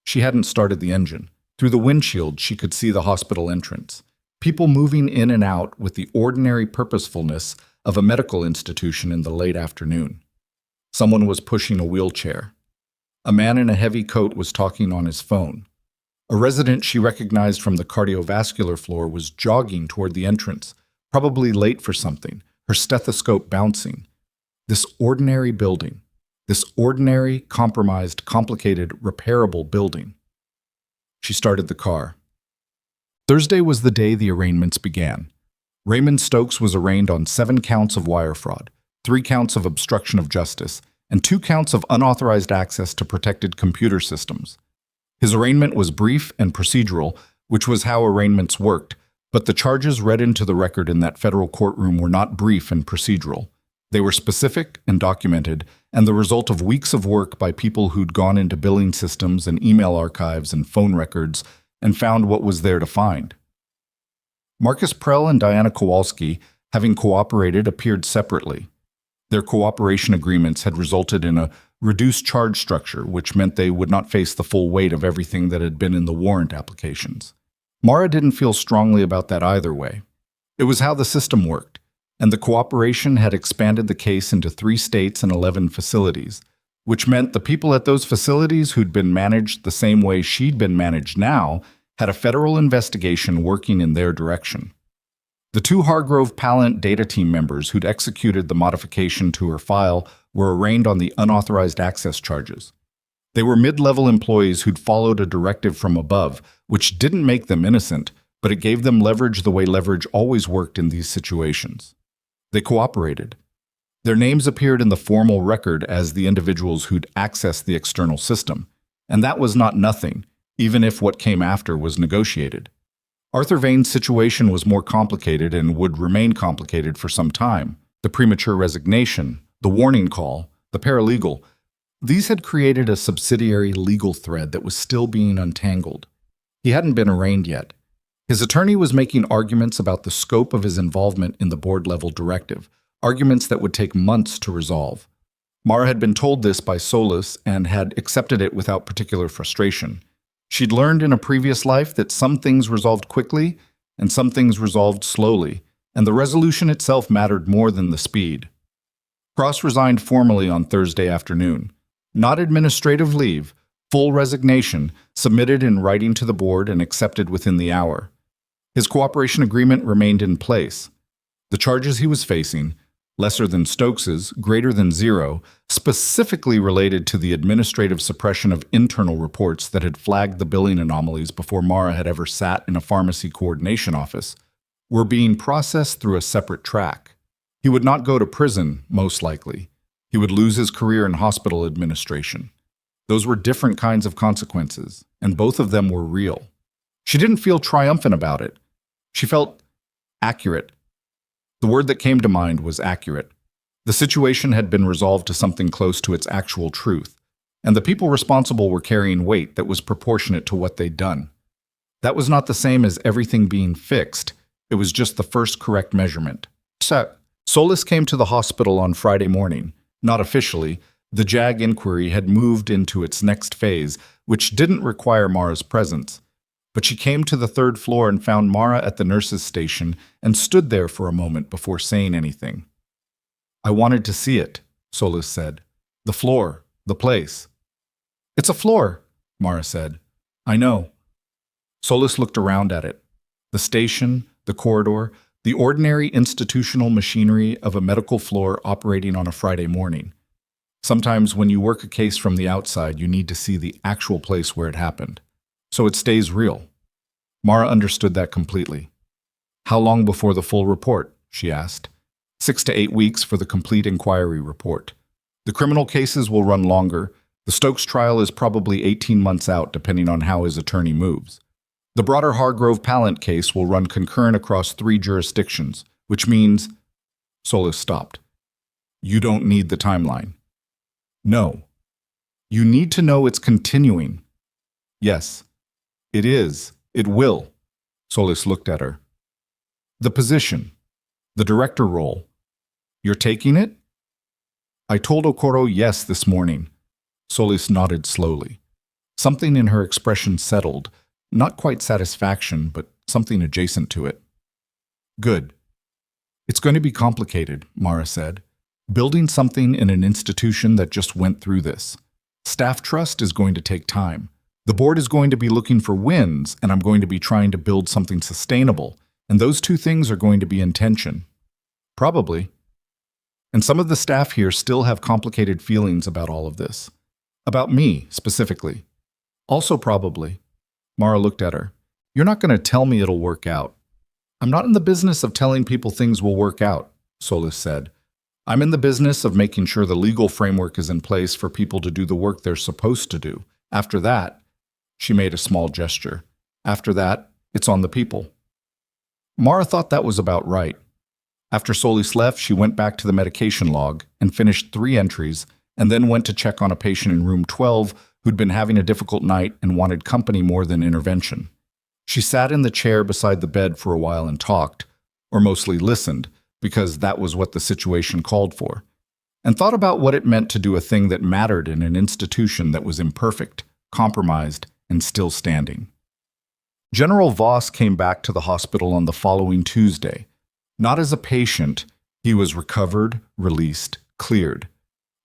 She hadn't started the engine. Through the windshield, she could see the hospital entrance. People moving in and out with the ordinary purposefulness of a medical institution in the late afternoon. Someone was pushing a wheelchair. A man in a heavy coat was talking on his phone. A resident she recognized from the cardiovascular floor was jogging toward the entrance, probably late for something, her stethoscope bouncing. This ordinary building, this ordinary, compromised, complicated, repairable building. She started the car. Thursday was the day the arraignments began. Raymond Stokes was arraigned on 7 counts of wire fraud, 3 counts of obstruction of justice, and 2 counts of unauthorized access to protected computer systems. His arraignment was brief and procedural, which was how arraignments worked, but the charges read into the record in that federal courtroom were not brief and procedural. They were specific and documented, and the result of weeks of work by people who'd gone into billing systems and email archives and phone records and found what was there to find. Marcus Prell and Diana Kowalski, having cooperated, appeared separately. Their cooperation agreements had resulted in a reduced charge structure, which meant they would not face the full weight of everything that had been in the warrant applications. Mara didn't feel strongly about that either way. It was how the system worked, and the cooperation had expanded the case into 3 states and 11 facilities, which meant the people at those facilities who'd been managed the same way she'd been managed now had a federal investigation working in their direction. The 2 Hargrove Pallant data team members who'd executed the modification to her file were arraigned on the unauthorized access charges. They were mid-level employees who'd followed a directive from above, which didn't make them innocent, but it gave them leverage the way leverage always worked in these situations. They cooperated. Their names appeared in the formal record as the individuals who'd accessed the external system, and that was not nothing, even if what came after was negotiated. Arthur Vane's situation was more complicated and would remain complicated for some time. The premature resignation, the warning call, the paralegal, these had created a subsidiary legal thread that was still being untangled. He hadn't been arraigned yet. His attorney was making arguments about the scope of his involvement in the board-level directive, arguments that would take months to resolve. Mara had been told this by Solis and had accepted it without particular frustration. She'd learned in a previous life that some things resolved quickly and some things resolved slowly, and the resolution itself mattered more than the speed. Cross resigned formally on Thursday afternoon. Not administrative leave, full resignation, submitted in writing to the board and accepted within the hour. His cooperation agreement remained in place. The charges he was facing, lesser than Stokes's, greater than 0, specifically related to the administrative suppression of internal reports that had flagged the billing anomalies before Mara had ever sat in a pharmacy coordination office, were being processed through a separate track. He would not go to prison, most likely. He would lose his career in hospital administration. Those were different kinds of consequences, and both of them were real. She didn't feel triumphant about it. She felt accurate. The word that came to mind was accurate. The situation had been resolved to something close to its actual truth, and the people responsible were carrying weight that was proportionate to what they'd done. That was not the same as everything being fixed. It was just the first correct measurement. Solis came to the hospital on Friday morning. Not officially. The JAG inquiry had moved into its next phase, which didn't require Mara's presence. But she came to the 3rd floor and found Mara at the nurse's station and stood there for a moment before saying anything. "I wanted to see it," Solis said. "The floor, the place." "It's a floor," Mara said. "I know." Solis looked around at it. The station, the corridor, the ordinary institutional machinery of a medical floor operating on a Friday morning. Sometimes when you work a case from the outside, you need to see the actual place where it happened. So it stays real. Mara understood that completely. "How long before the full report?" she asked. 6 to 8 weeks for the complete inquiry report. The criminal cases will run longer. The Stokes trial is probably 18 months out, depending on how his attorney moves. The broader Hargrove Pallant case will run concurrent across 3 jurisdictions, which means... Solis stopped. "You don't need the timeline." "No. You need to know it's continuing." "Yes. It is. It will." Solis looked at her. The position. The director role. You're taking it? I told Okoro yes this morning. Solis nodded slowly. Something in her expression settled, not quite satisfaction, but something adjacent to it. Good. It's going to be complicated, Mara said. Building something in an institution that just went through this. Staff trust is going to take time. The board is going to be looking for wins, and I'm going to be trying to build something sustainable, and those two things are going to be in tension. Probably. And some of the staff here still have complicated feelings about all of this. About me, specifically. Also probably. Mara looked at her. You're not going to tell me it'll work out. I'm not in the business of telling people things will work out, Solis said. I'm in the business of making sure the legal framework is in place for people to do the work they're supposed to do. After that, she made a small gesture. After that, it's on the people. Mara thought that was about right. After Solis left, she went back to the medication log and finished 3 entries, and then went to check on a patient in room 12 who'd been having a difficult night and wanted company more than intervention. She sat in the chair beside the bed for a while and talked, or mostly listened, because that was what the situation called for, and thought about what it meant to do a thing that mattered in an institution that was imperfect, compromised, and still standing. General Voss came back to the hospital on the following Tuesday. Not as a patient, he was recovered, released, cleared.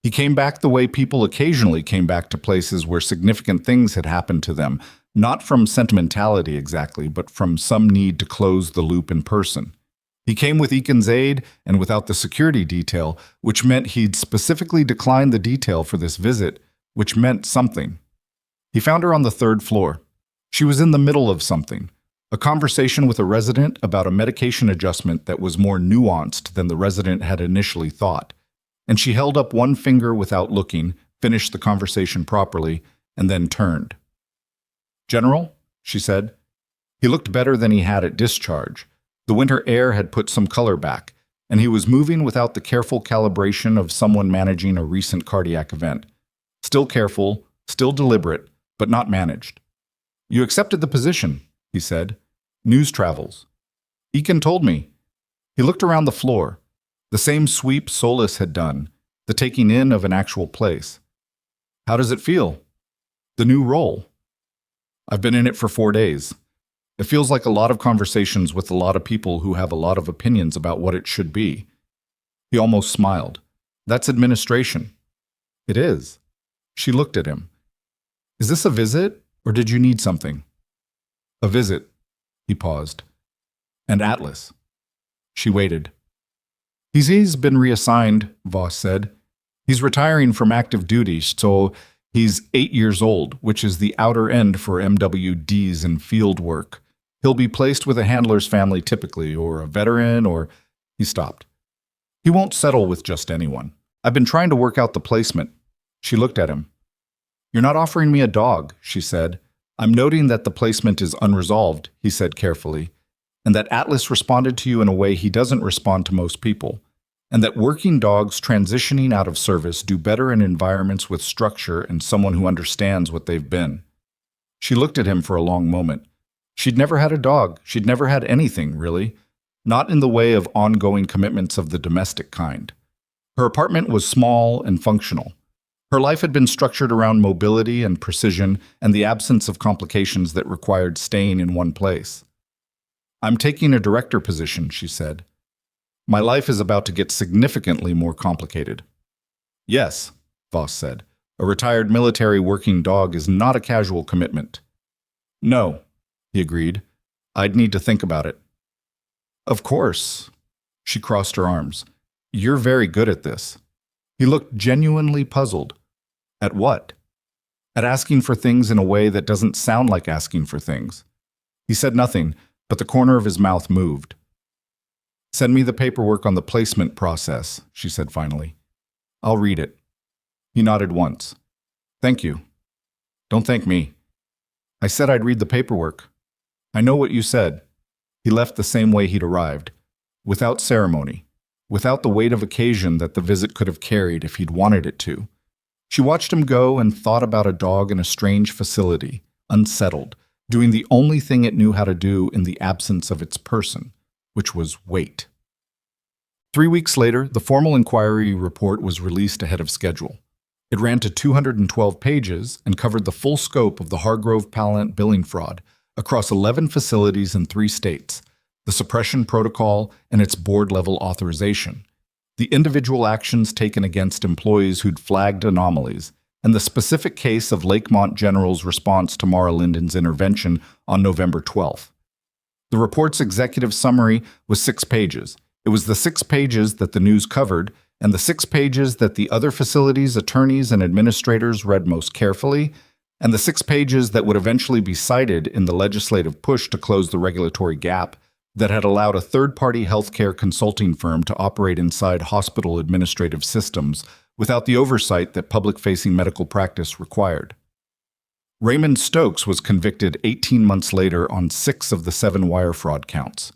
He came back the way people occasionally came back to places where significant things had happened to them, not from sentimentality exactly, but from some need to close the loop in person. He came with Eakin's aid and without the security detail, which meant he'd specifically declined the detail for this visit, which meant something. He found her on the 3rd floor. She was in the middle of something, a conversation with a resident about a medication adjustment that was more nuanced than the resident had initially thought. And she held up one finger without looking, finished the conversation properly, and then turned. "General," she said. He looked better than he had at discharge. The winter air had put some color back, and he was moving without the careful calibration of someone managing a recent cardiac event. Still careful, still deliberate, but not managed. "You accepted the position," he said. "News travels." "Eakin told me." He looked around the floor. The same sweep Solis had done, the taking in of an actual place. "How does it feel?" "The new role." "I've been in it for 4 days. It feels like a lot of conversations with a lot of people who have a lot of opinions about what it should be." He almost smiled. "That's administration." "It is." She looked at him. "Is this a visit, or did you need something?" "A visit." He paused. "And Atlas." She waited. He's been reassigned," Voss said. "He's retiring from active duty, so he's 8 years old, which is the outer end for MWDs in field work. He'll be placed with a handler's family typically, or a veteran, or—" He stopped. "He won't settle with just anyone. I've been trying to work out the placement." She looked at him. "You're not offering me a dog," she said. "I'm noting that the placement is unresolved," he said carefully, "and that Atlas responded to you in a way he doesn't respond to most people, and that working dogs transitioning out of service do better in environments with structure and someone who understands what they've been." She looked at him for a long moment. She'd never had a dog. She'd never had anything, really. Not in the way of ongoing commitments of the domestic kind. Her apartment was small and functional. Her life had been structured around mobility and precision and the absence of complications that required staying in one place. "I'm taking a director position," she said. "My life is about to get significantly more complicated." "Yes," Voss said. "A retired military working dog is not a casual commitment." "No," he agreed. "I'd need to think about it." "Of course." She crossed her arms. "You're very good at this." He looked genuinely puzzled. "At what?" "At asking for things in a way that doesn't sound like asking for things." He said nothing, but the corner of his mouth moved. "Send me the paperwork on the placement process," she said finally. "I'll read it." He nodded once. "Thank you." "Don't thank me." "I said I'd read the paperwork." "I know what you said." He left the same way he'd arrived, without ceremony, without the weight of occasion that the visit could have carried if he'd wanted it to. She watched him go and thought about a dog in a strange facility, unsettled, doing the only thing it knew how to do in the absence of its person, which was wait. 3 weeks later, the formal inquiry report was released ahead of schedule. It ran to 212 pages and covered the full scope of the Hargrove-Pallant billing fraud across 11 facilities in 3 states, the suppression protocol and its board-level authorization, the individual actions taken against employees who'd flagged anomalies, and the specific case of Lakemont General's response to Mara Linden's intervention on November 12th. The report's executive summary was 6 pages. It was the 6 pages that the news covered, and the 6 pages that the other facilities' attorneys and administrators read most carefully, and the 6 pages that would eventually be cited in the legislative push to close the regulatory gap that had allowed a third-party healthcare consulting firm to operate inside hospital administrative systems without the oversight that public-facing medical practice required. Raymond Stokes was convicted 18 months later on 6 of the 7 wire fraud counts.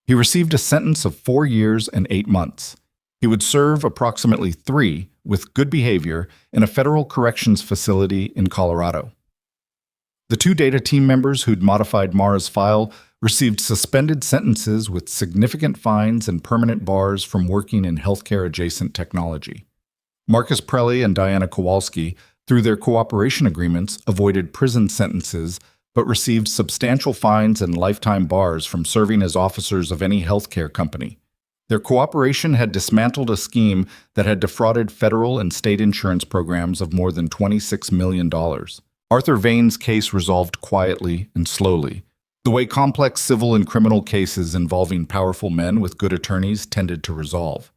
He received a sentence of 4 years and 8 months. He would serve approximately 3, with good behavior, in a federal corrections facility in Colorado. The 2 data team members who'd modified Mara's file received suspended sentences with significant fines and permanent bars from working in healthcare-adjacent technology. Marcus Prelli and Diana Kowalski, through their cooperation agreements, avoided prison sentences but received substantial fines and lifetime bars from serving as officers of any healthcare company. Their cooperation had dismantled a scheme that had defrauded federal and state insurance programs of more than $26 million. Arthur Vane's case resolved quietly and slowly, the way complex civil and criminal cases involving powerful men with good attorneys tended to resolve.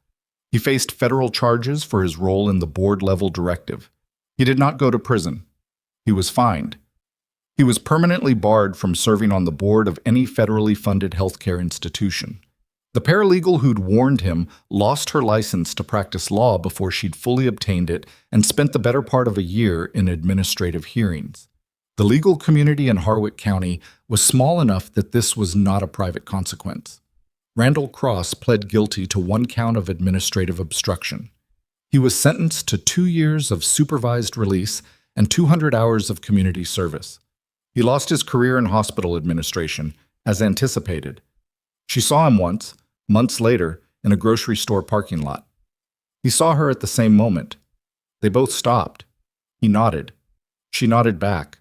He faced federal charges for his role in the board-level directive. He did not go to prison. He was fined. He was permanently barred from serving on the board of any federally funded healthcare institution. The paralegal who'd warned him lost her license to practice law before she'd fully obtained it and spent the better part of a year in administrative hearings. The legal community in Harwick County was small enough that this was not a private consequence. Randall Cross pled guilty to 1 count of administrative obstruction. He was sentenced to 2 years of supervised release and 200 hours of community service. He lost his career in hospital administration, as anticipated. She saw him once, months later, in a grocery store parking lot. He saw her at the same moment. They both stopped. He nodded. She nodded back.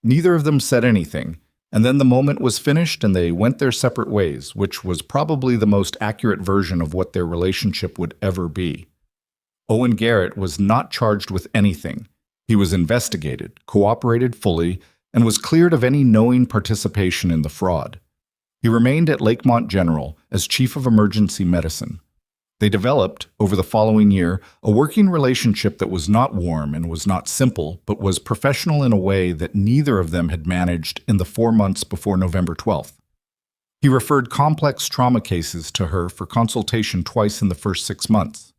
Neither of them said anything, and then the moment was finished and they went their separate ways, which was probably the most accurate version of what their relationship would ever be. Owen Garrett was not charged with anything. He was investigated, cooperated fully, and was cleared of any knowing participation in the fraud. He remained at Lakemont General as Chief of Emergency Medicine. They developed, over the following year, a working relationship that was not warm and was not simple, but was professional in a way that neither of them had managed in the 4 months before November 12th. He referred complex trauma cases to her for consultation twice in the first 6 months.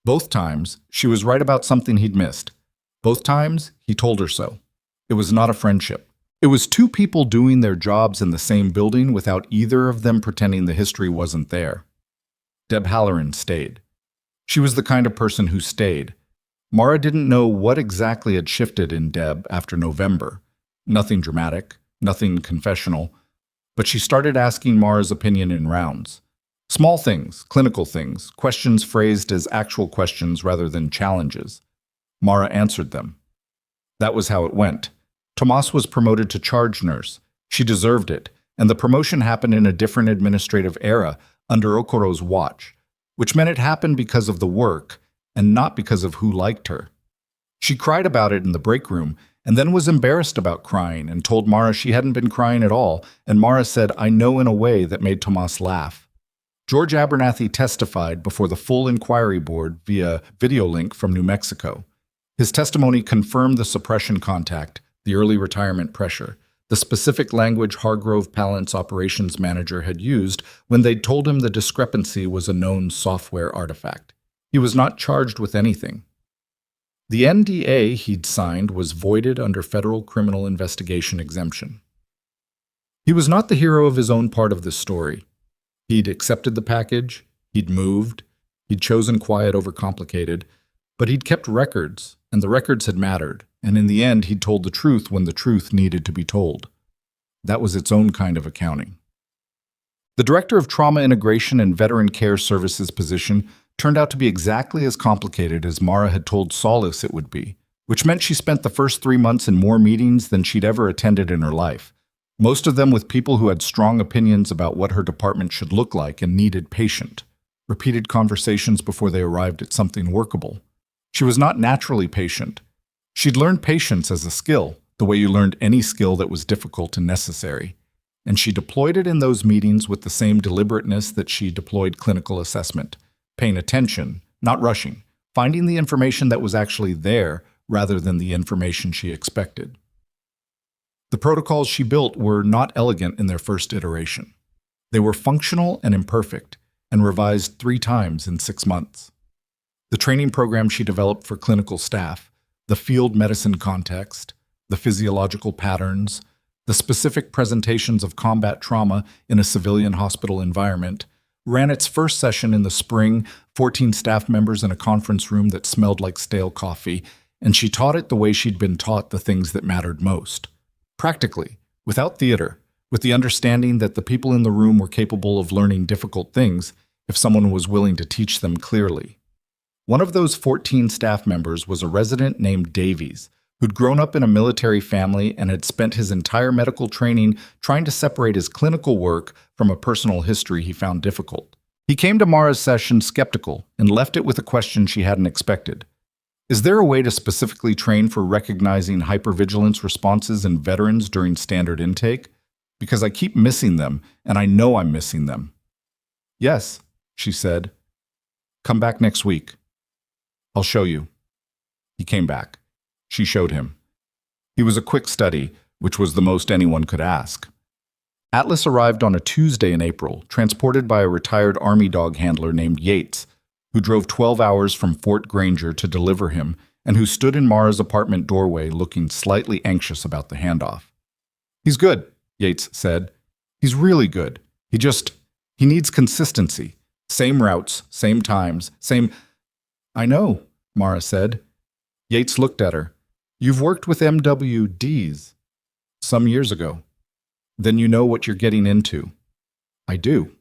Both times, she was right about something he'd missed. Both times, he told her so. It was not a friendship. It was 2 people doing their jobs in the same building without either of them pretending the history wasn't there. Deb Halloran stayed. She was the kind of person who stayed. Mara didn't know what exactly had shifted in Deb after November. Nothing dramatic, nothing confessional, but she started asking Mara's opinion in rounds. Small things, clinical things, questions phrased as actual questions rather than challenges. Mara answered them. That was how it went. Tomas was promoted to charge nurse. She deserved it, and the promotion happened in a different administrative era, under Okoro's watch, which meant it happened because of the work and not because of who liked her. She cried about it in the break room and then was embarrassed about crying and told Mara she hadn't been crying at all, and Mara said, "I know," in a way that made Tomas laugh. George Abernathy testified before the full inquiry board via video link from New Mexico. His testimony confirmed the suppression contact, the early retirement pressure, the specific language Hargrove-Pallant's operations manager had used when they'd told him the discrepancy was a known software artifact. He was not charged with anything. The NDA he'd signed was voided under federal criminal investigation exemption. He was not the hero of his own part of this story. He'd accepted the package, he'd moved, he'd chosen quiet over complicated, but he'd kept records, and the records had mattered, and in the end he'd told the truth when the truth needed to be told. That was its own kind of accounting. The Director of Trauma Integration and Veteran Care Services position turned out to be exactly as complicated as Mara had told Solace it would be, which meant she spent the first 3 months in more meetings than she'd ever attended in her life, most of them with people who had strong opinions about what her department should look like and needed patient. Repeated conversations before they arrived at something workable. She was not naturally patient. She'd learned patience as a skill, the way you learned any skill that was difficult and necessary. And she deployed it in those meetings with the same deliberateness that she deployed clinical assessment, paying attention, not rushing, finding the information that was actually there rather than the information she expected. The protocols she built were not elegant in their first iteration. They were functional and imperfect, and revised 3 times in 6 months. The training program she developed for clinical staff, the field medicine context, the physiological patterns, the specific presentations of combat trauma in a civilian hospital environment, ran its first session in the spring, 14 staff members in a conference room that smelled like stale coffee, and she taught it the way she'd been taught the things that mattered most. Practically, without theater, with the understanding that the people in the room were capable of learning difficult things if someone was willing to teach them clearly. One of those 14 staff members was a resident named Davies, who'd grown up in a military family and had spent his entire medical training trying to separate his clinical work from a personal history he found difficult. He came to Mara's session skeptical and left it with a question she hadn't expected. Is there a way to specifically train for recognizing hypervigilance responses in veterans during standard intake? Because I keep missing them, and I know I'm missing them. Yes, she said. Come back next week. I'll show you. He came back. She showed him. He was a quick study, which was the most anyone could ask. Atlas arrived on a Tuesday in April, transported by a retired Army dog handler named Yates, who drove 12 hours from Fort Granger to deliver him and who stood in Mara's apartment doorway looking slightly anxious about the handoff. He's good, Yates said. He's really good. He needs consistency. Same routes, same times, same... I know, Mara said. Yates looked at her. You've worked with MWDs. Some years ago. Then you know what you're getting into. I do.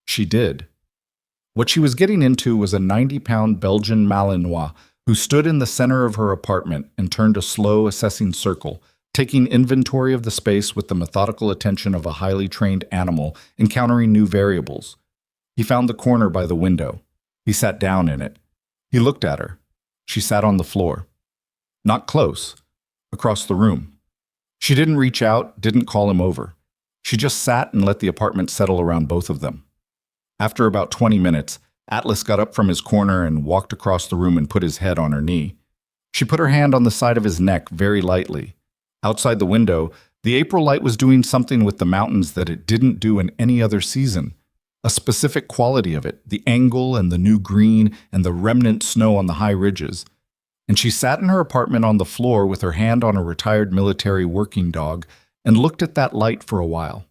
She did. What she was getting into was a 90-pound Belgian Malinois who stood in the center of her apartment and turned a slow, assessing circle, taking inventory of the space with the methodical attention of a highly trained animal encountering new variables. He found the corner by the window. He sat down in it. He looked at her. She sat on the floor. Not close. Across the room. She didn't reach out, didn't call him over. She just sat and let the apartment settle around both of them. After about 20 minutes, Atlas got up from his corner and walked across the room and put his head on her knee. She put her hand on the side of his neck very lightly. Outside the window, the April light was doing something with the mountains that it didn't do in any other season. A specific quality of it, the angle and the new green and the remnant snow on the high ridges. And she sat in her apartment on the floor with her hand on a retired military working dog and looked at that light for a while.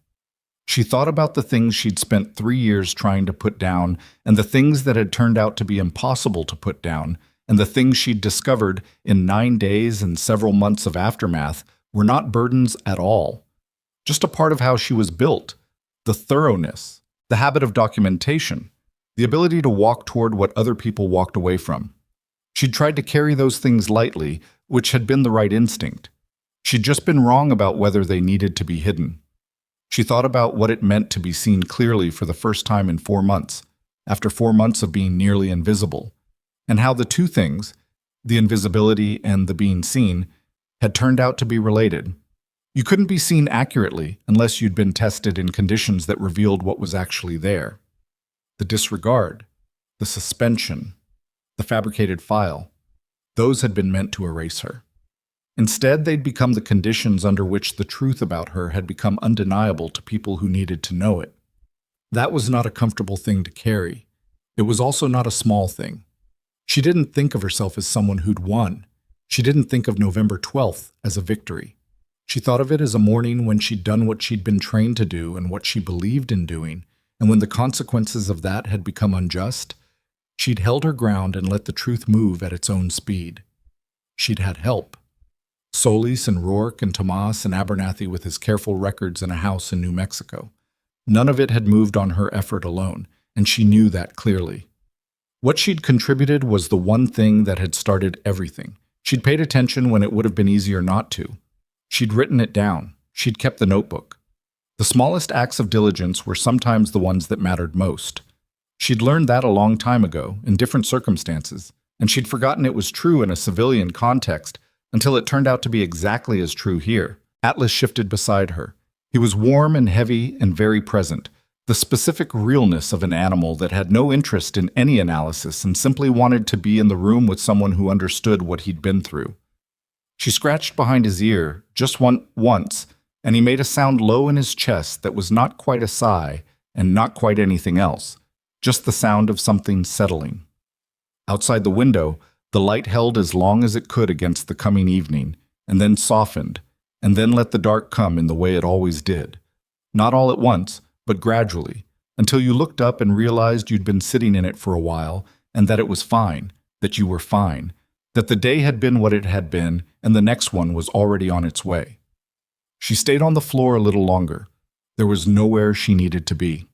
She thought about the things she'd spent 3 years trying to put down and the things that had turned out to be impossible to put down and the things she'd discovered in 9 days and several months of aftermath were not burdens at all. Just a part of how she was built. The thoroughness, the habit of documentation, the ability to walk toward what other people walked away from. She'd tried to carry those things lightly, which had been the right instinct. She'd just been wrong about whether they needed to be hidden. She thought about what it meant to be seen clearly for the first time in 4 months, after 4 months of being nearly invisible, and how the two things, the invisibility and the being seen, had turned out to be related. You couldn't be seen accurately unless you'd been tested in conditions that revealed what was actually there. The disregard, the suspension, the fabricated file, those had been meant to erase her. Instead, they'd become the conditions under which the truth about her had become undeniable to people who needed to know it. That was not a comfortable thing to carry. It was also not a small thing. She didn't think of herself as someone who'd won. She didn't think of November 12th as a victory. She thought of it as a morning when she'd done what she'd been trained to do and what she believed in doing, and when the consequences of that had become unjust, she'd held her ground and let the truth move at its own speed. She'd had help. Solis and Rourke and Tomas and Abernathy with his careful records in a house in New Mexico. None of it had moved on her effort alone, and she knew that clearly. What she'd contributed was the one thing that had started everything. She'd paid attention when it would have been easier not to. She'd written it down. She'd kept the notebook. The smallest acts of diligence were sometimes the ones that mattered most. She'd learned that a long time ago, in different circumstances, and she'd forgotten it was true in a civilian context until it turned out to be exactly as true here. Atlas shifted beside her. He was warm and heavy and very present, the specific realness of an animal that had no interest in any analysis and simply wanted to be in the room with someone who understood what he'd been through. She scratched behind his ear just once, and he made a sound low in his chest that was not quite a sigh and not quite anything else, just the sound of something settling. Outside the window, the light held as long as it could against the coming evening, and then softened, and then let the dark come in the way it always did. Not all at once, but gradually, until you looked up and realized you'd been sitting in it for a while, and that it was fine, that you were fine, that the day had been what it had been, and the next one was already on its way. She stayed on the floor a little longer. There was nowhere she needed to be.